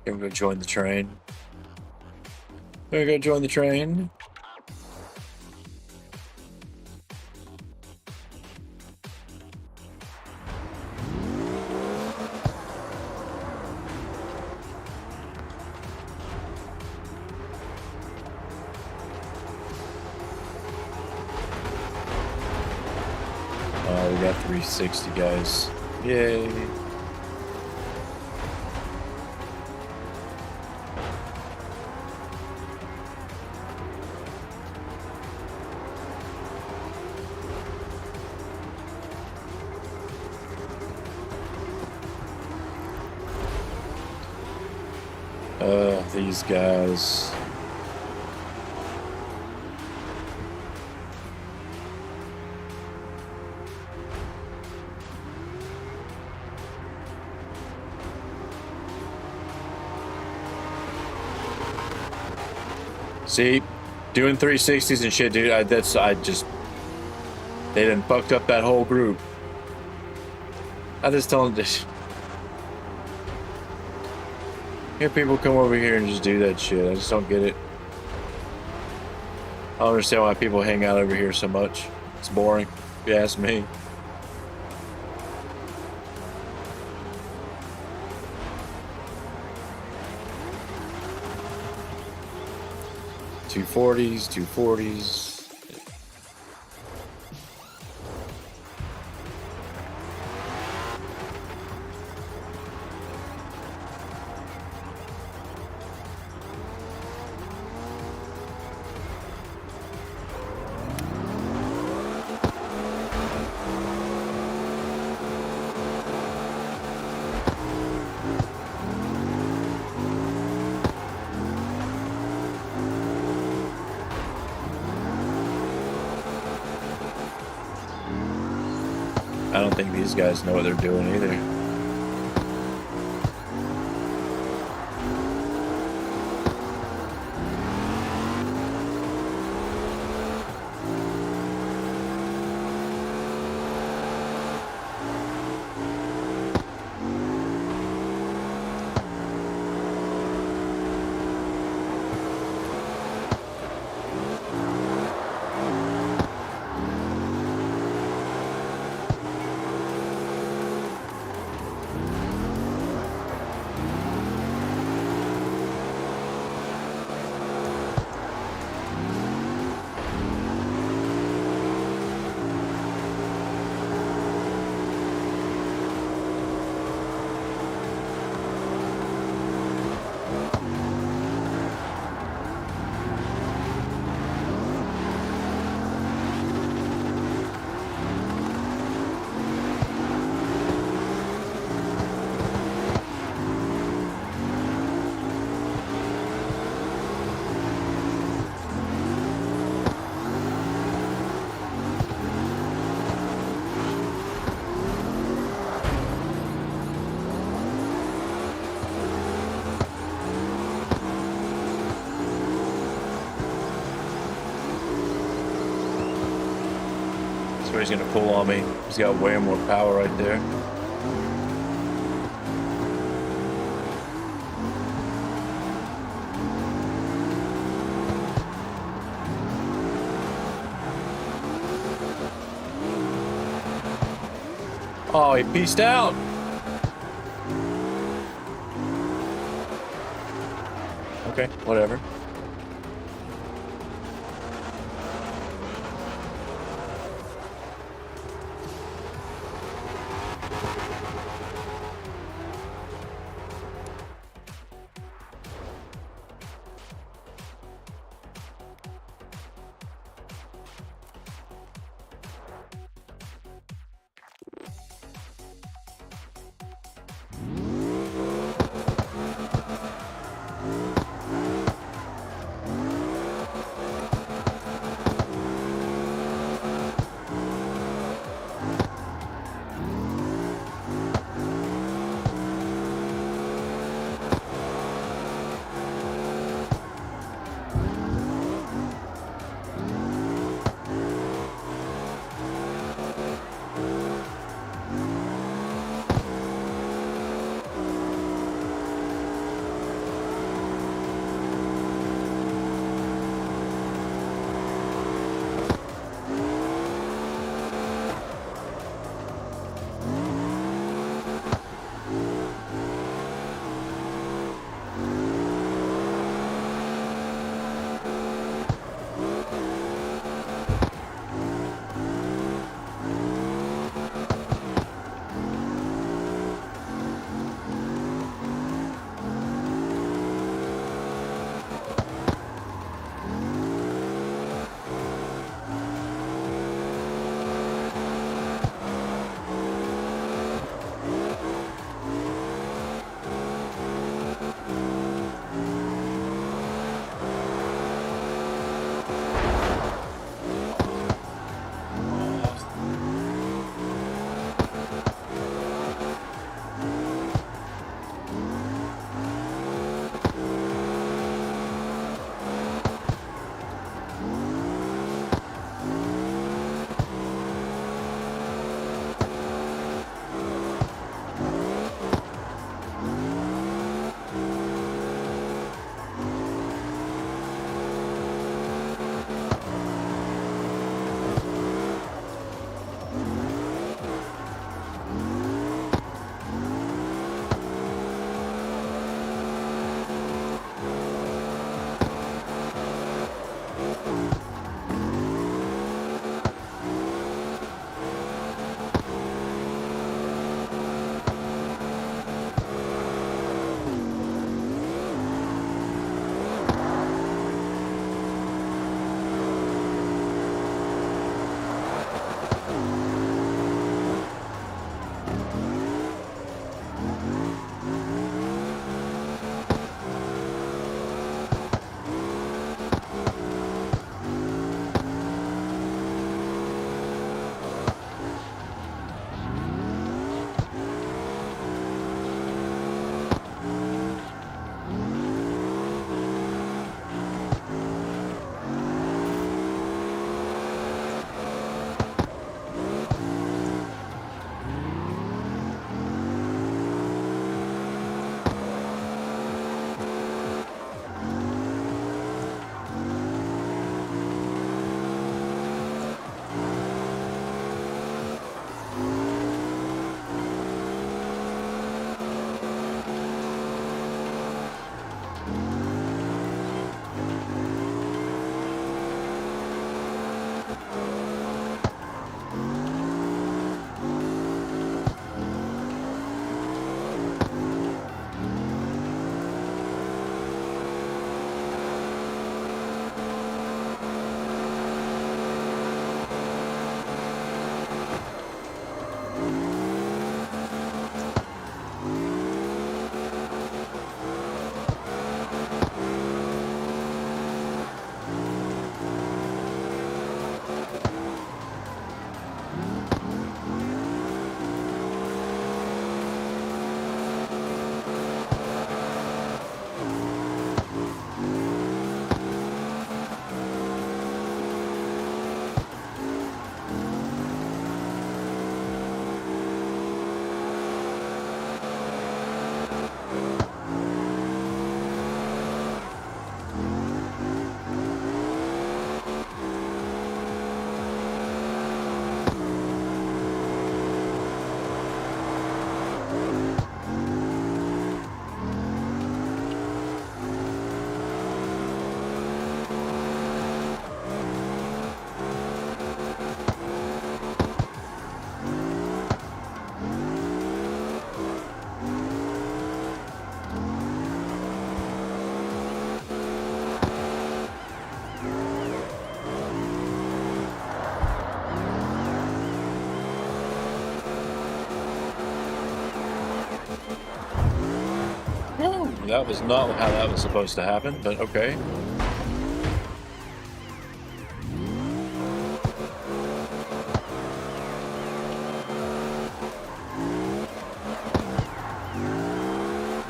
Gonna go join the train. Gonna go join the train. Oh, we got 360, guys. Yay. These guys. See, doing 360s and shit, dude. They done fucked up that whole group. I just told them this. Hear people come over here and just do that shit. I just don't get it. I don't understand why people hang out over here so much. It's boring, if you ask me. $240s. I don't think these guys know what they're doing either. So he's gonna pull on me. He's got way more power right there. Oh, he pieced out. Okay, whatever. that was not how that was supposed to happen, but okay.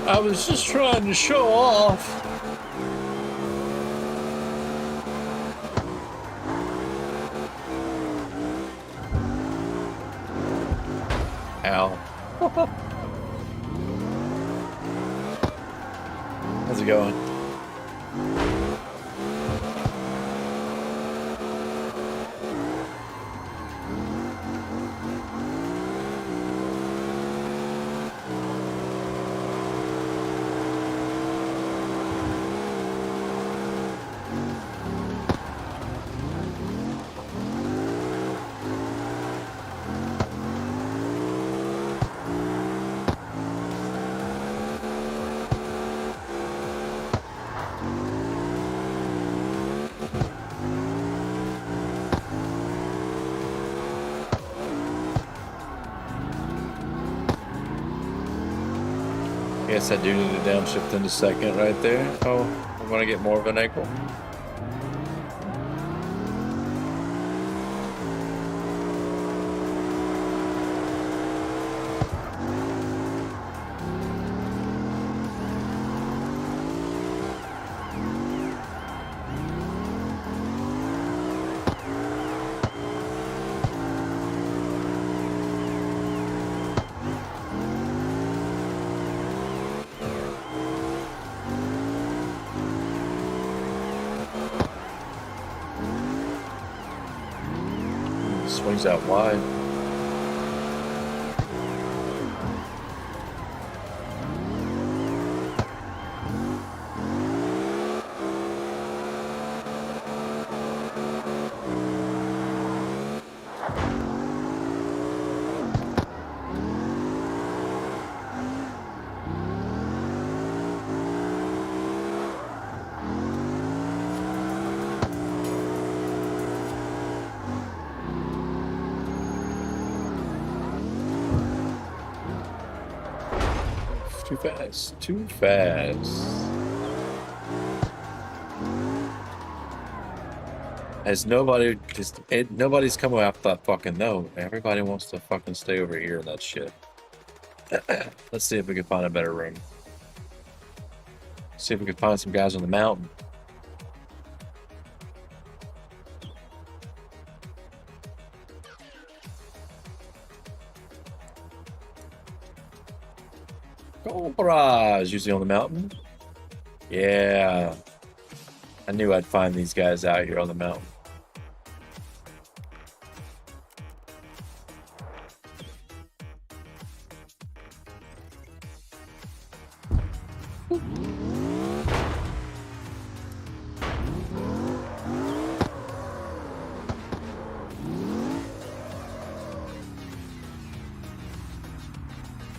I was just trying to show off. Ow. How's it going? Guess I do need a downshift in a second right there. Oh, I'm gonna get more of an ankle. Swings out wide. Too fast. Too fast. As nobody just nobody's coming off that fucking note. Everybody wants to fucking stay over here in that shit. Let's see if we can find a better room. See if we can find some guys on the mountain. Cobras usually on the mountain. Yeah. I knew I'd find these guys out here on the mountain.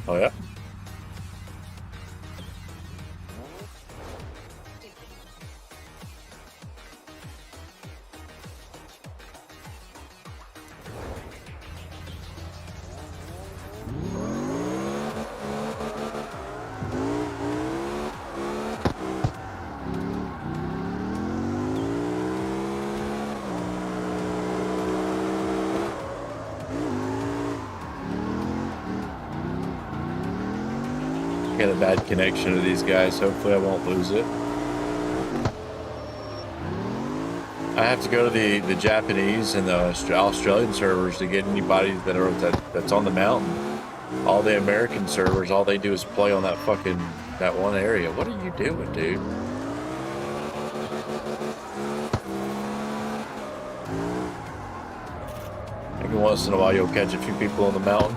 Oh yeah? Got a bad connection to these guys. Hopefully I won't lose it. I have to go to the Japanese and the Australian servers to get anybody that's on the mountain. All the American servers, all they do is play on that one area. What are you doing, dude? Maybe once in a while you'll catch a few people on the mountain.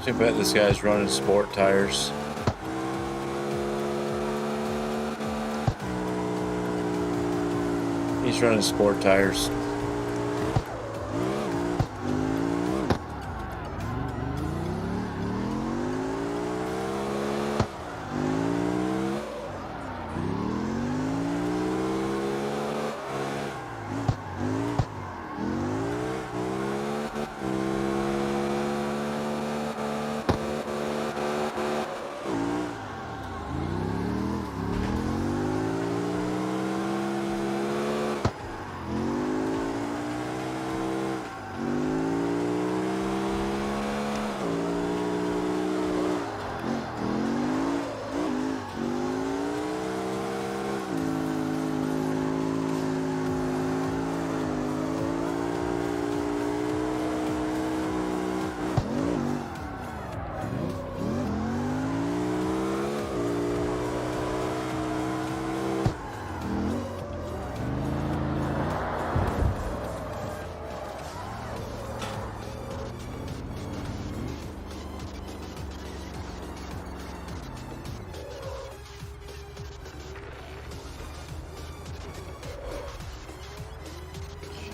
I bet this guy's running sport tires. He's running sport tires.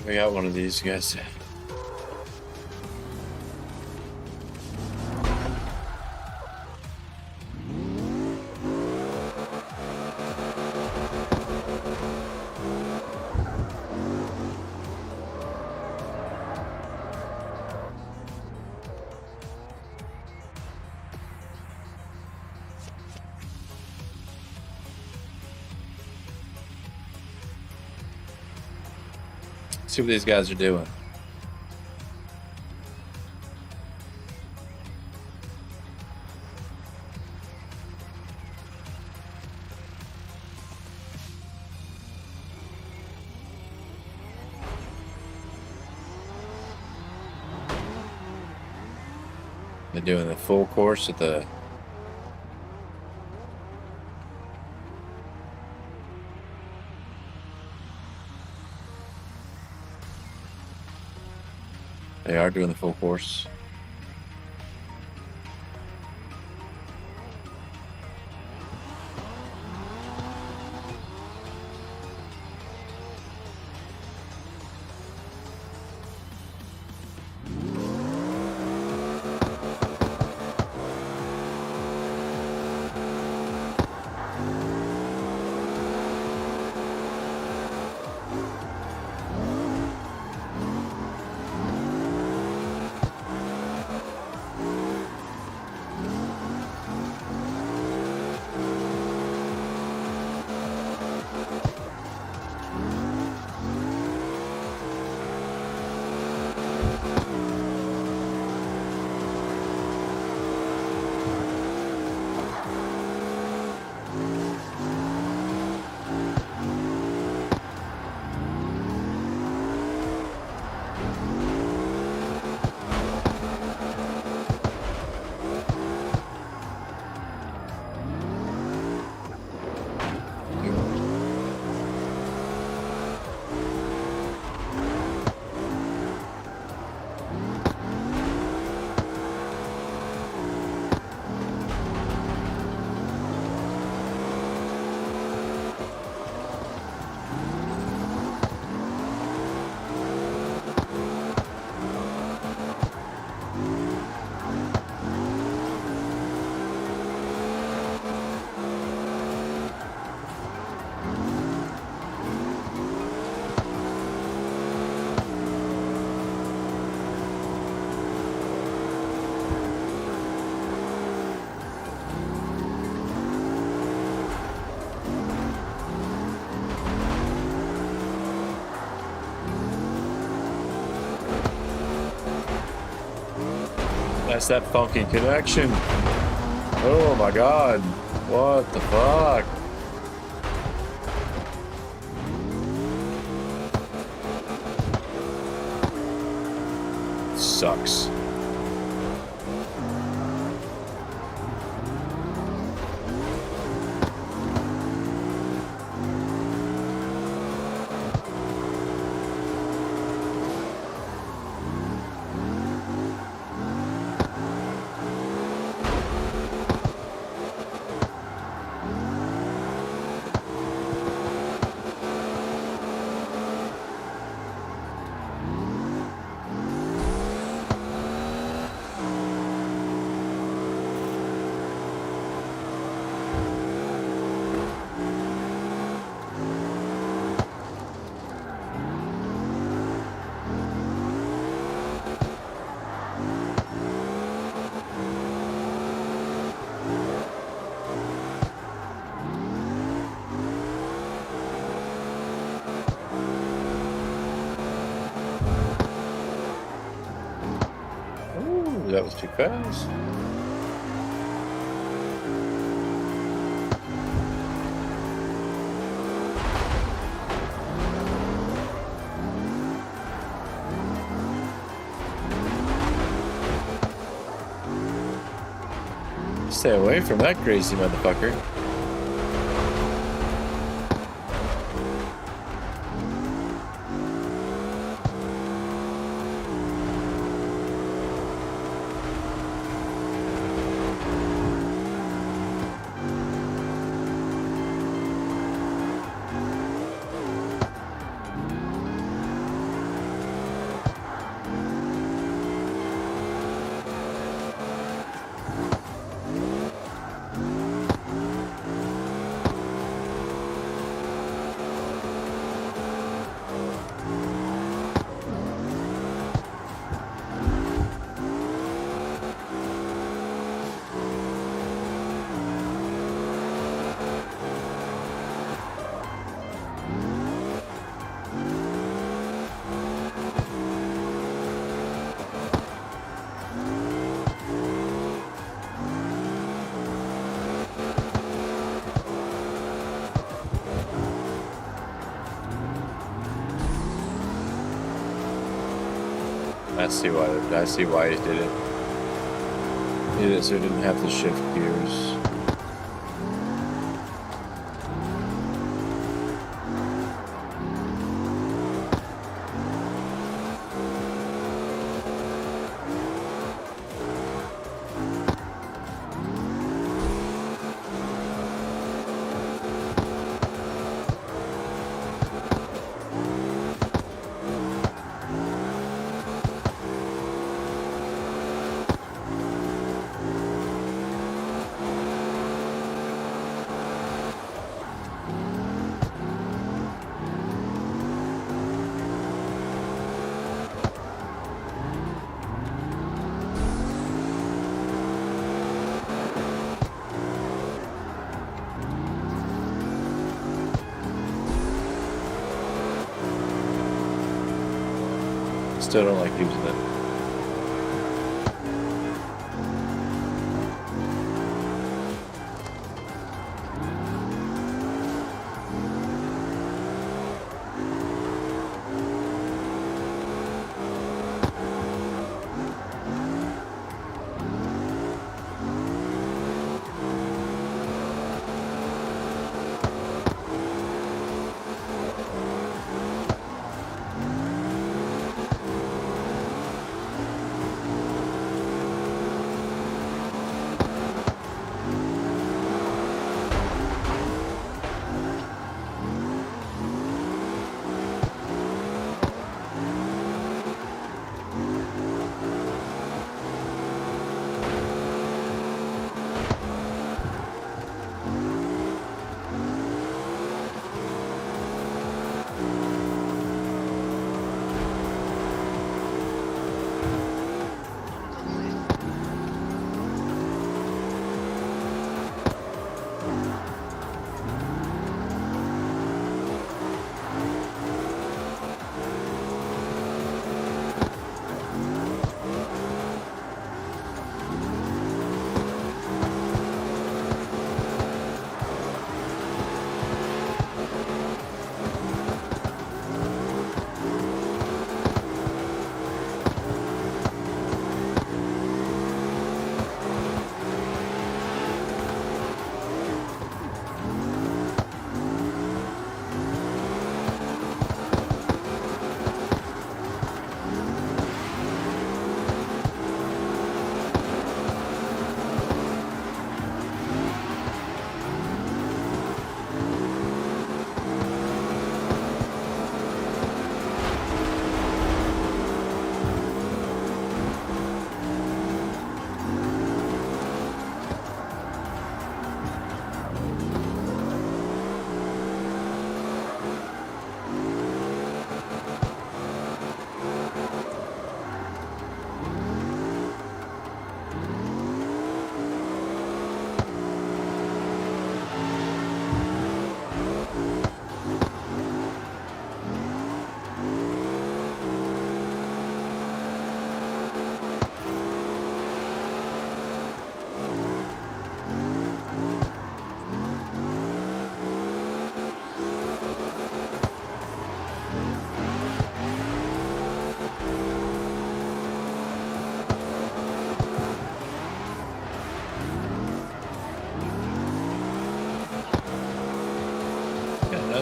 We got one of these guys. See what these guys are doing. They're doing the full course at the... They are doing the full course. That's that funky connection. Oh my god. What the fuck? Sucks. Ooh, that was too fast. Stay away from that crazy motherfucker. I see why he did it. He did it so he didn't have to shift gears. Still don't like using it.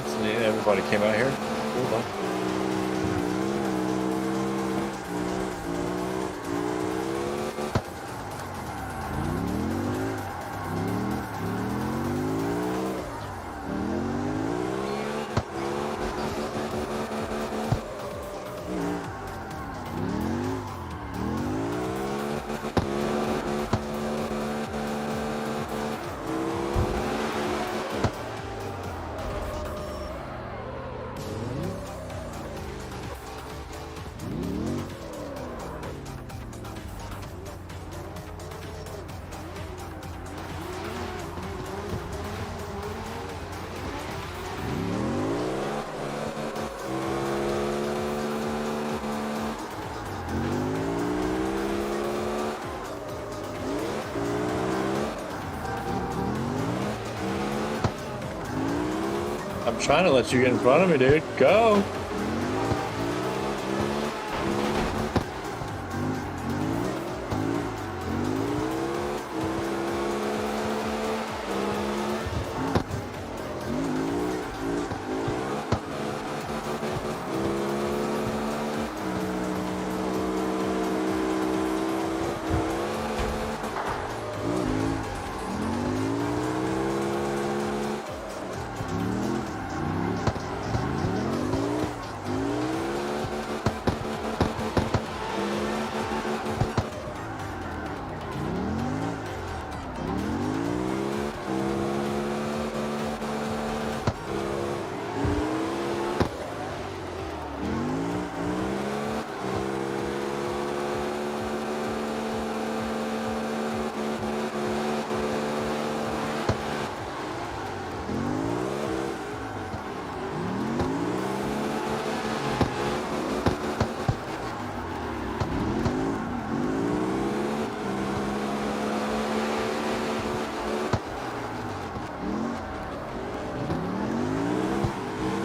That's neat. Everybody came out here. Cool, though. I'm trying to let you get in front of me, dude. Go!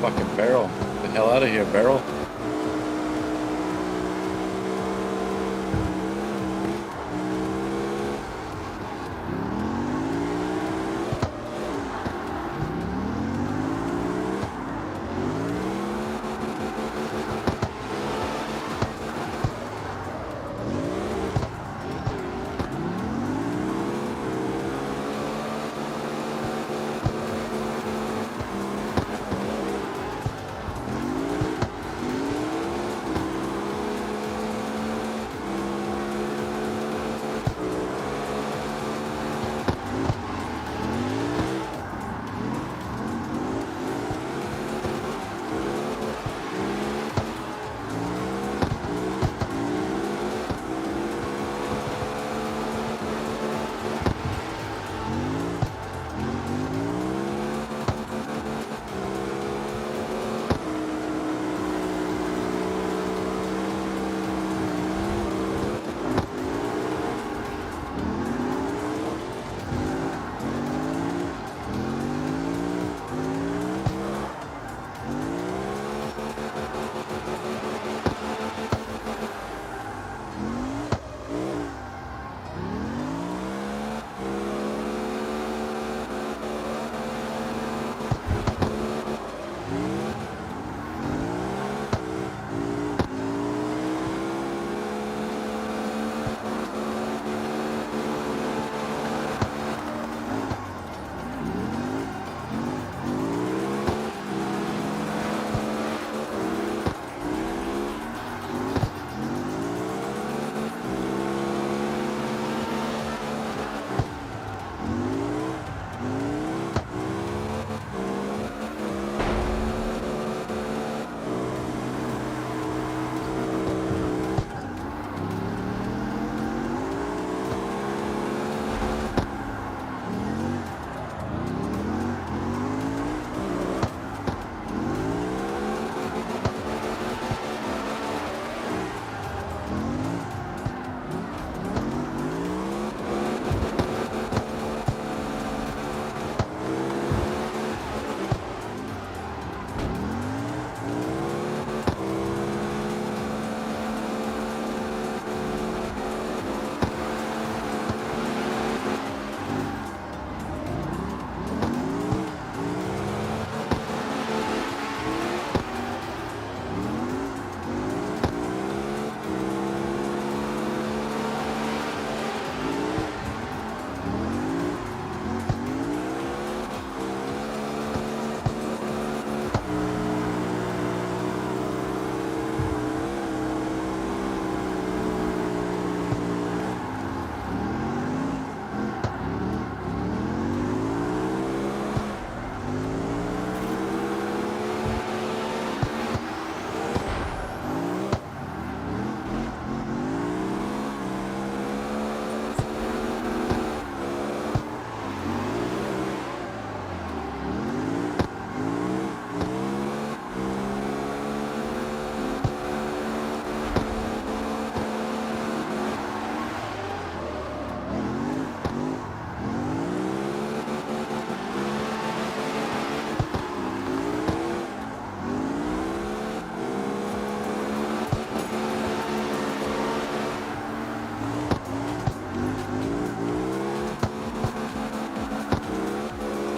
Fucking barrel. Get the hell out of here, barrel.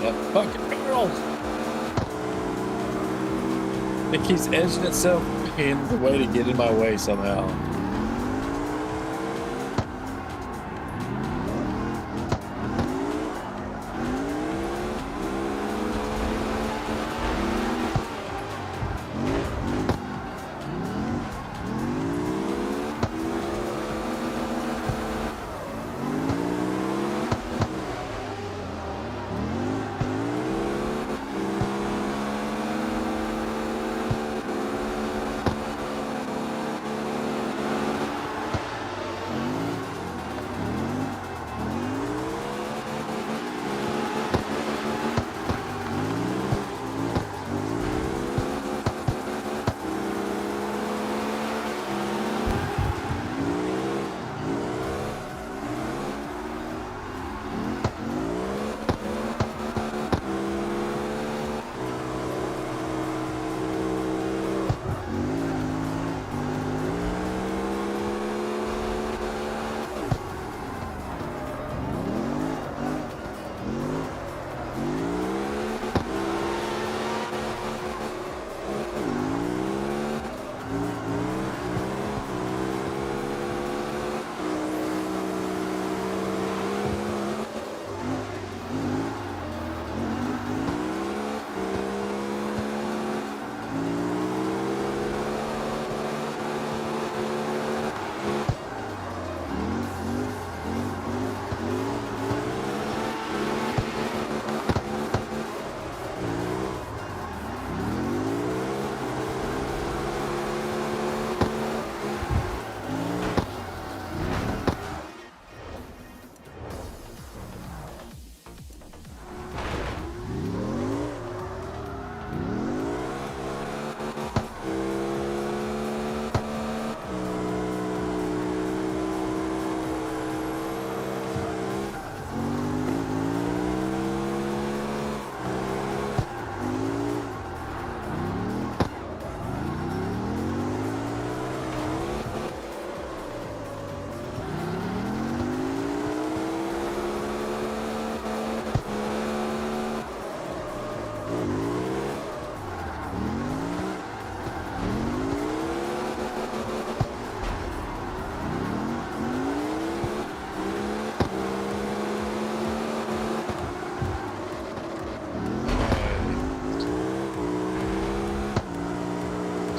That fucking girl! It keeps edging itself in the way to get in my way somehow.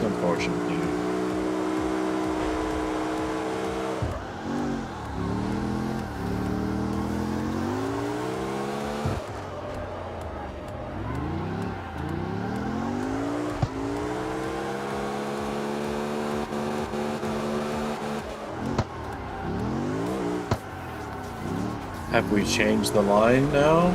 Unfortunately. Have we changed the line now?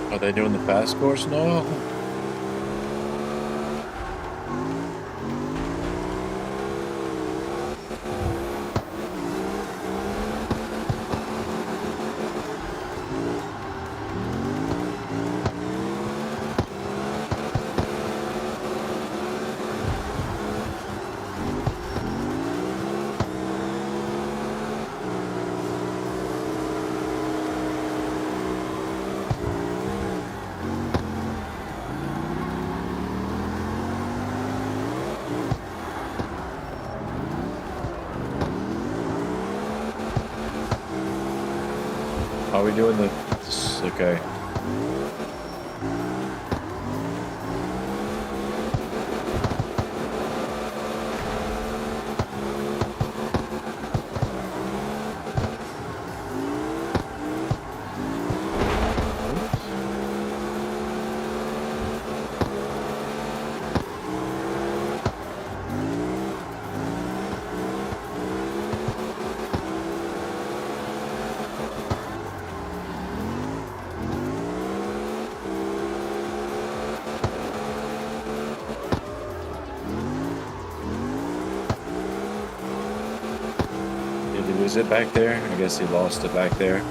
Are they doing the fast course now? Are we doing the... Okay. Is it back there? I guess he lost it back there.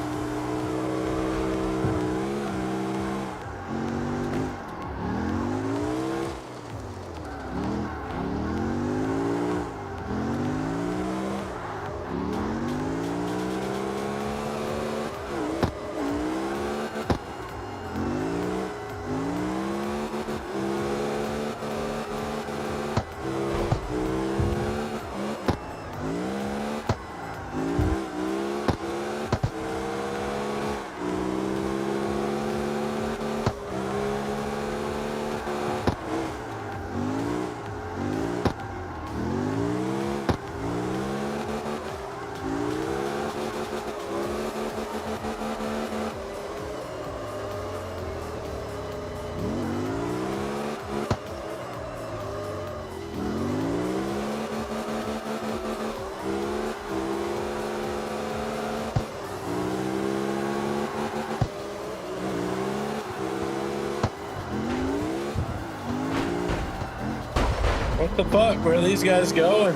What the fuck? Where are these guys going?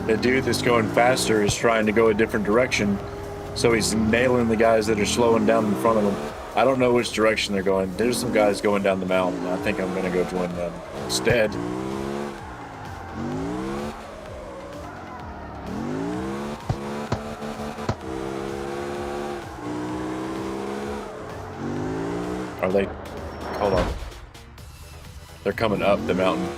The dude that's going faster is trying to go a different direction, so he's nailing the guys that are slowing down in front of him. I don't know which direction they're going. There's some guys going down the mountain. I think I'm going to go join them instead. Are they? Hold on. They're coming up the mountain.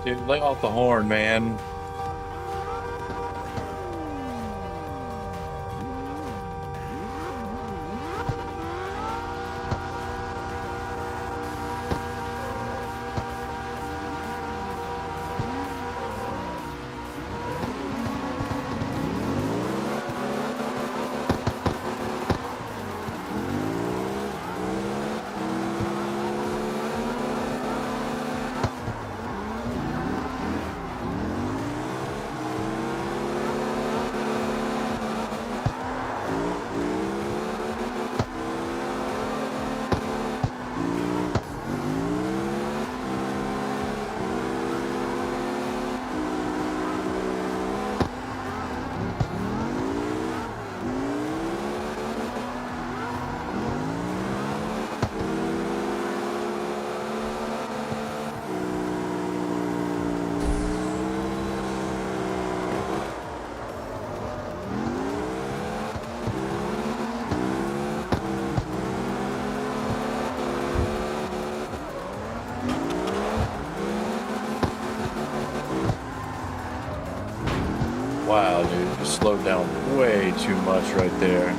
Dude, lay off the horn, man. Wow, dude, you slowed down way too much right there.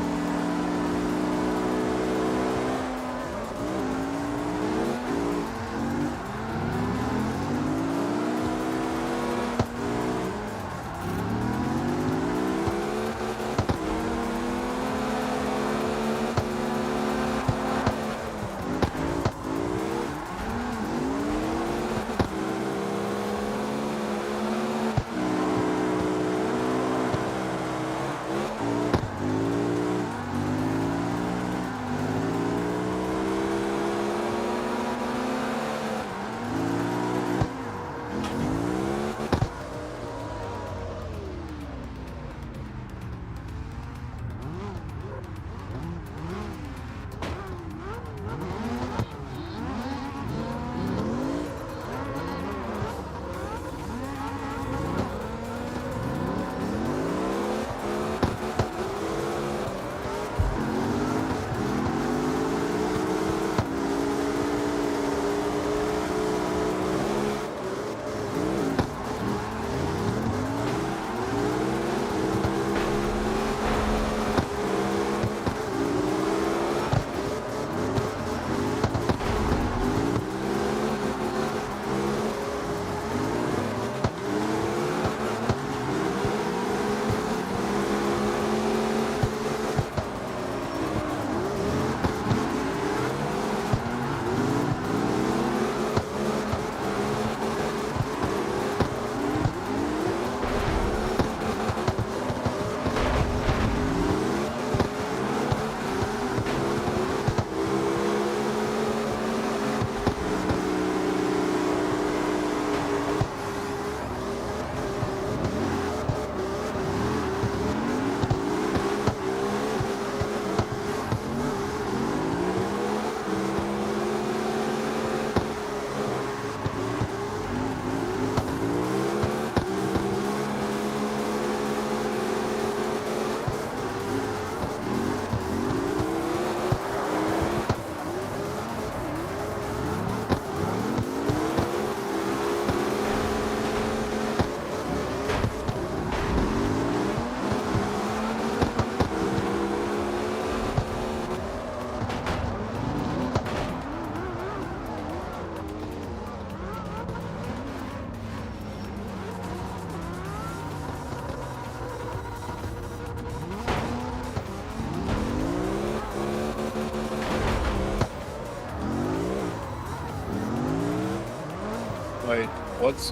Wait, what's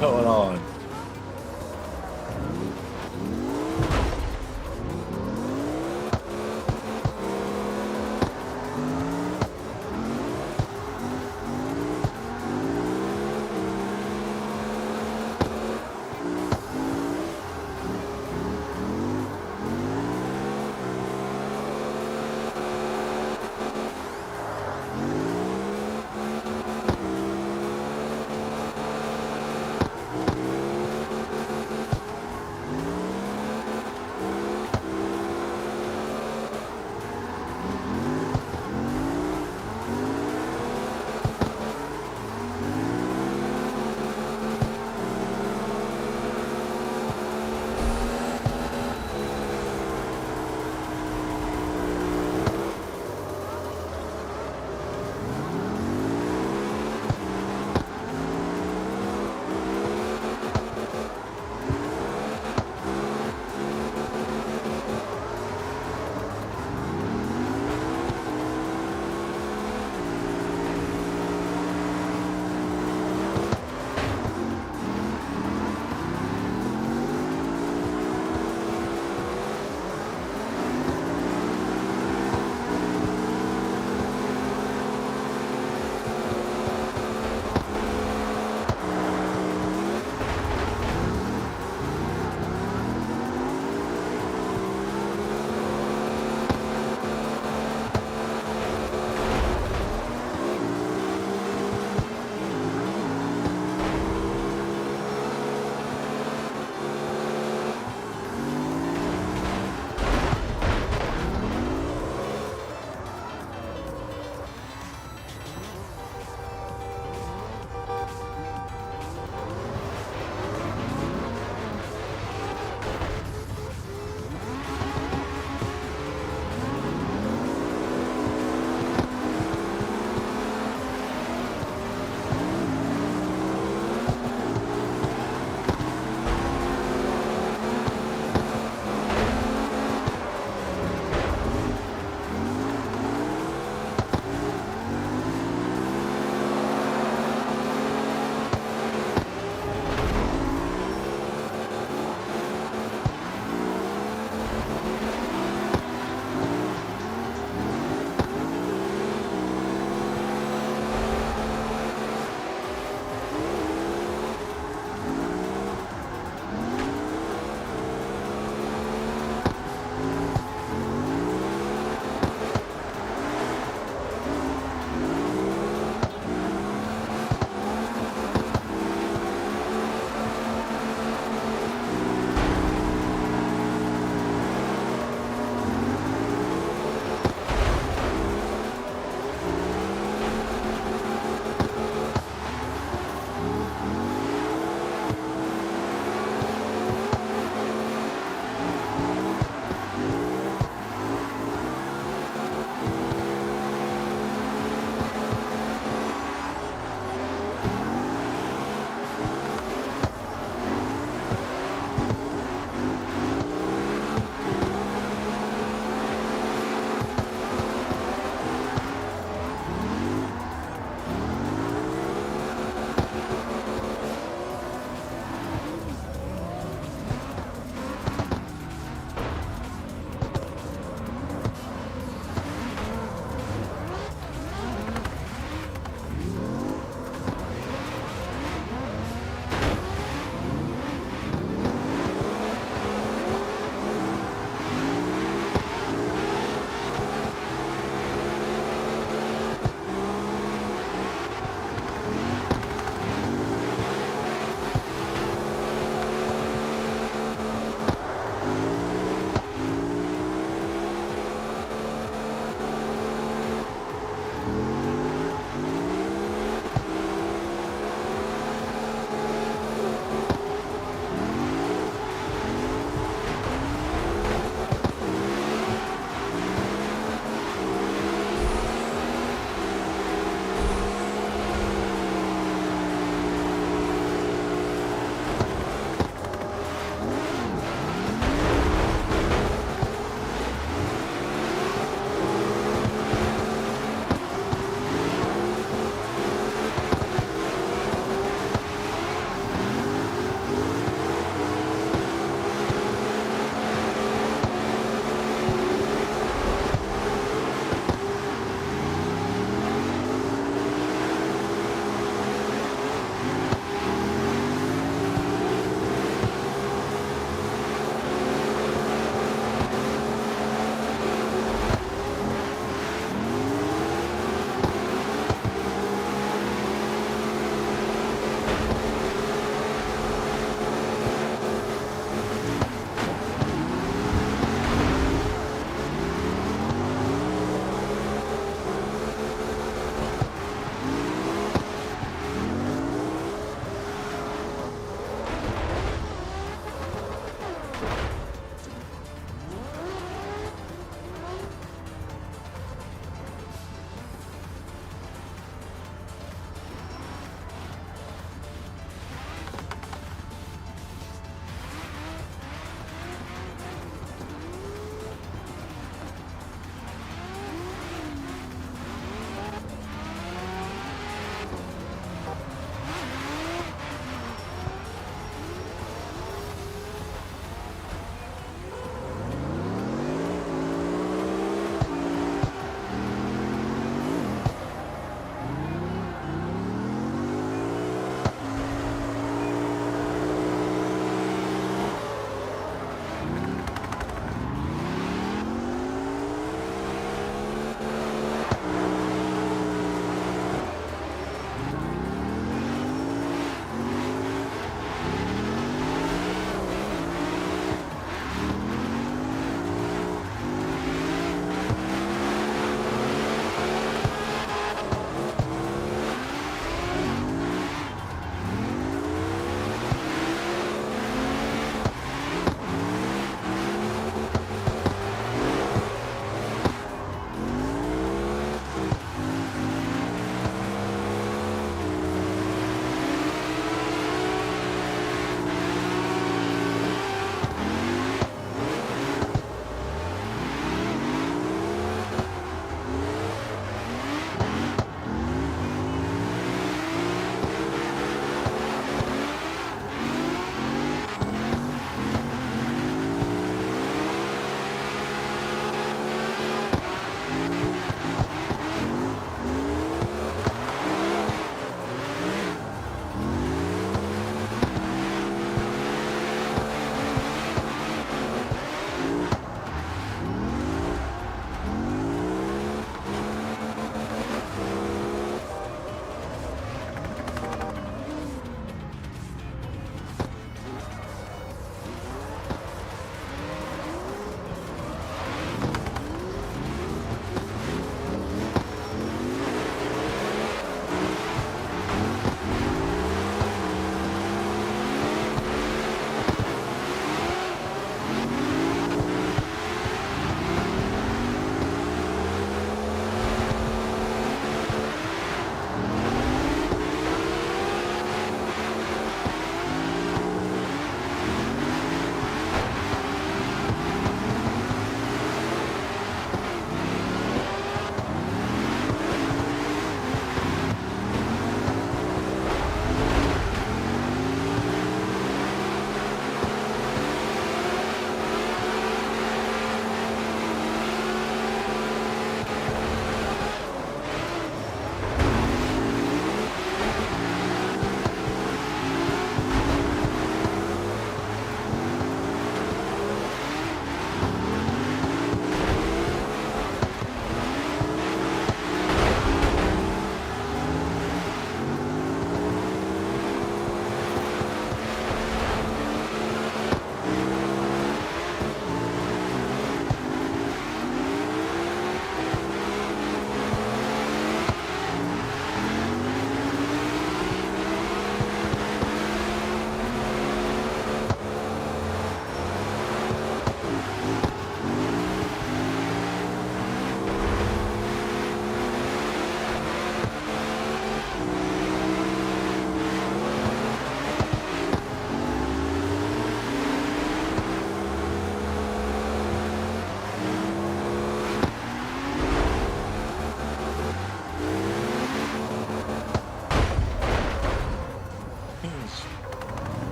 going on?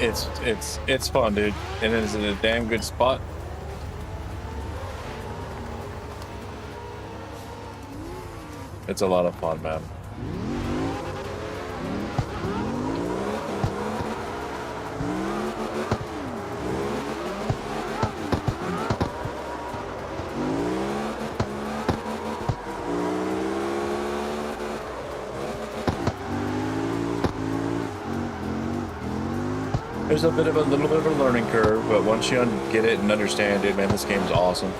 It's fun, dude, and it's in a damn good spot. It's a lot of fun, man. There's a little bit of a learning curve, but once you get it and understand it, man, this game's awesome.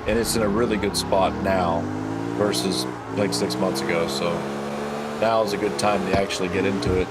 And it's in a really good spot now versus like 6 months ago, so now is a good time to actually get into it.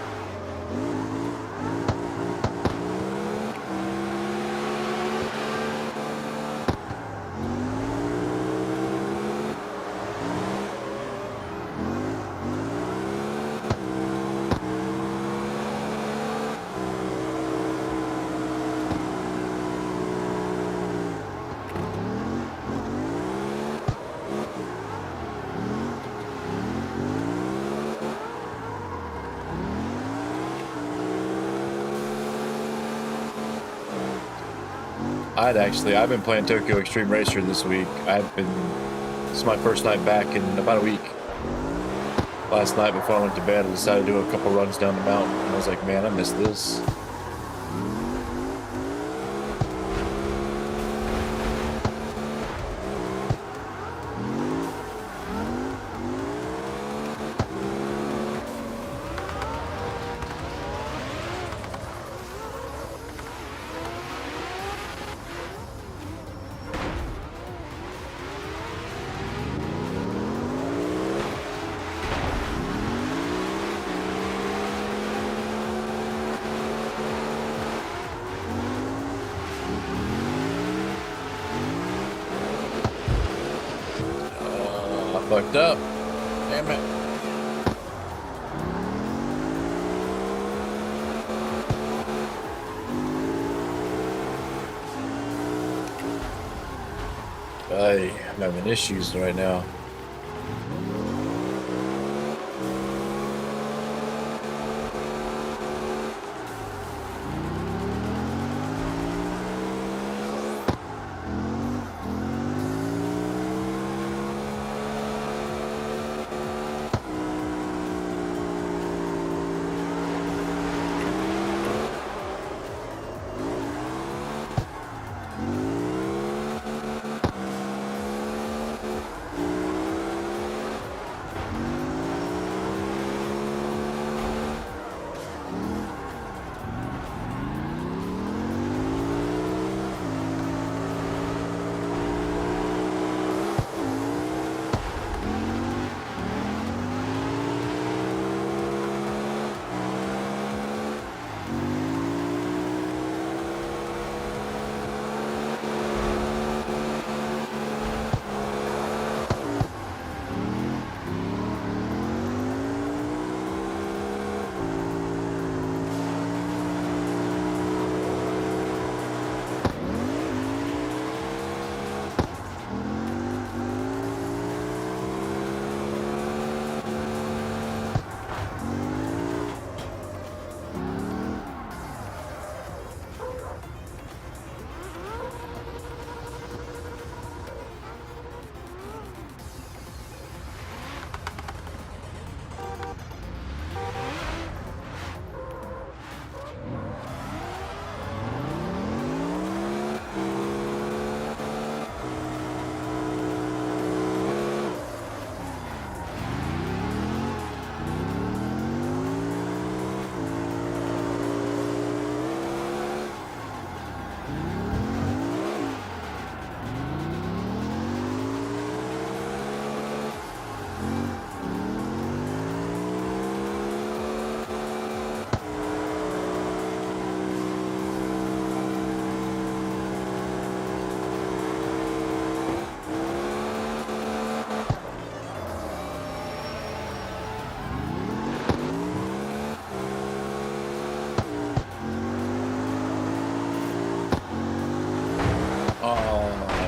I've been playing Tokyo Extreme Racer this week. It's my first night back in about a week. Last night before I went to bed, I decided to do a couple runs down the mountain, and I was like, man, I missed this. Fucked up. Damn it. I'm having issues right now.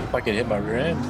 If I could hit my rear end.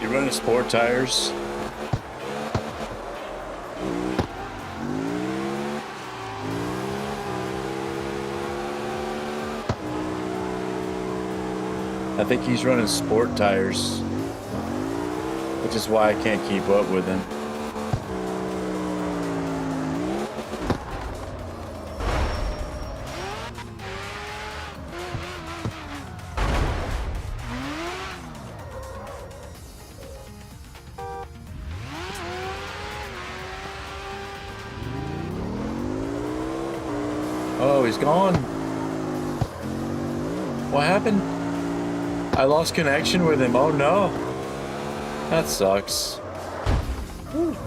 You running sport tires? I think he's running sport tires, which is why I can't keep up with him. Oh, he's gone. What happened? I lost connection with him. Oh no. That sucks. Whew.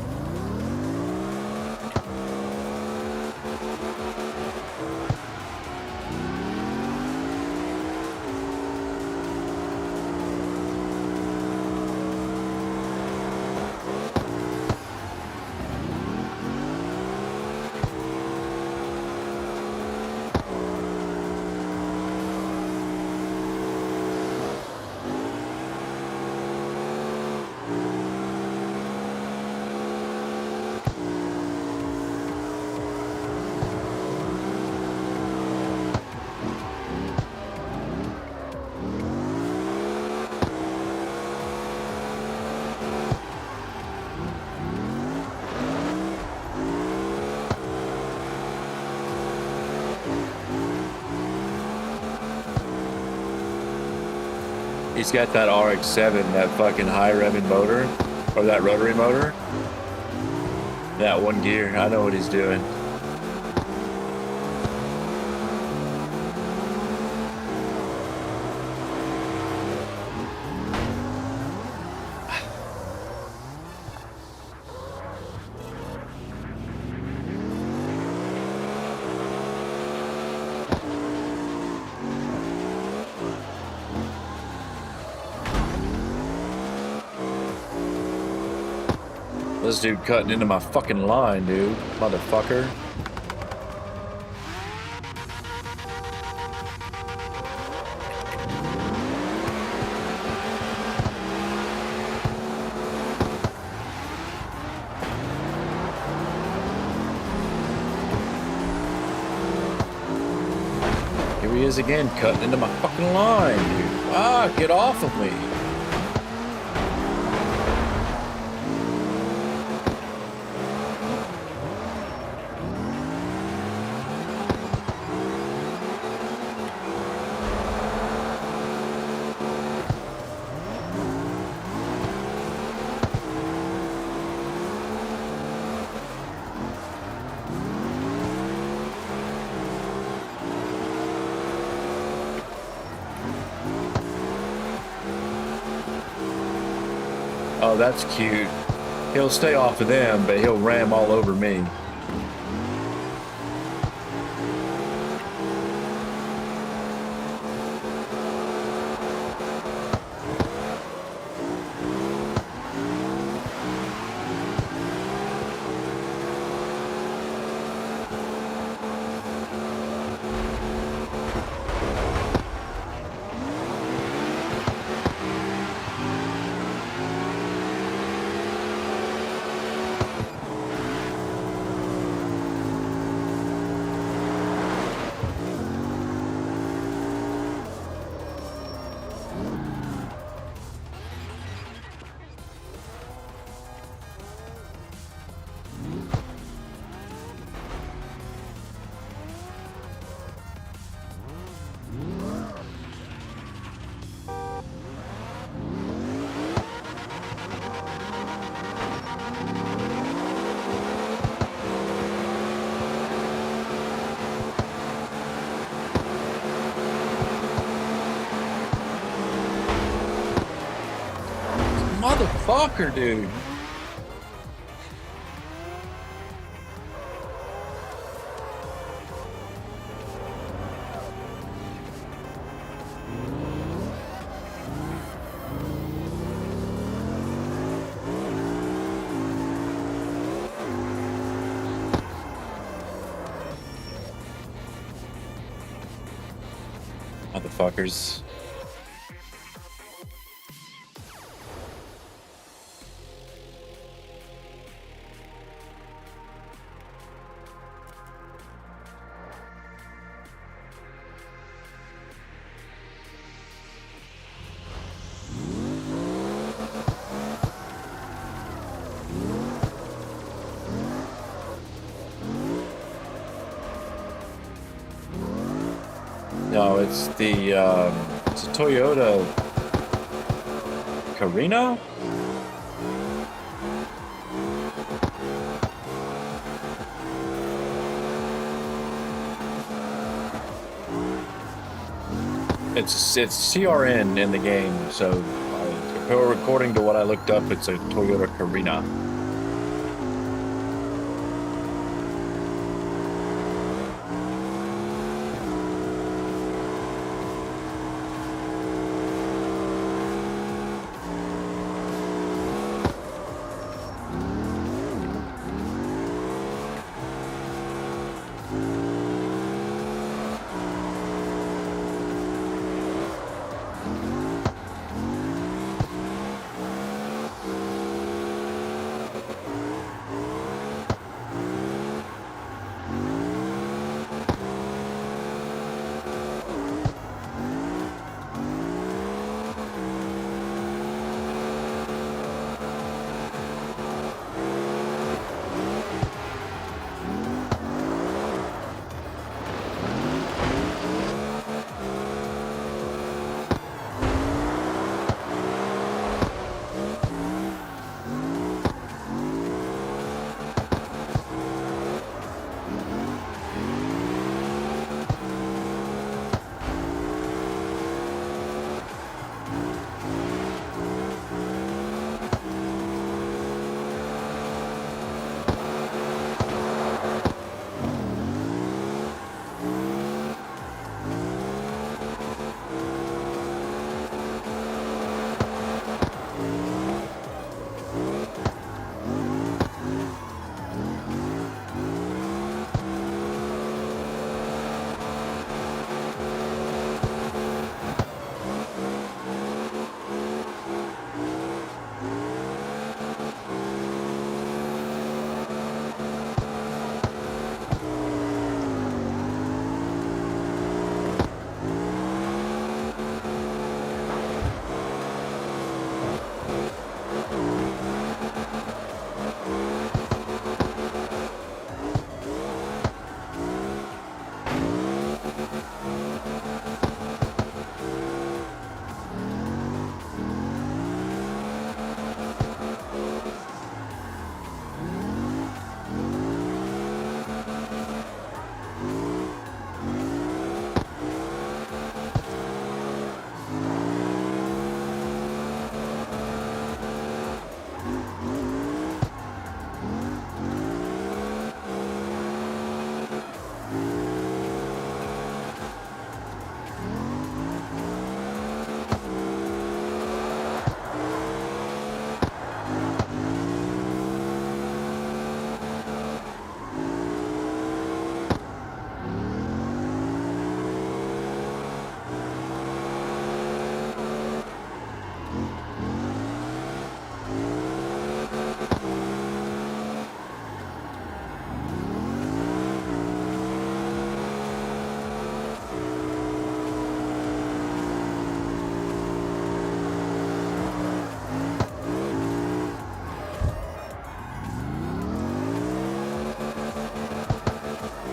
He's got that RX-7, that fucking high revving motor, or that rotary motor. That one gear, I know what he's doing. This dude cutting into my fucking line, dude. Motherfucker. Here he is again, cutting into my fucking line, dude. Ah, get off of me. Oh, that's cute. He'll stay off of them, but he'll ram all over me. Motherfucker, dude. Motherfuckers. No, it's it's a Toyota Carina? It's CRN in the game, so according to what I looked up, it's a Toyota Carina.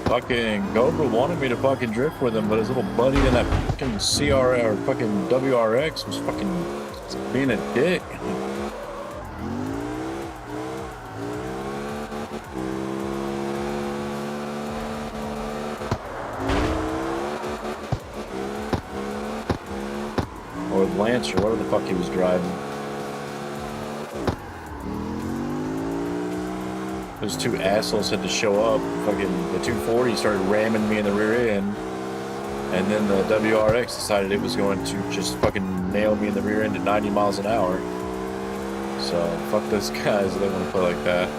Fucking Gobra wanted me to fucking drift with him, but his little buddy in that fucking CR or fucking WRX was fucking being a dick. Or Lance or whatever the fuck he was driving. Those two assholes had to show up. Fucking the 240 started ramming me in the rear end. And then the WRX decided it was going to just fucking nail me in the rear end at 90 miles an hour. So, fuck those guys, they want to play like that.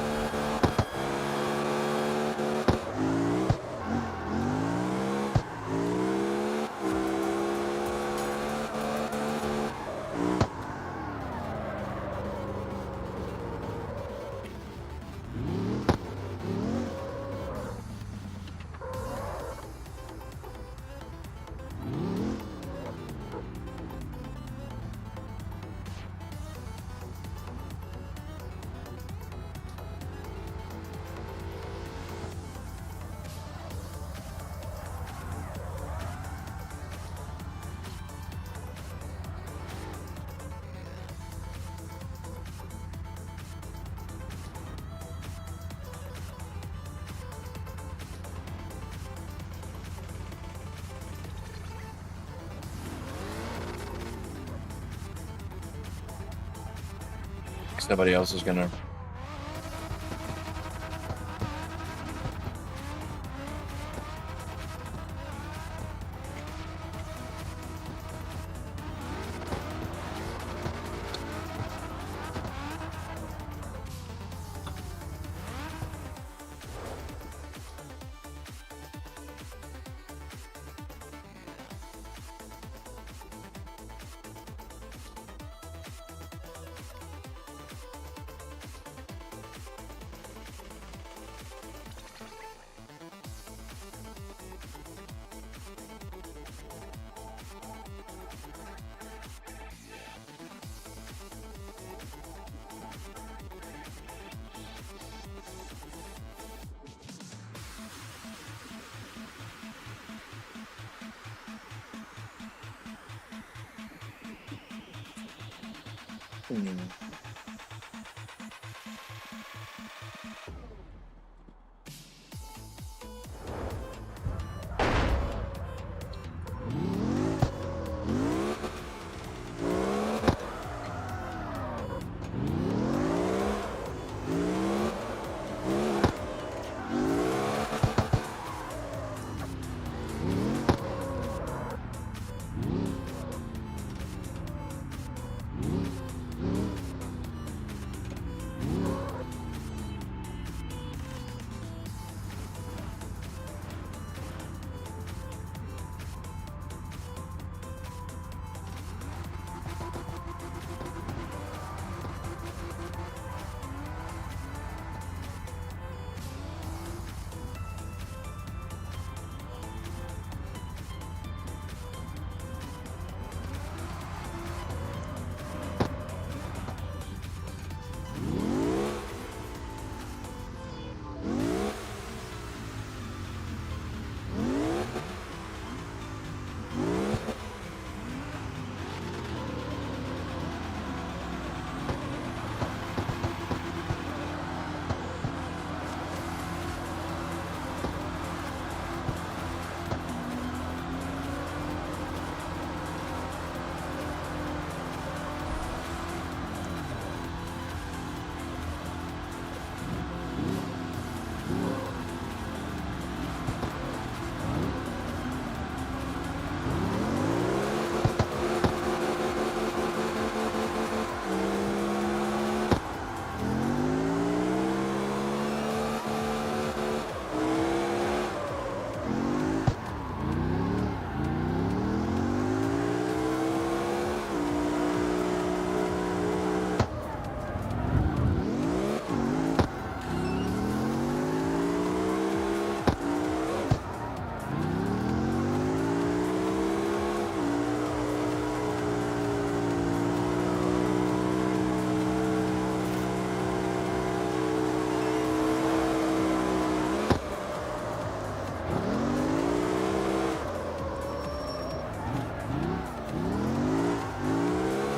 Nobody else is gonna.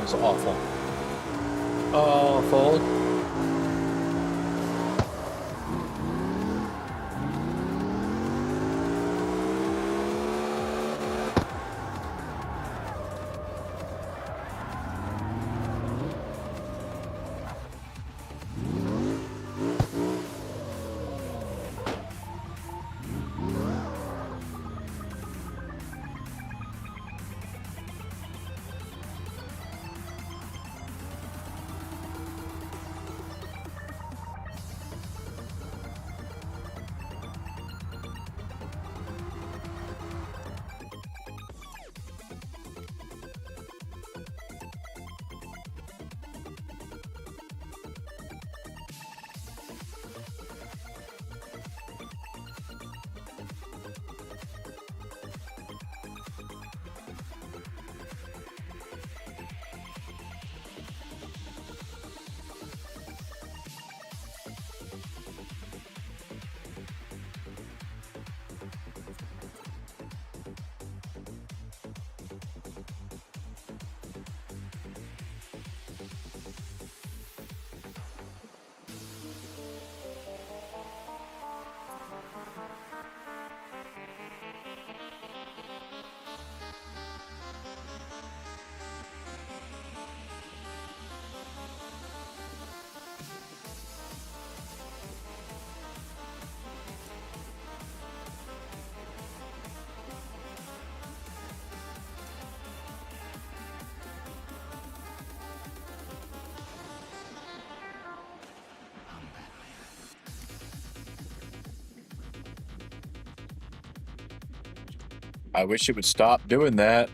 It's awful. Awful. I wish it would stop doing that.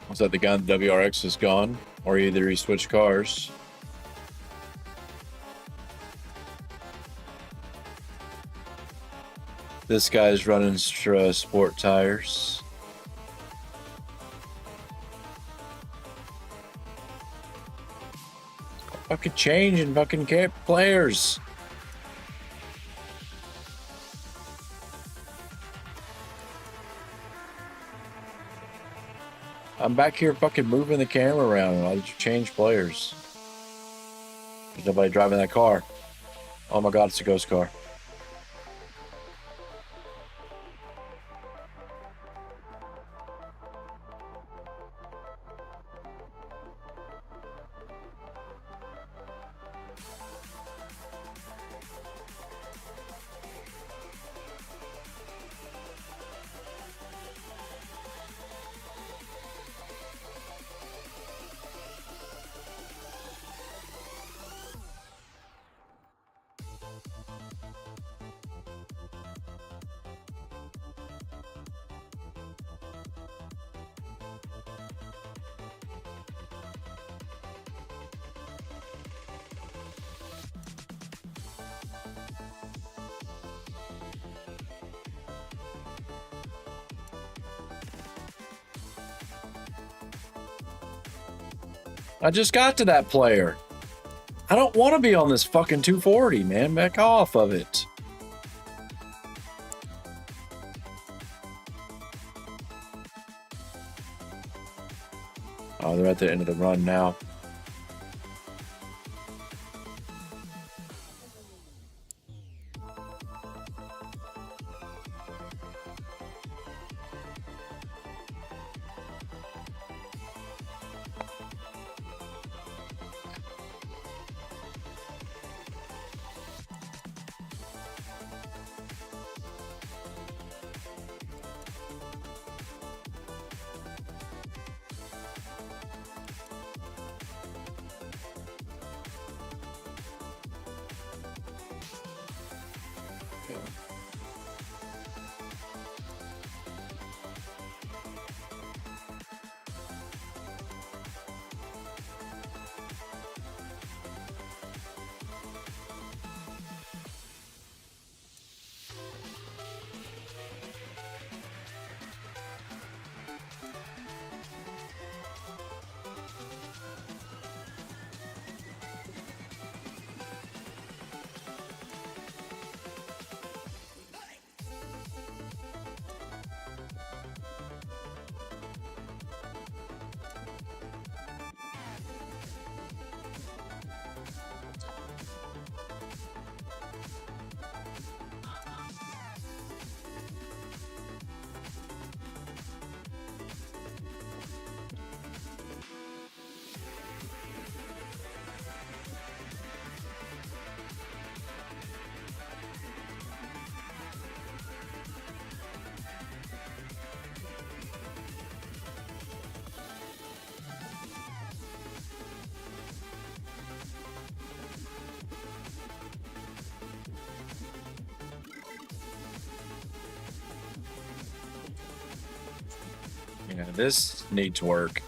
Was that the guy in the WRX is gone? Or either he switched cars. This guy's running sport tires. Fucking changing fucking players. I'm back here fucking moving the camera around. Why did you change players? There's nobody driving that car. Oh my god, it's a ghost car. I just got to that player. I don't want to be on this fucking 240, man. Back off of it. Oh, they're at the end of the run now. Yeah, this needs work.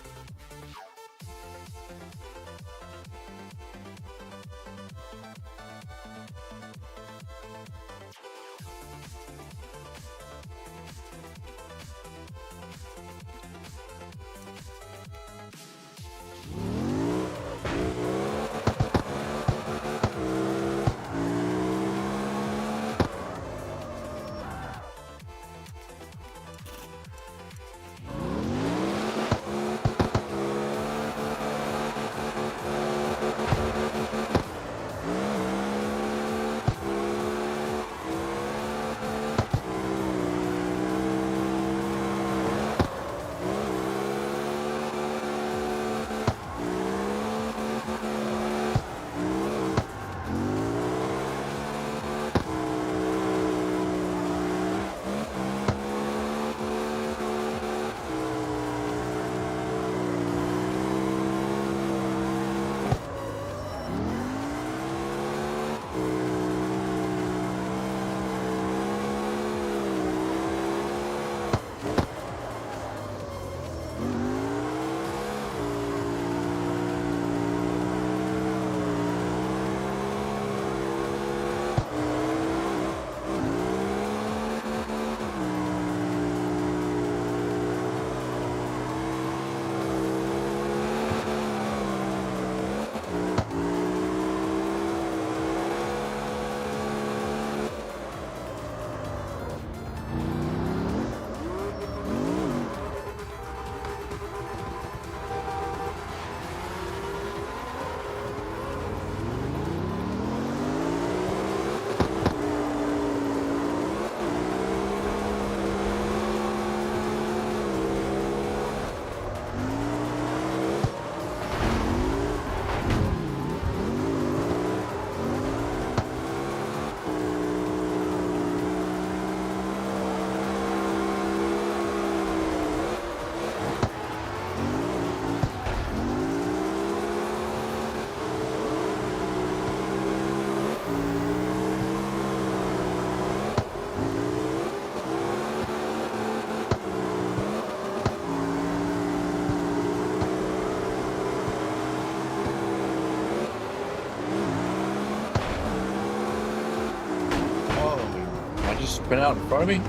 I just been out in front of me?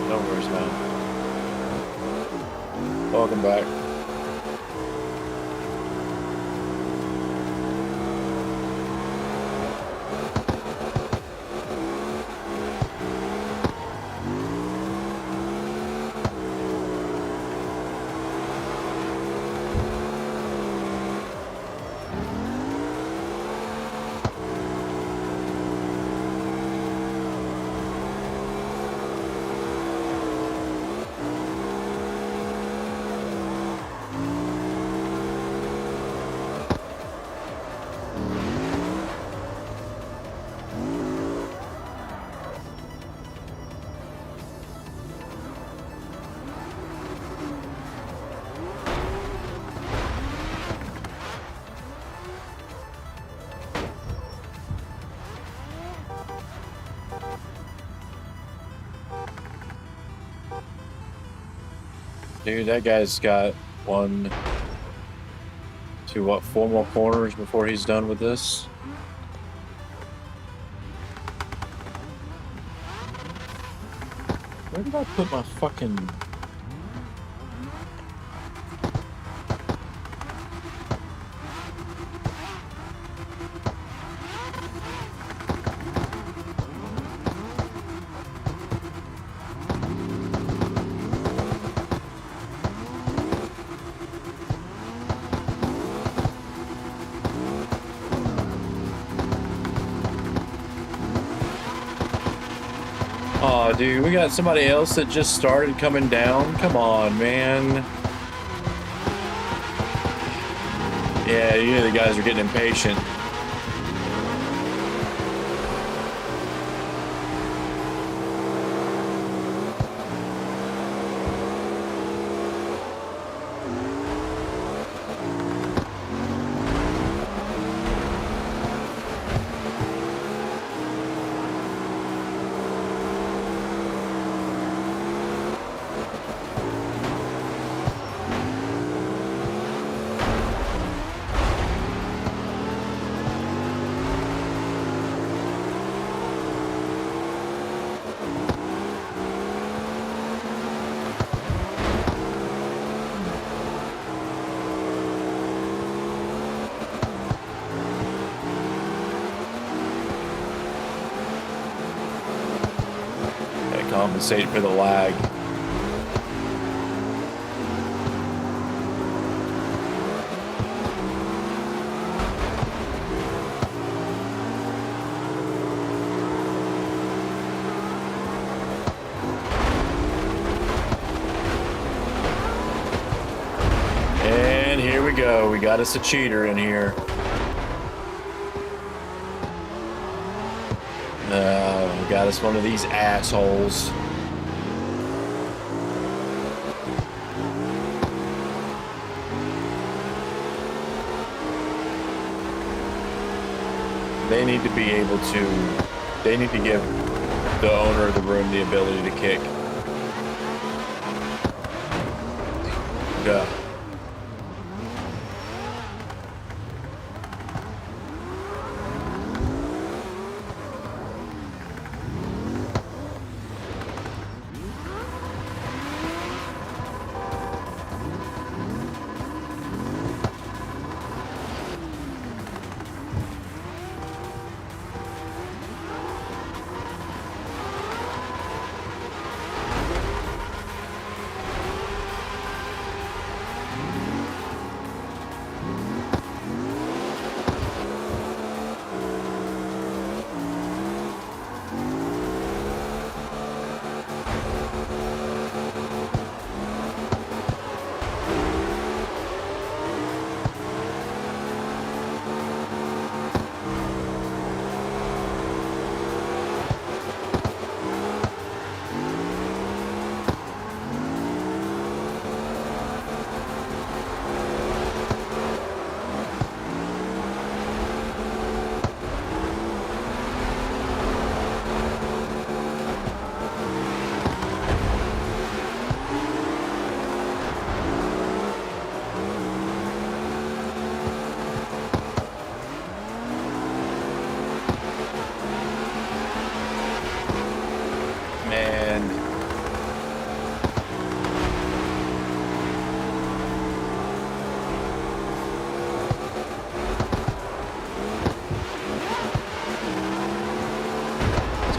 No worries, man. Welcome back. Dude, that guy's got 1, 2, what, 4 more corners before he's done with this. Where did I put my fucking... Oh, dude, we got somebody else that just started coming down. Come on, man. Yeah, you know the guys are getting impatient. Compensate for the lag. we go. We got us a cheater in here. We got us one of these assholes. They need to be able to... They need to give the owner of the room the ability to kick. Go.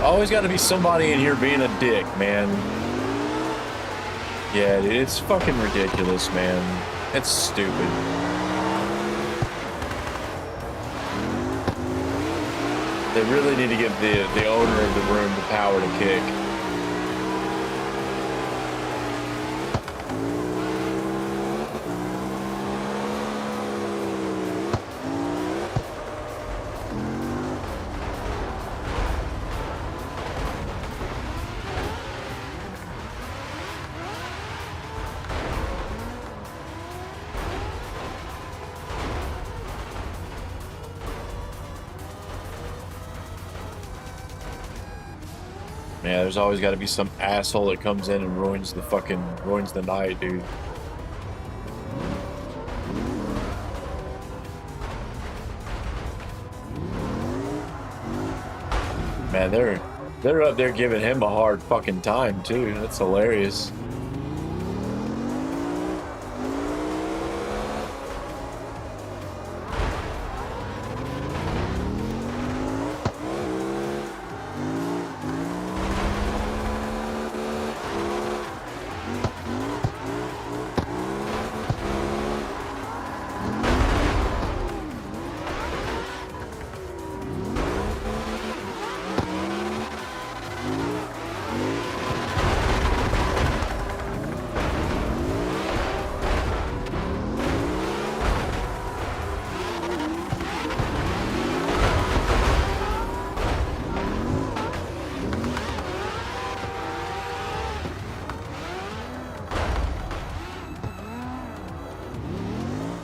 Always got to be somebody in here being a dick, man. Yeah, dude, it's fucking ridiculous, man. It's stupid. They really need to give the owner of the room the power to kick. Yeah, there's always got to be some asshole that comes in and ruins the night, dude. Man, they're up there giving him a hard fucking time too. That's hilarious.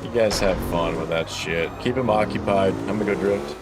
You guys have fun with that shit. Keep him occupied. I'm gonna go drift.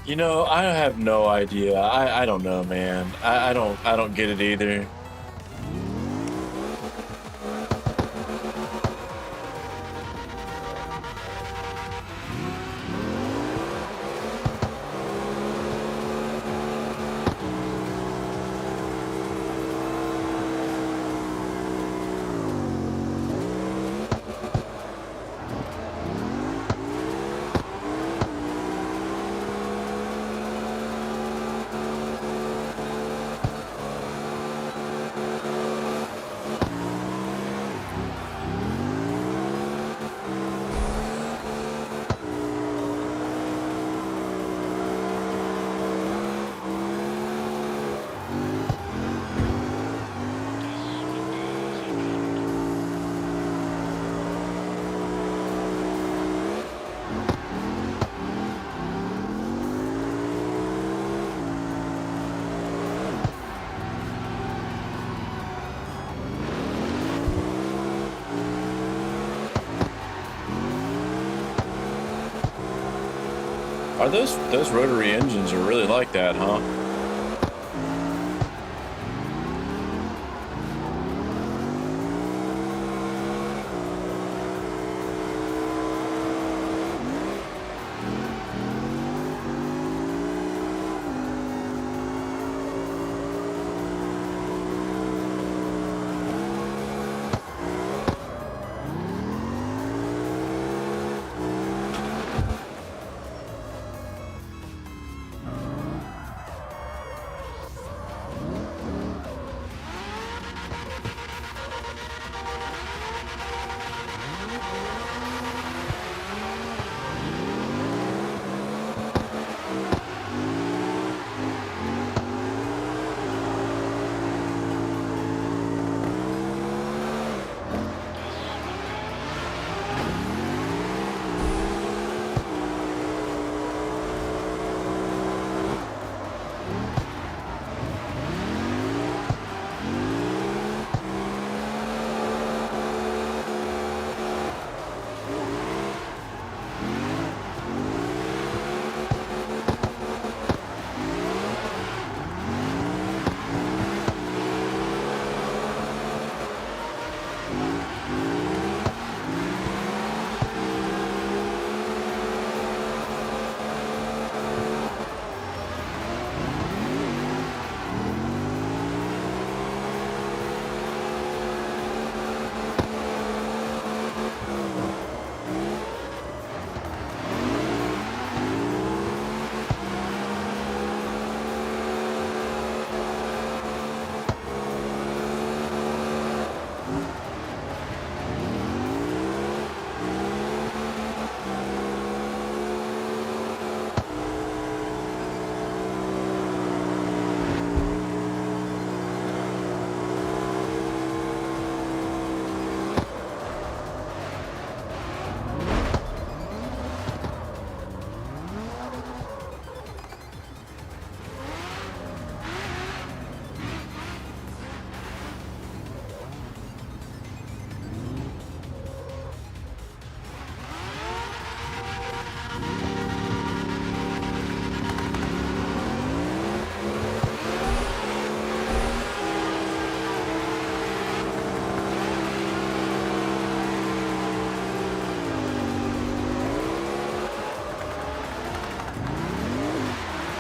You know, I have no idea. I don't know, man. I don't get it either. Are those rotary engines are really like that, huh?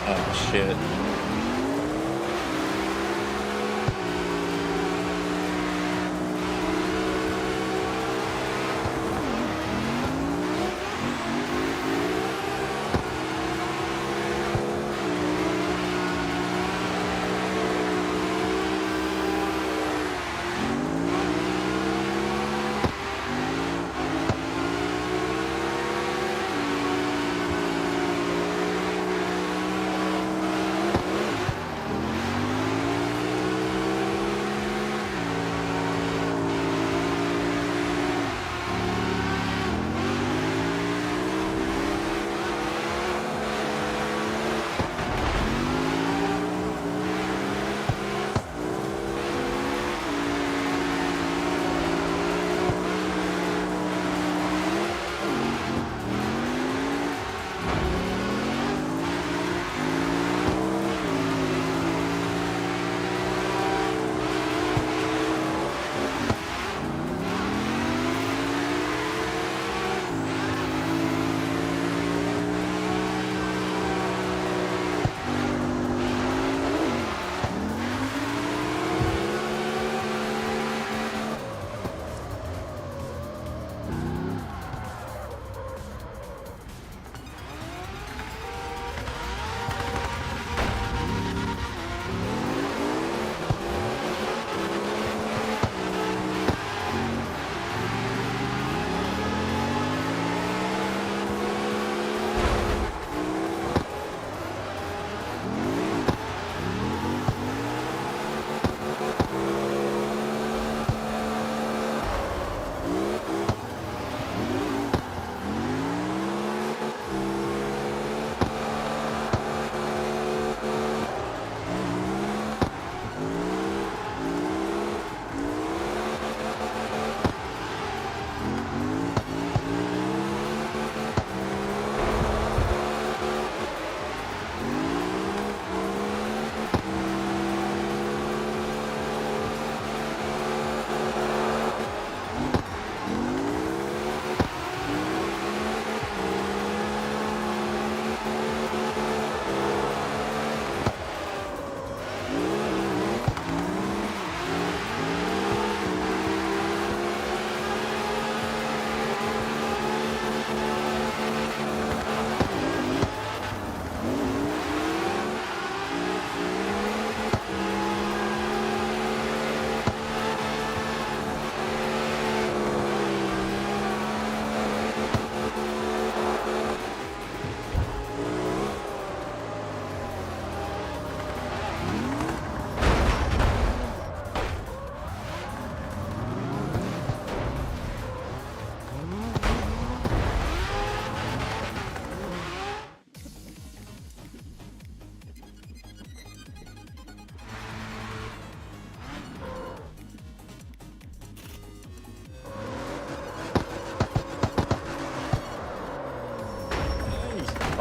Oh shit.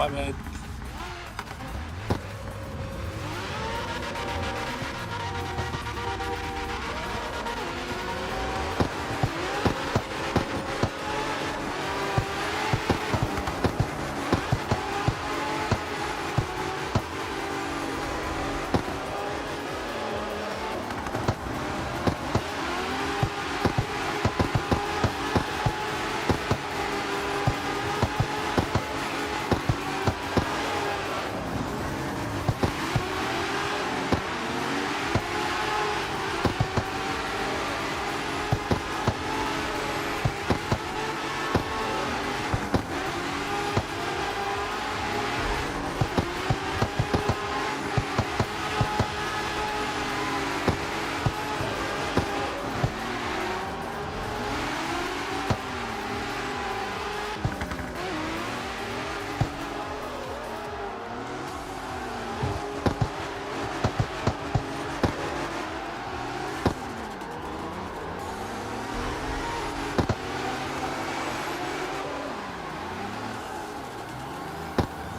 My bad.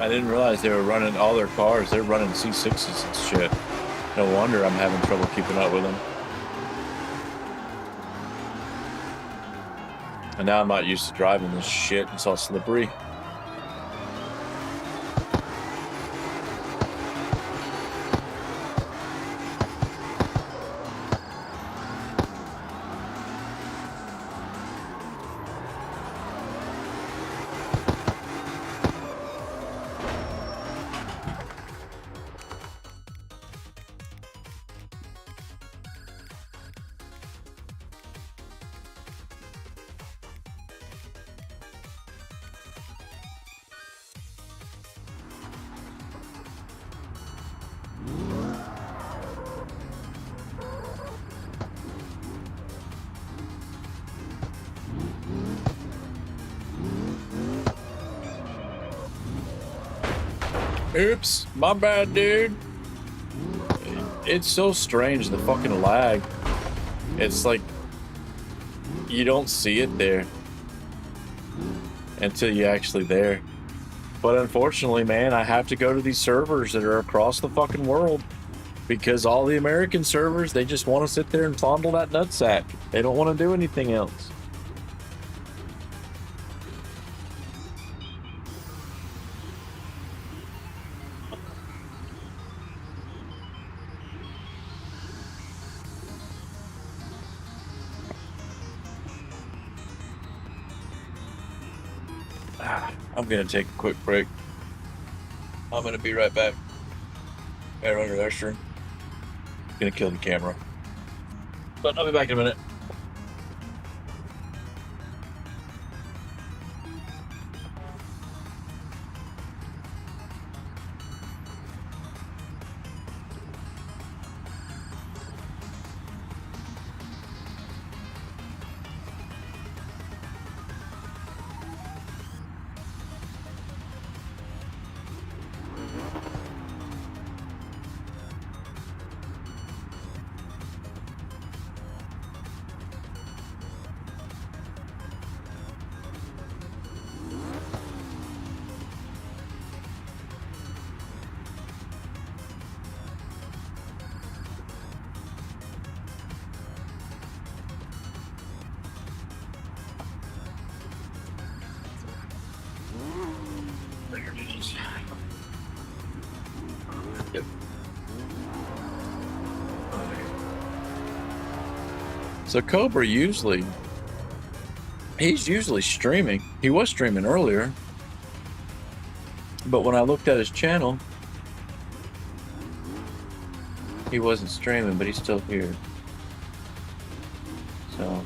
I didn't realize they were running all their cars. They're running C6s and shit. No wonder I'm having trouble keeping up with them. And now I'm not used to driving this shit. It's all slippery. Oops, my bad, dude. It's so strange, the fucking lag. It's like, you don't see it there until you're actually there. But unfortunately, man, I have to go to these servers that are across the fucking world because all the American servers, they just want to sit there and fondle that nutsack. They don't want to do anything else. I'm gonna take a quick break. I'm gonna be right back. Better run to the restroom. Gonna kill the camera. But I'll be back in a minute. So Cobra he's usually streaming. He was streaming earlier. But when I looked at his channel, he wasn't streaming, but he's still here. So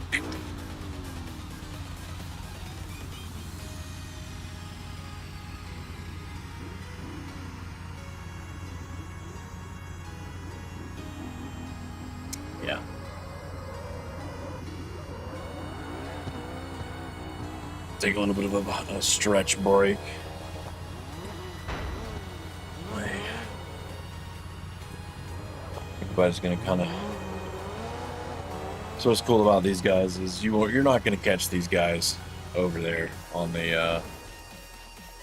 yeah. Take a little bit of a stretch break. Everybody's gonna kind of. So what's cool about these guys is you're not gonna catch these guys over there on the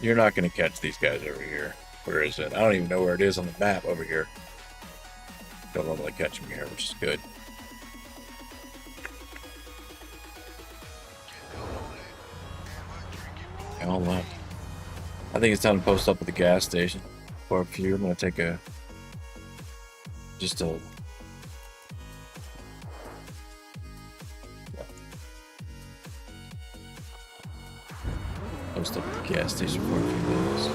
You're not going to catch these guys over here. Where is it? I don't even know where it is on the map over here. Don't normally catch them here, which is good. All left. I think it's time to post up at the gas station for a few. I'm going to take a... Just a... Post up at the gas station for a few minutes.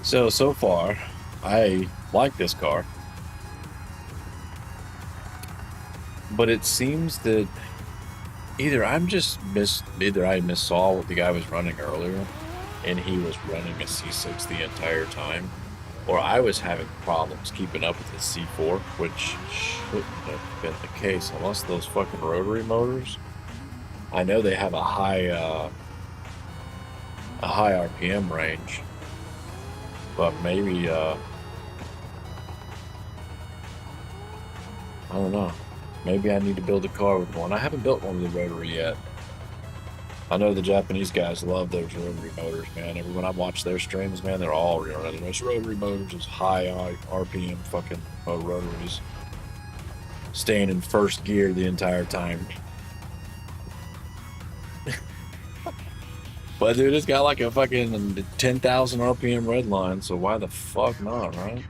So far, I like this car. But it seems that either I missaw what the guy was running earlier, and he was running a C6 the entire time, or I was having problems keeping up with his C4, which shouldn't have been the case, unless those fucking rotary motors. I know they have a high RPM range, but maybe I don't know. Maybe I need to build a car with one. I haven't built one with a rotary yet. I know the Japanese guys love those rotary motors, man. When I watch their streams, man, they're all running those rotary motors, those high RPM fucking rotaries. Staying in first gear the entire time. But dude, it's got like a fucking 10,000 RPM red line, so why the fuck not, right?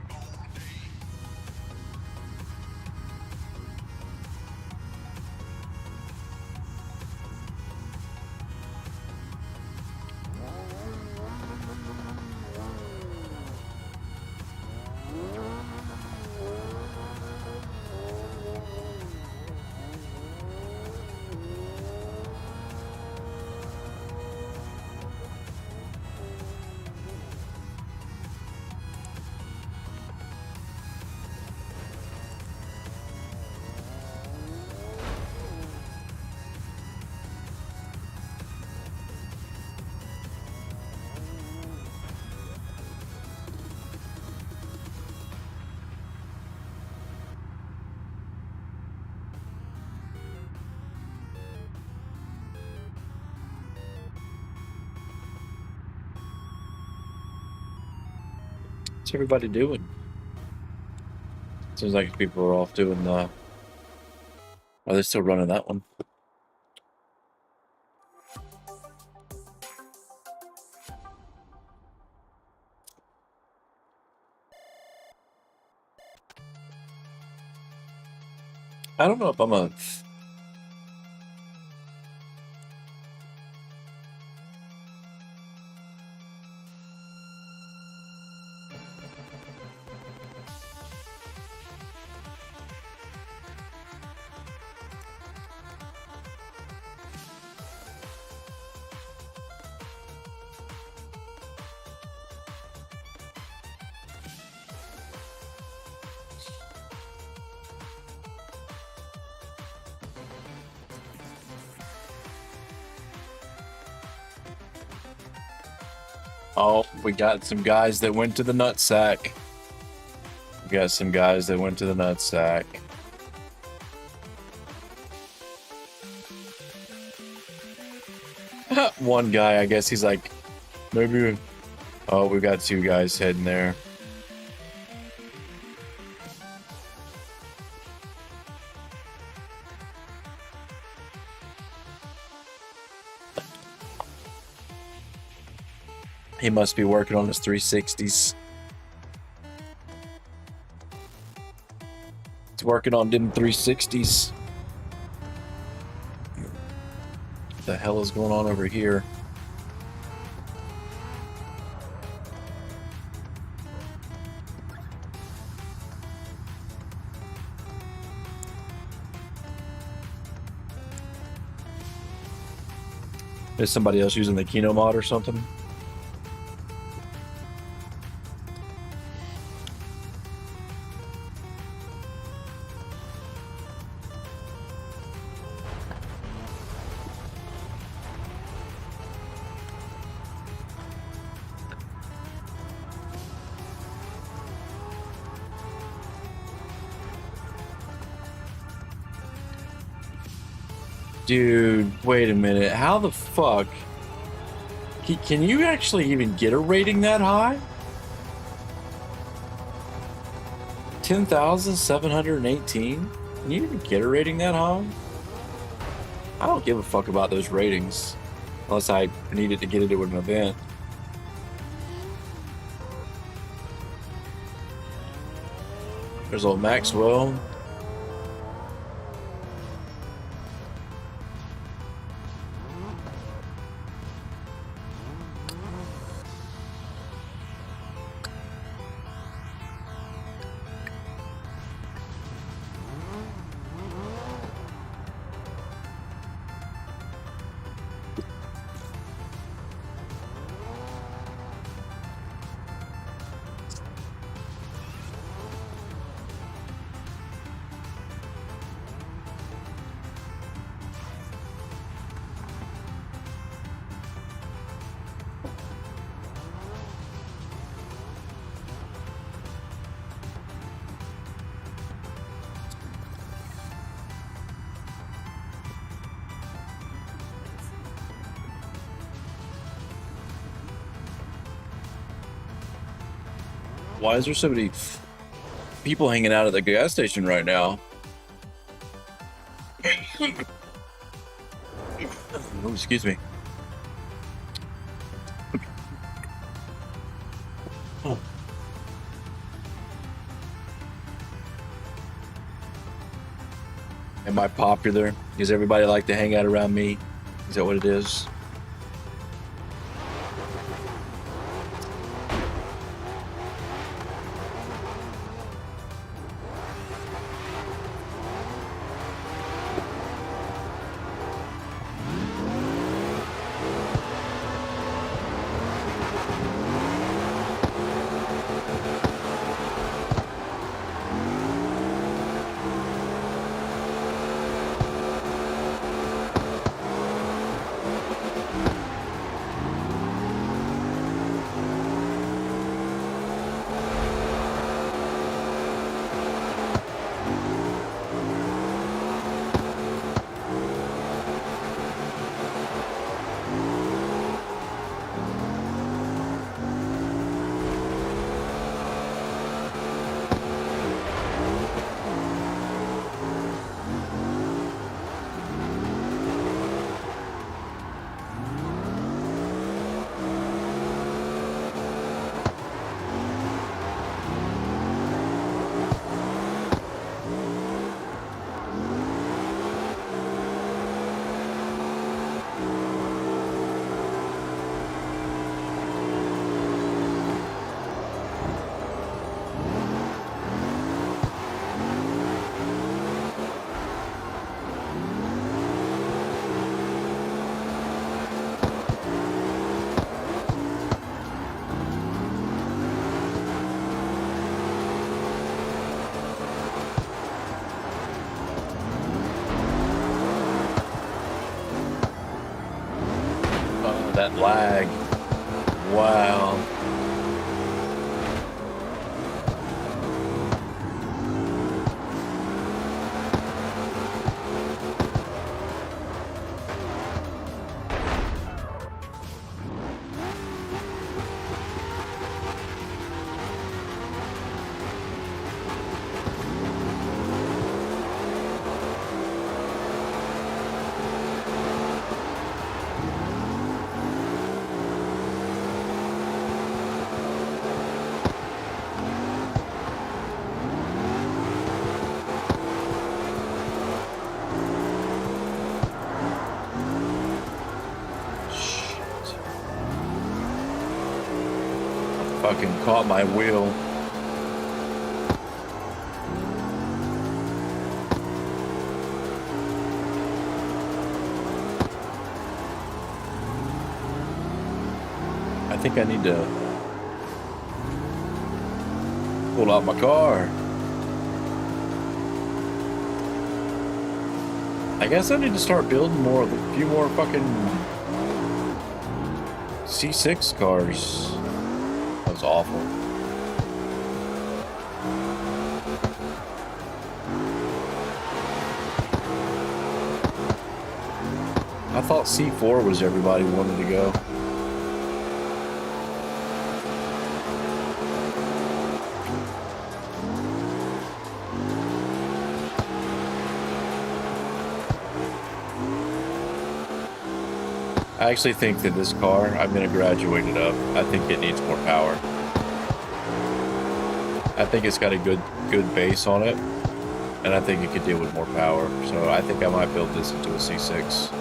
What's everybody doing? Seems like people are off doing the... Are they still running that one? I don't know if I'm a... Oh, we got some guys that went to the nutsack. We got some guys that went to the nutsack. One guy, I guess he's like, maybe... Oh, we got two guys heading there. He must be working on his 360s. He's working on them 360s. What the hell is going on over here? Is somebody else using the Kino mod or something? Dude, wait a minute. How the fuck? Can you actually even get a rating that high? 10,718? Can you even get a rating that high? I don't give a fuck about those ratings. Unless I needed to get into an event. There's old Maxwell. Why is there so many people hanging out at the gas station right now? Oh, excuse me. Oh. Am I popular? Does everybody like to hang out around me? Is that what it is? That lag. Wow. Fucking caught my wheel. I think I need to pull out my car. I guess I need to start building a few more fucking C6 cars. That was awful. I thought C4 was everybody wanted to go. I actually think that this car, I'm going to graduate it up. I think it needs more power. I think it's got a good base on it, and I think it could deal with more power. So I think I might build this into a C6.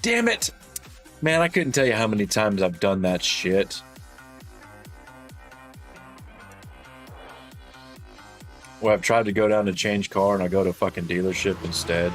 Damn it! Man, I couldn't tell you how many times I've done that shit. Where I've tried to go down to change car and I go to a fucking dealership instead.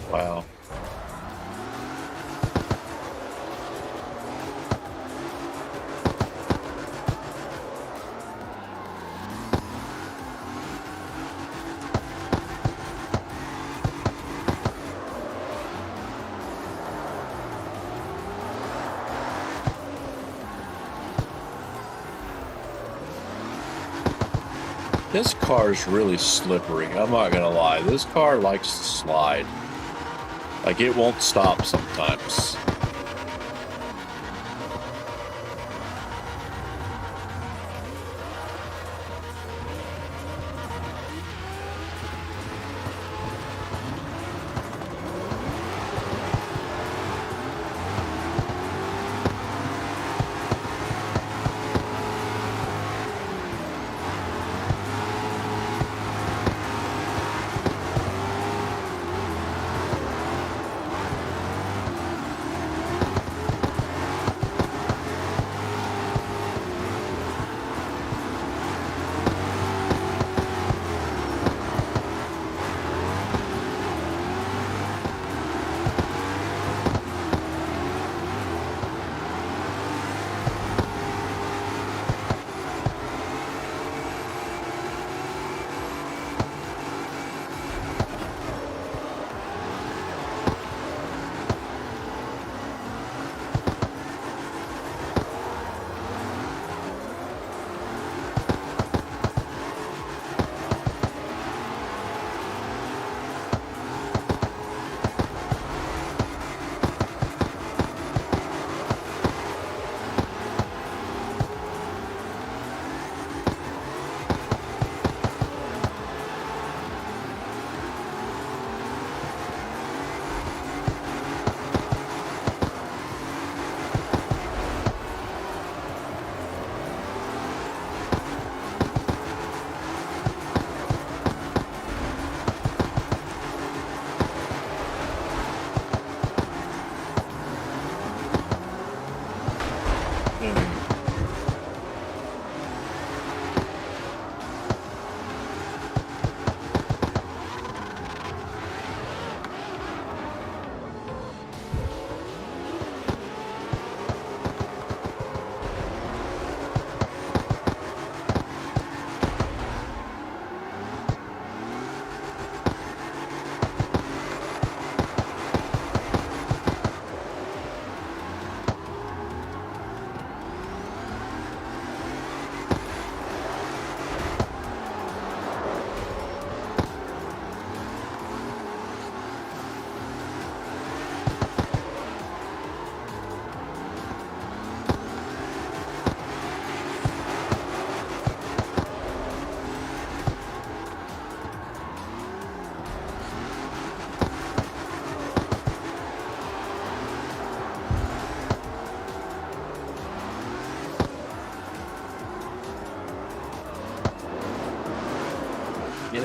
Wow. This car is really slippery. I'm not gonna lie. This car likes to slide. Like, it won't stop sometimes.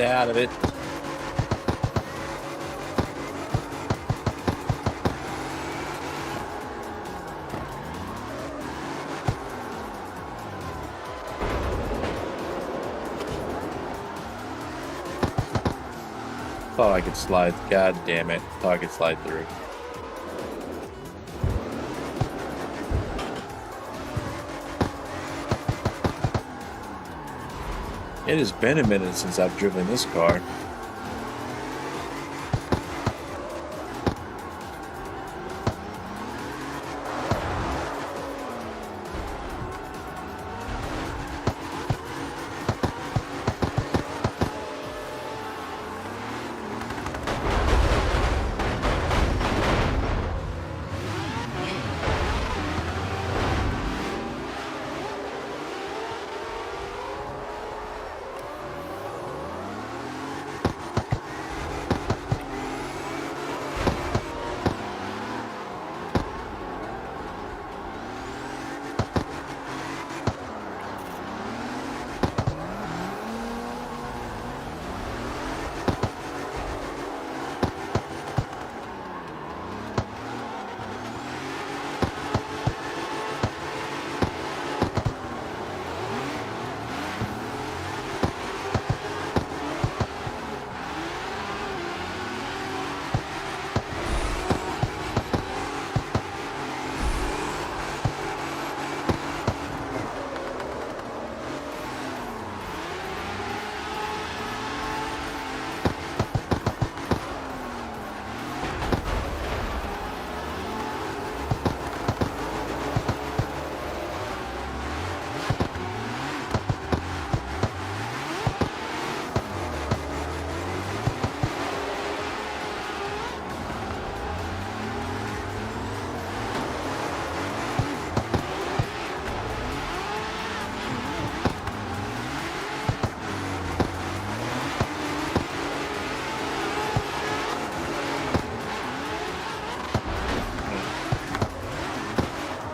out of it. Thought I could slide. God damn it. Thought I could slide through. It has been a minute since I've driven this car.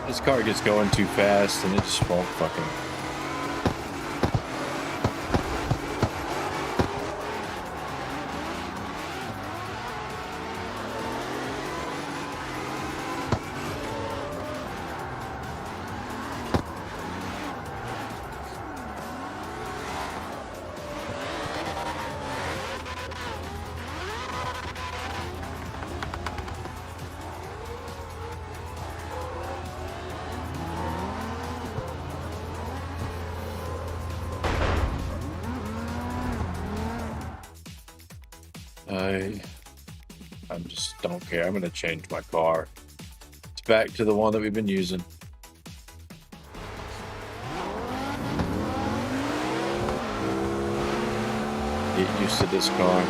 This car gets going too fast and it just won't fucking... I just don't care. I'm gonna change my car. It's back to the one that we've been using. Get used to this car.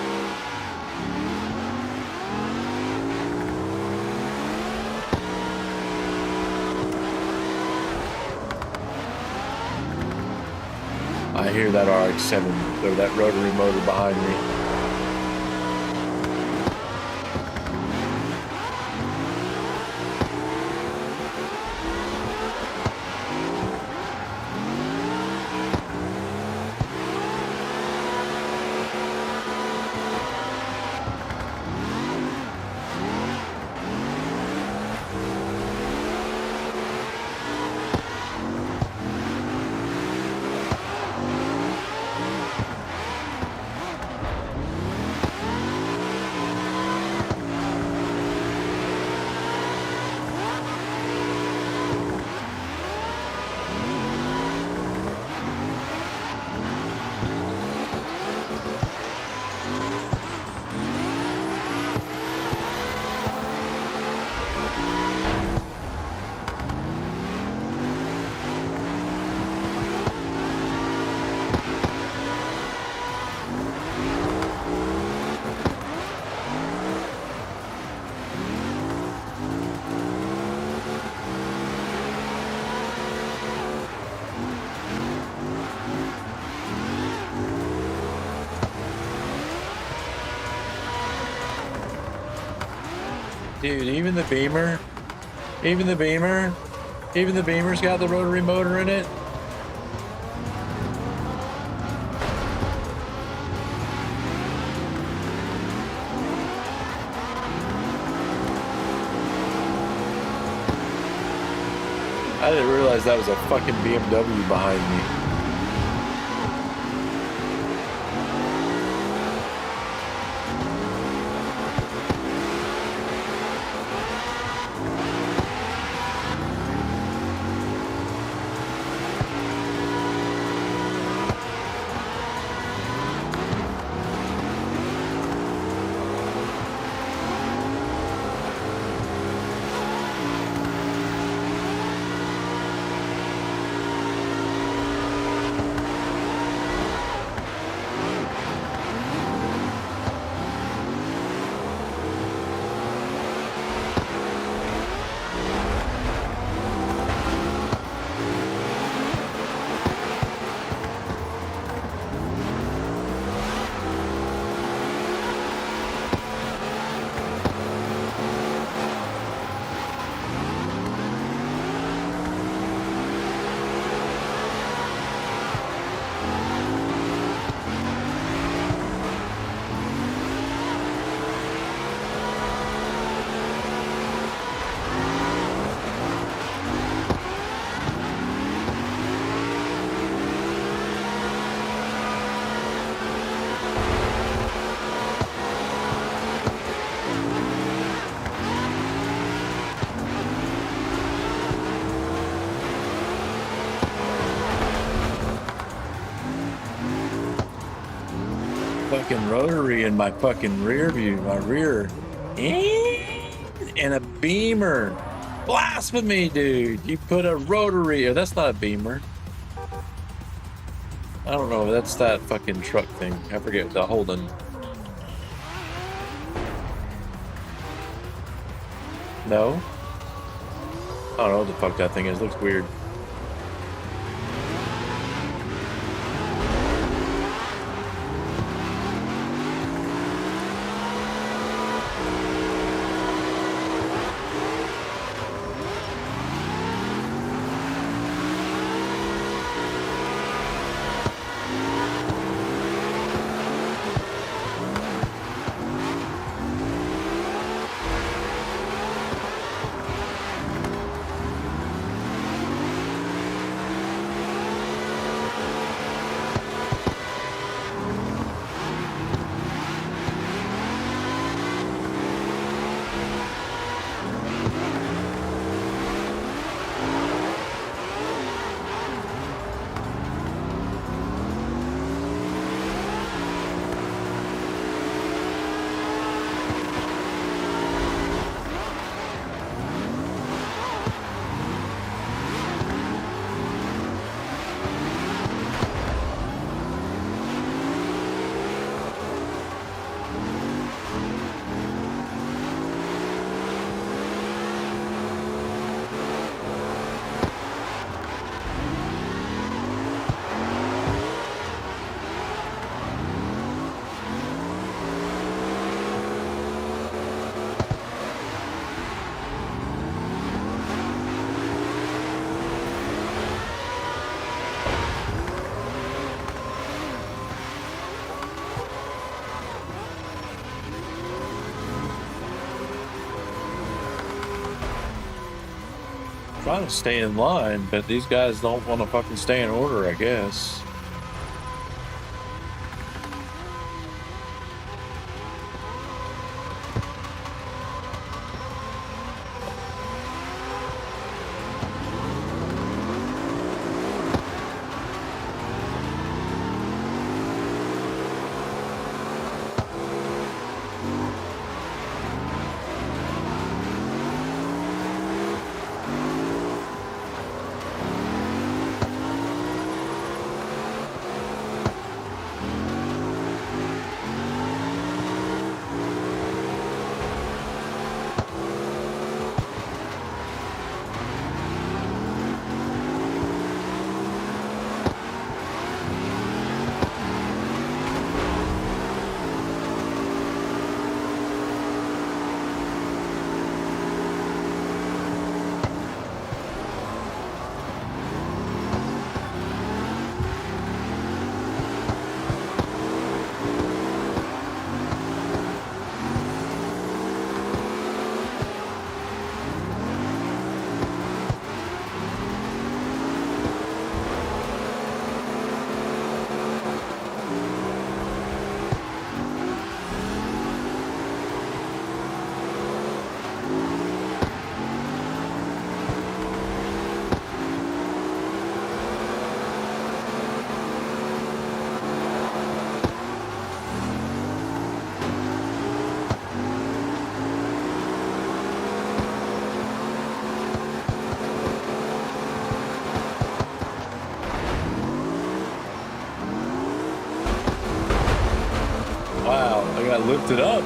I hear that RX-7 or that rotary motor behind me. Dude, even the Beamer's got the rotary motor in it. I didn't realize that was a fucking BMW behind me. Fucking rotary in my fucking rear view, my rear. And a beamer. Blasphemy, dude. You put a rotary. Oh, that's not a beamer. I don't know. That's that fucking truck thing. I forget. The Holden. No? I don't know what the fuck that thing is. It looks weird. Trying to stay in line, but these guys don't want to fucking stay in order, I guess. gotta lift it up.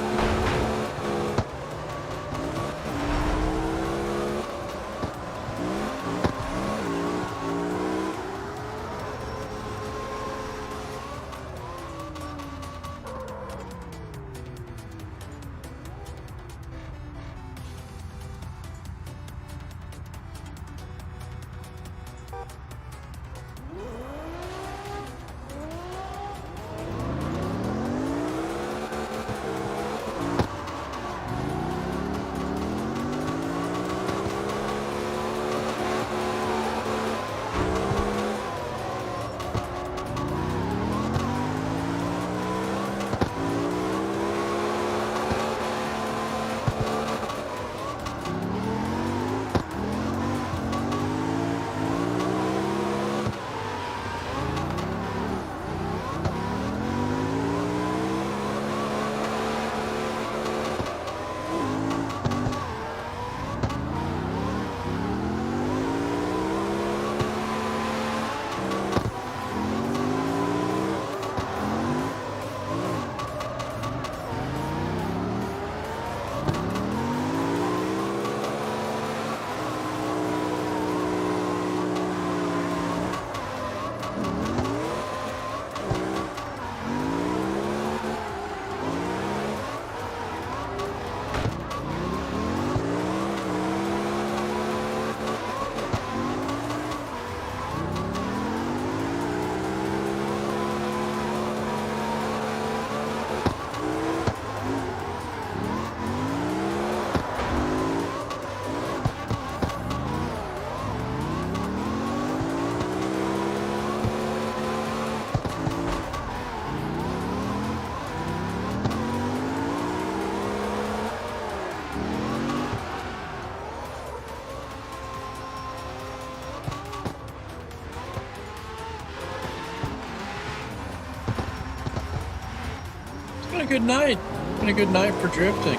It's been a good night. It's been a good night for drifting.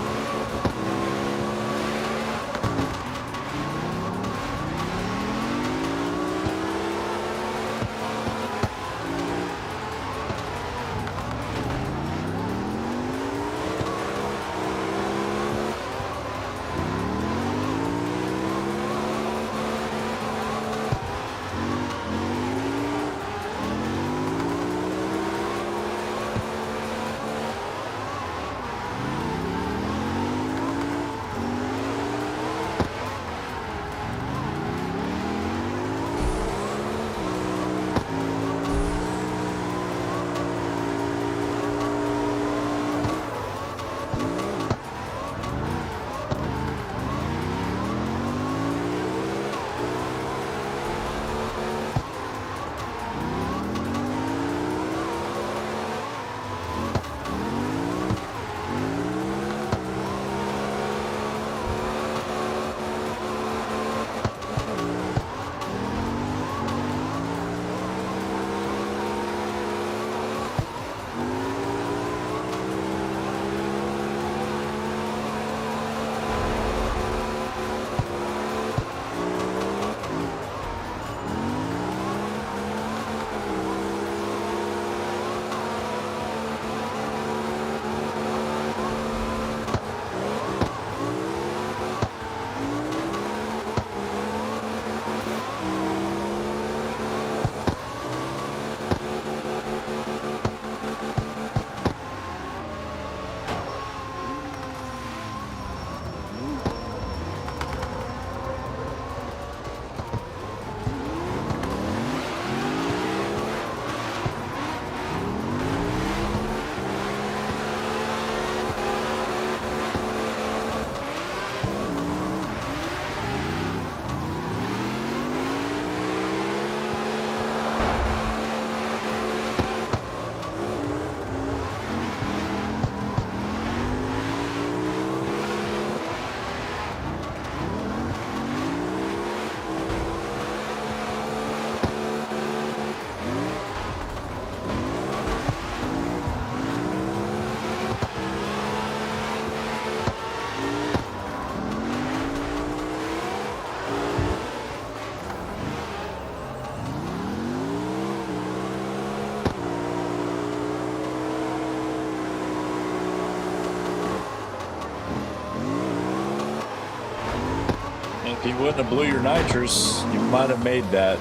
If you wouldn't have blew your nitrous, you might have made that.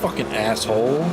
Fucking asshole.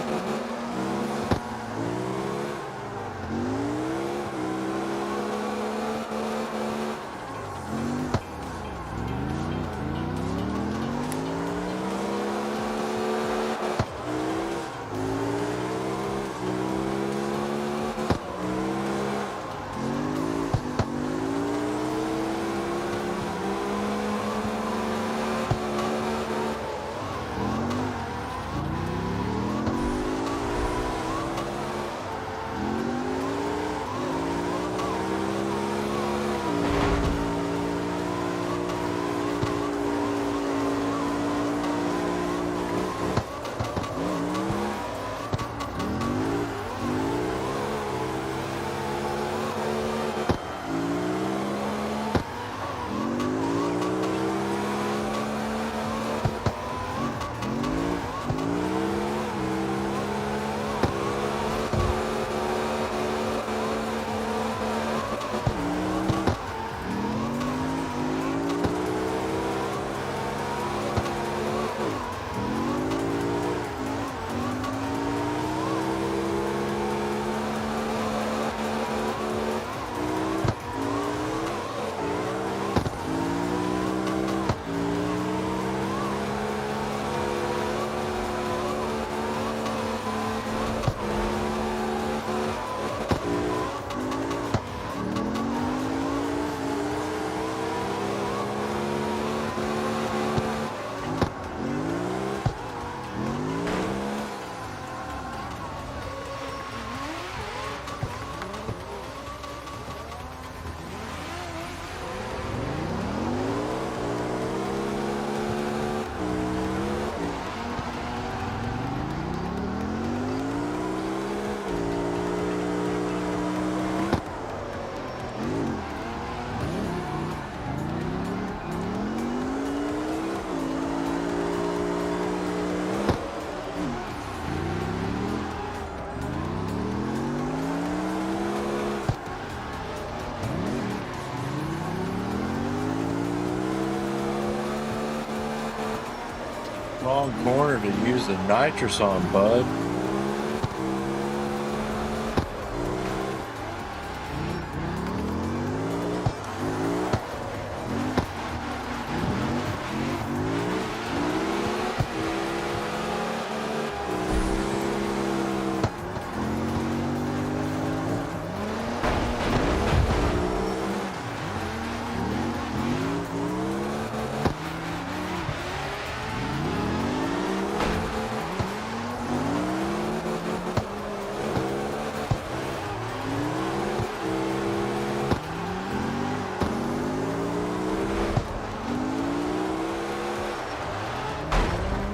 Wrong corner to use the nitrous on, bud.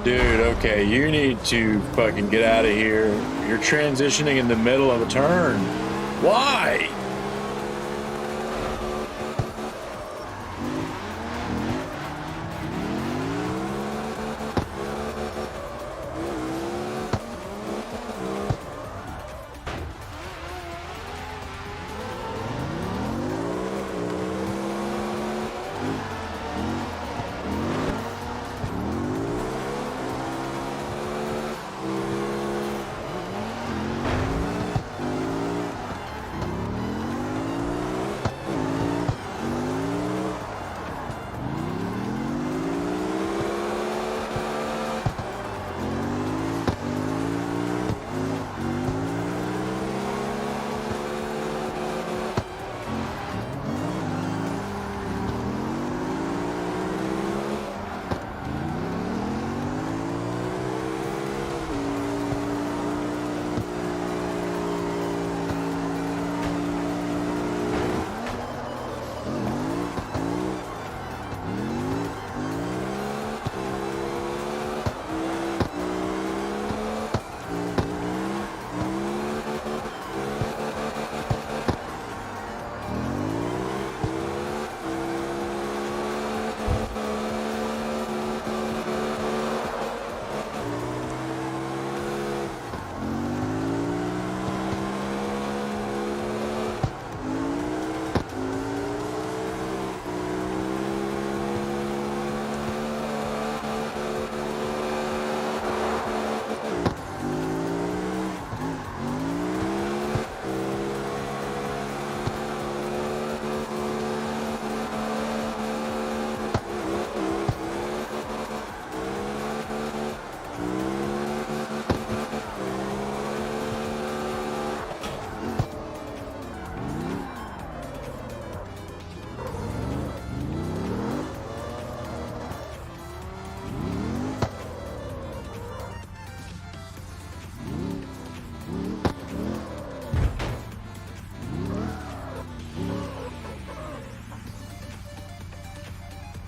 Dude, okay, you need to fucking get out of here. You're transitioning in the middle of a turn. Why?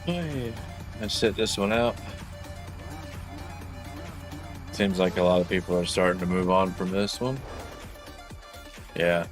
Hey, I sit this one out. Seems like a lot of people are starting to move on from this one. Yeah.